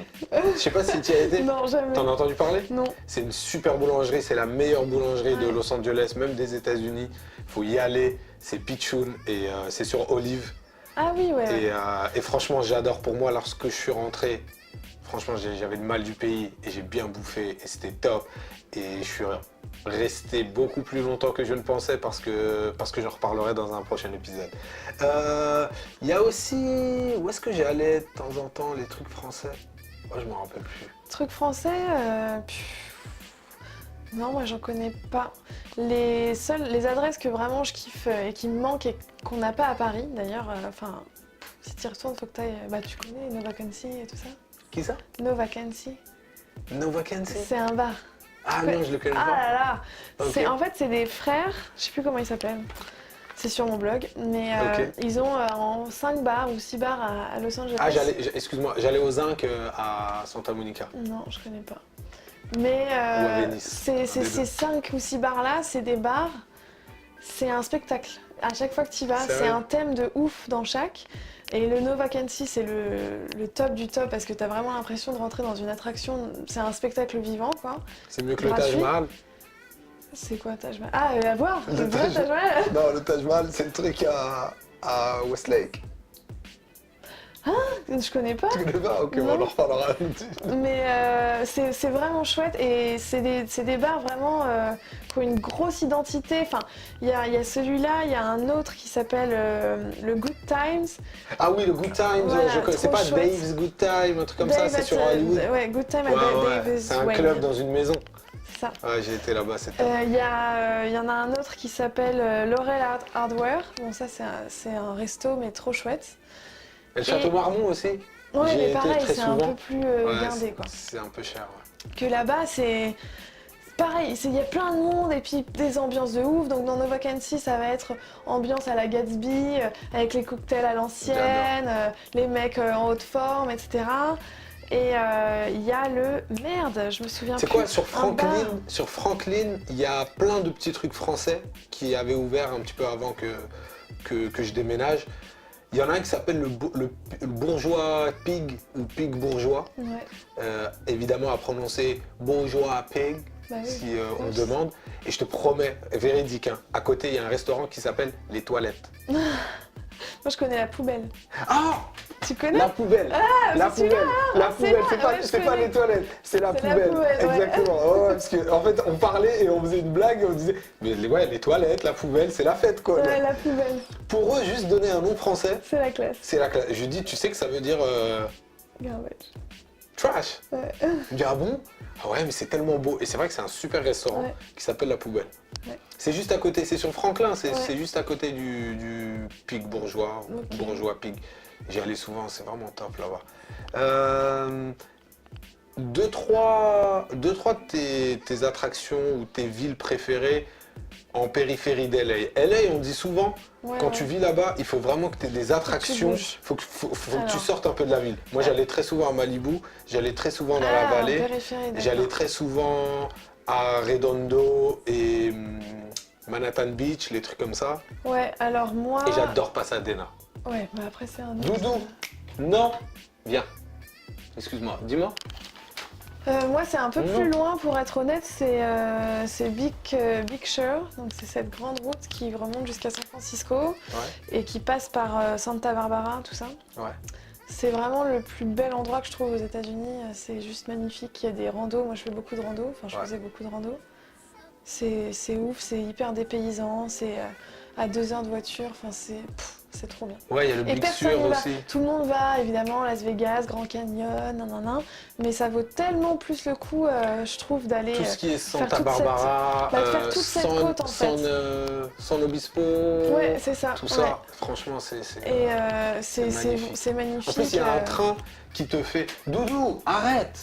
Je sais pas si tu y as été. Non, jamais. T'en as entendu parler? Non. C'est une super boulangerie, c'est la meilleure boulangerie de Ouais. Los Angeles, même des États-Unis. Faut y aller, c'est Pichoun et c'est sur Olive. Ah oui, ouais. ouais. Et franchement, j'adore. Pour moi, lorsque je suis rentré, Franchement, j'avais le mal du pays et j'ai bien bouffé et c'était top. Et je suis resté beaucoup plus longtemps que je ne pensais parce que j'en reparlerai dans un prochain épisode. Il y a aussi... Où est-ce que j'allais de temps en temps, les trucs français? Oh, je me rappelle plus. Truc français, non, moi j'en connais pas. Les adresses que vraiment je kiffe et qui me manquent et qu'on n'a pas à Paris, d'ailleurs, enfin, si tu y retournes, faut que tu ailles. Bah, tu connais No Vacancy et tout ça? Qui ça? No Vacancy. No Vacancy? C'est un bar. Ah non, je le connais Ah pas. là là! Ok. En fait, c'est des frères, je sais plus comment ils s'appellent. C'est sur mon blog, mais Ok. ils ont en 5 bars ou 6 bars à Los Angeles. Ah, excuse-moi, j'allais au Zinc à Santa Monica. Non, je connais pas. Mais Ou à Venise. ces 5 ou 6 bars-là, c'est des bars, c'est un spectacle. À chaque fois que tu y vas, Sérieux? c'est un thème de ouf dans chaque. Et le No Vacancy, c'est le top du top parce que tu as vraiment l'impression de rentrer dans une attraction. C'est un spectacle vivant, quoi. C'est mieux que le Taj Gratuit. Mahal. C'est quoi Taj Mahal? Ah, à voir! Le Le vrai Taj- Taj Mahal. Non, le Taj Mahal, c'est le truc à Westlake. Je connais pas. Tu connais pas? Ok, Non. bon, on en reparlera. Mais c'est vraiment chouette et c'est des bars vraiment qui ont une grosse identité. Enfin, il y a celui-là, il y a un autre qui s'appelle le Good Times. Ah oui, le Good Times, Voilà, je connais. C'est trop pas chouette. Dave's Good Time, un truc comme ça, Dave c'est at, sur Hollywood. Ouais, Good Time Ouais, à ouais, Dave's c'est un Way. club dans une maison. C'est ça. Ouais, j'ai été là-bas, c'était. Il y en a un autre qui s'appelle Laurel Hardware. Bon, ça, c'est un resto, mais trop chouette. Et le Château Marmont aussi. Ouais, J'y ai mais été pareil, très c'est un souvent. peu plus Ouais, blindé, quoi. c'est un peu cher, ouais. Que là-bas, c'est pareil, il y a plein de monde et puis des ambiances de ouf. Donc dans No Vacancy, ça va être ambiance à la Gatsby, avec les cocktails à l'ancienne, les mecs en haute forme, etc. Et il y a le... Merde, je me souviens C'est plus. quoi, sur un bar. Franklin, il y a plein de petits trucs français qui avaient ouvert un petit peu avant que je déménage. Il y en a un qui s'appelle le bourgeois pig ou pig bourgeois. Ouais, Évidemment à prononcer bourgeois pig bah oui. si on me Oui. demande. Et je te promets, véridique, hein, à côté il y a un restaurant qui s'appelle Les Toilettes. Moi, je connais la poubelle. Ah, Tu connais? la poubelle. La c'est poubelle. La Ah, c'est poubelle. là, C'est pas, ouais, je c'est pas connais. les toilettes, c'est la C'est la poubelle. poubelle, ouais. Exactement. Oh, ouais, parce que en fait, on parlait et on faisait une blague et on disait, mais ouais, les toilettes, la poubelle, c'est la fête quoi. Ouais, la poubelle, Pour eux, juste donner un nom français, c'est la classe. c'est la classe. Je dis, tu sais que ça veut dire Garbage. trash. Ouais. Je dis, ah bon? Ah ouais, mais c'est tellement beau. Et c'est vrai que c'est un super restaurant Ouais. qui s'appelle La Poubelle. Ouais. C'est juste à côté, c'est sur Franklin, c'est Ouais. juste à côté du Pig bourgeois, Ok. bourgeois Pig. J'y allais souvent, c'est vraiment top là-bas. Deux, trois de tes attractions ou tes villes préférées en périphérie d'LA. LA, on dit souvent, Ouais, quand ouais. tu vis là-bas, il faut vraiment que tu aies des attractions. bouges. Faut que tu Alors. sortes un peu de la ville. Moi, j'allais très souvent à Malibu, j'allais très souvent dans la Ah, en vallée. périphérie, d'accord. J'allais très souvent à Redondo et Manhattan Beach, les trucs comme ça. Ouais, alors moi... Et j'adore Pasadena. Ouais, bah après c'est un autre... Doudou, non, viens. Excuse-moi, dis-moi. Moi c'est un peu Non. plus loin pour être honnête, c'est Big Sur, donc c'est cette grande route qui remonte jusqu'à San Francisco Ouais, et qui passe par Santa Barbara, tout ça. ouais. C'est vraiment le plus bel endroit que je trouve aux États-Unis, c'est juste magnifique, il y a des randos, moi je fais beaucoup de randos, enfin je Ouais. faisais beaucoup de randos. C'est ouf, c'est hyper dépaysant, c'est à 2 heures de voiture, enfin c'est trop bien. Ouais, il y a le Et Big personne Sur n'y va. aussi. Tout le monde va, évidemment, Las Vegas, Grand Canyon, nanana. Mais ça vaut tellement plus le coup, je trouve, d'aller Tout ce qui est Santa toute Barbara, de faire toute cette côte, en fait. San Obispo, Ouais, c'est ça. tout ouais. ça. Franchement, c'est Et c'est magnifique. c'est magnifique. En plus, il y a un train qui te fait Doudou, arrête.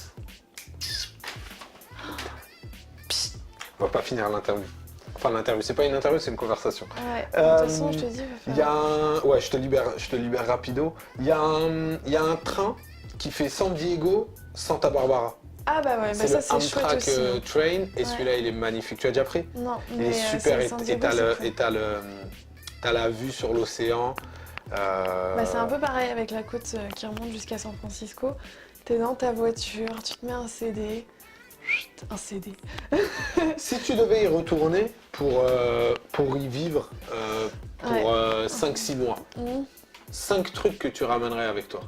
Psst. On va pas finir l'interview. Enfin, l'interview, c'est pas une interview, c'est une conversation. Ouais, de toute façon, je te dis, Il y a un... Ouais, je te libère rapido. Il y a un train qui fait San Diego, Santa Barbara. Ah bah ouais, bah C'est ça le c'est chouette Amtrak aussi. hein. Train, et Ouais. celui-là, il est magnifique. Tu as déjà pris? Non, Il mais est super, c'est et San et Diego, t'as c'est le- cool. et t'as la vue sur l'océan. Bah, c'est un peu pareil avec la côte qui remonte jusqu'à San Francisco. T'es dans ta voiture, tu te mets un CD. Chut, un CD. Si tu devais y retourner pour y vivre pour 5-6 mois, Mmh. 5 trucs que tu ramènerais avec toi.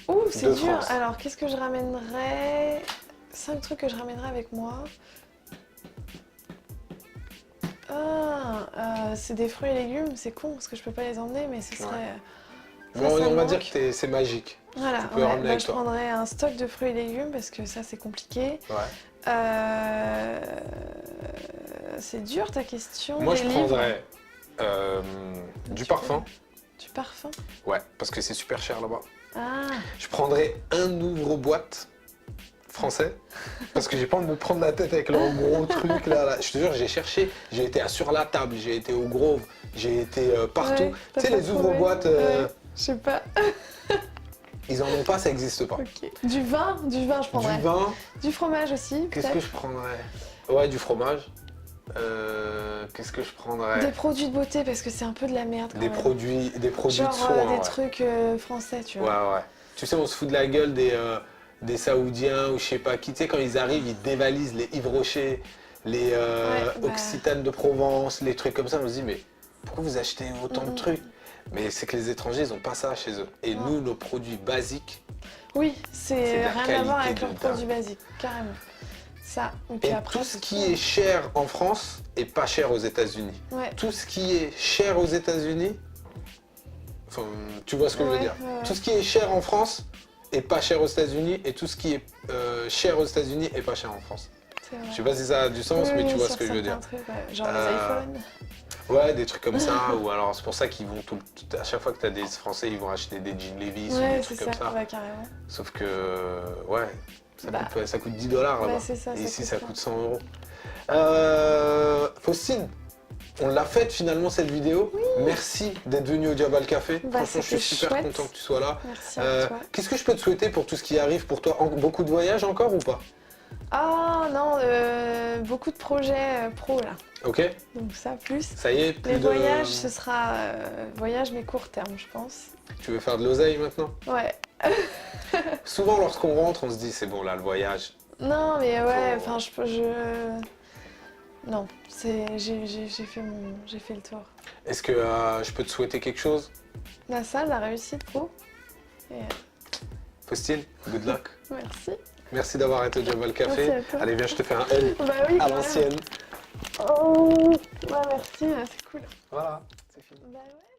Ouh, c'est de dur. France. Alors, qu'est-ce que je ramènerais? 5 trucs que je ramènerais avec moi. C'est des fruits et légumes, c'est con parce que je peux pas les emmener, mais ce serait. Bon, ça on me va dire manque. que c'est magique. Voilà, tu peux ramener avec je toi. prendrais un stock de fruits et légumes parce que ça c'est compliqué. Ouais. C'est dur ta question. Moi, des je livres. prendrais du parfum. Du parfum. Ouais, parce que c'est super cher là-bas. Ah, Je prendrais un ouvre-boîte français parce que j'ai pas envie de me prendre la tête avec leur gros truc là. Je te jure, j'ai cherché, j'ai été à Sur la Table, j'ai été au Grove, j'ai été partout. ouais, t'as Tu sais, pas les trouvé? ouvre-boîtes, Ouais, je sais pas. ils en ont pas, ça existe pas. Ok. Du vin je prendrais. Du vin, Du fromage aussi. qu'est-ce que peut-être. je prendrais? Ouais, du fromage. Qu'est-ce que je prendrais? Des produits de beauté parce que c'est un peu de la merde. Quand Des même. produits Genre de soins. des Ouais. trucs français, tu Ouais, vois. ouais. Tu sais, on se fout de la gueule des Saoudiens ou je sais pas qui. Tu sais, quand ils arrivent, ils dévalisent les Yves Rocher, les bah. Occitanes de Provence, les trucs comme ça. On se dit, mais pourquoi vous achetez autant de trucs? Mais c'est que les étrangers, ils ont pas ça chez eux. Et Non. nous, nos produits basiques, Oui, C'est c'est de la rien à voir qualité avec de leurs dingue. produits basiques, carrément. Ça. Et puis et après. tout ce c'est qui tout. est cher en France est pas cher aux États-Unis. Ouais. Tout ce qui est cher aux États-Unis, enfin, tu vois ce que je veux Ouais, dire. ouais. Tout ce qui est cher en France est pas cher aux États-Unis et tout ce qui est cher aux États-Unis est pas cher en France. C'est vrai. Je sais pas si ça a du sens, mais Oui, tu vois sur ce que je veux dire. certains trucs, ouais. Genre Euh, les iPhones. Ouais, des trucs comme ça, ou alors c'est pour ça qu'ils vont à chaque fois que tu as des Français, ils vont acheter des jeans Levi's ou Ouais, des c'est trucs ça, comme ça. ouais, carrément. Sauf que, ouais, Bah. ça coûte 10 dollars là-bas. Ouais, c'est ça, Et ça ici, coûte ça ça. coûte 100 euros. Faustine, on l'a faite finalement cette vidéo. Merci d'être venu au Diabal Café. Bah, Franchement, je suis c'était super chouette. content que tu sois là. Merci à toi. Qu'est-ce que je peux te souhaiter pour tout ce qui arrive pour toi? Beaucoup de voyages encore ou pas? Ah non, beaucoup de projets pro là. Ok, Donc ça, plus. ça y est, plus Les de... voyages, ce sera voyage mais court terme, je pense. Tu veux faire de l'oseille maintenant? Ouais. Souvent, lorsqu'on rentre, on se dit c'est bon là, le voyage. Non, mais ouais, Faut- enfin, Non, j'ai fait le tour. Est-ce que je peux te souhaiter quelque chose? La salle, la réussite pro. Et, Faustine, good luck. merci. Merci d'avoir été au Diabal Café. Merci à toi. Allez, viens, je te fais un L Bah oui, à quand même. l'ancienne. Oh, ouais, merci, c'est cool. Voilà, c'est fini. Bah ouais.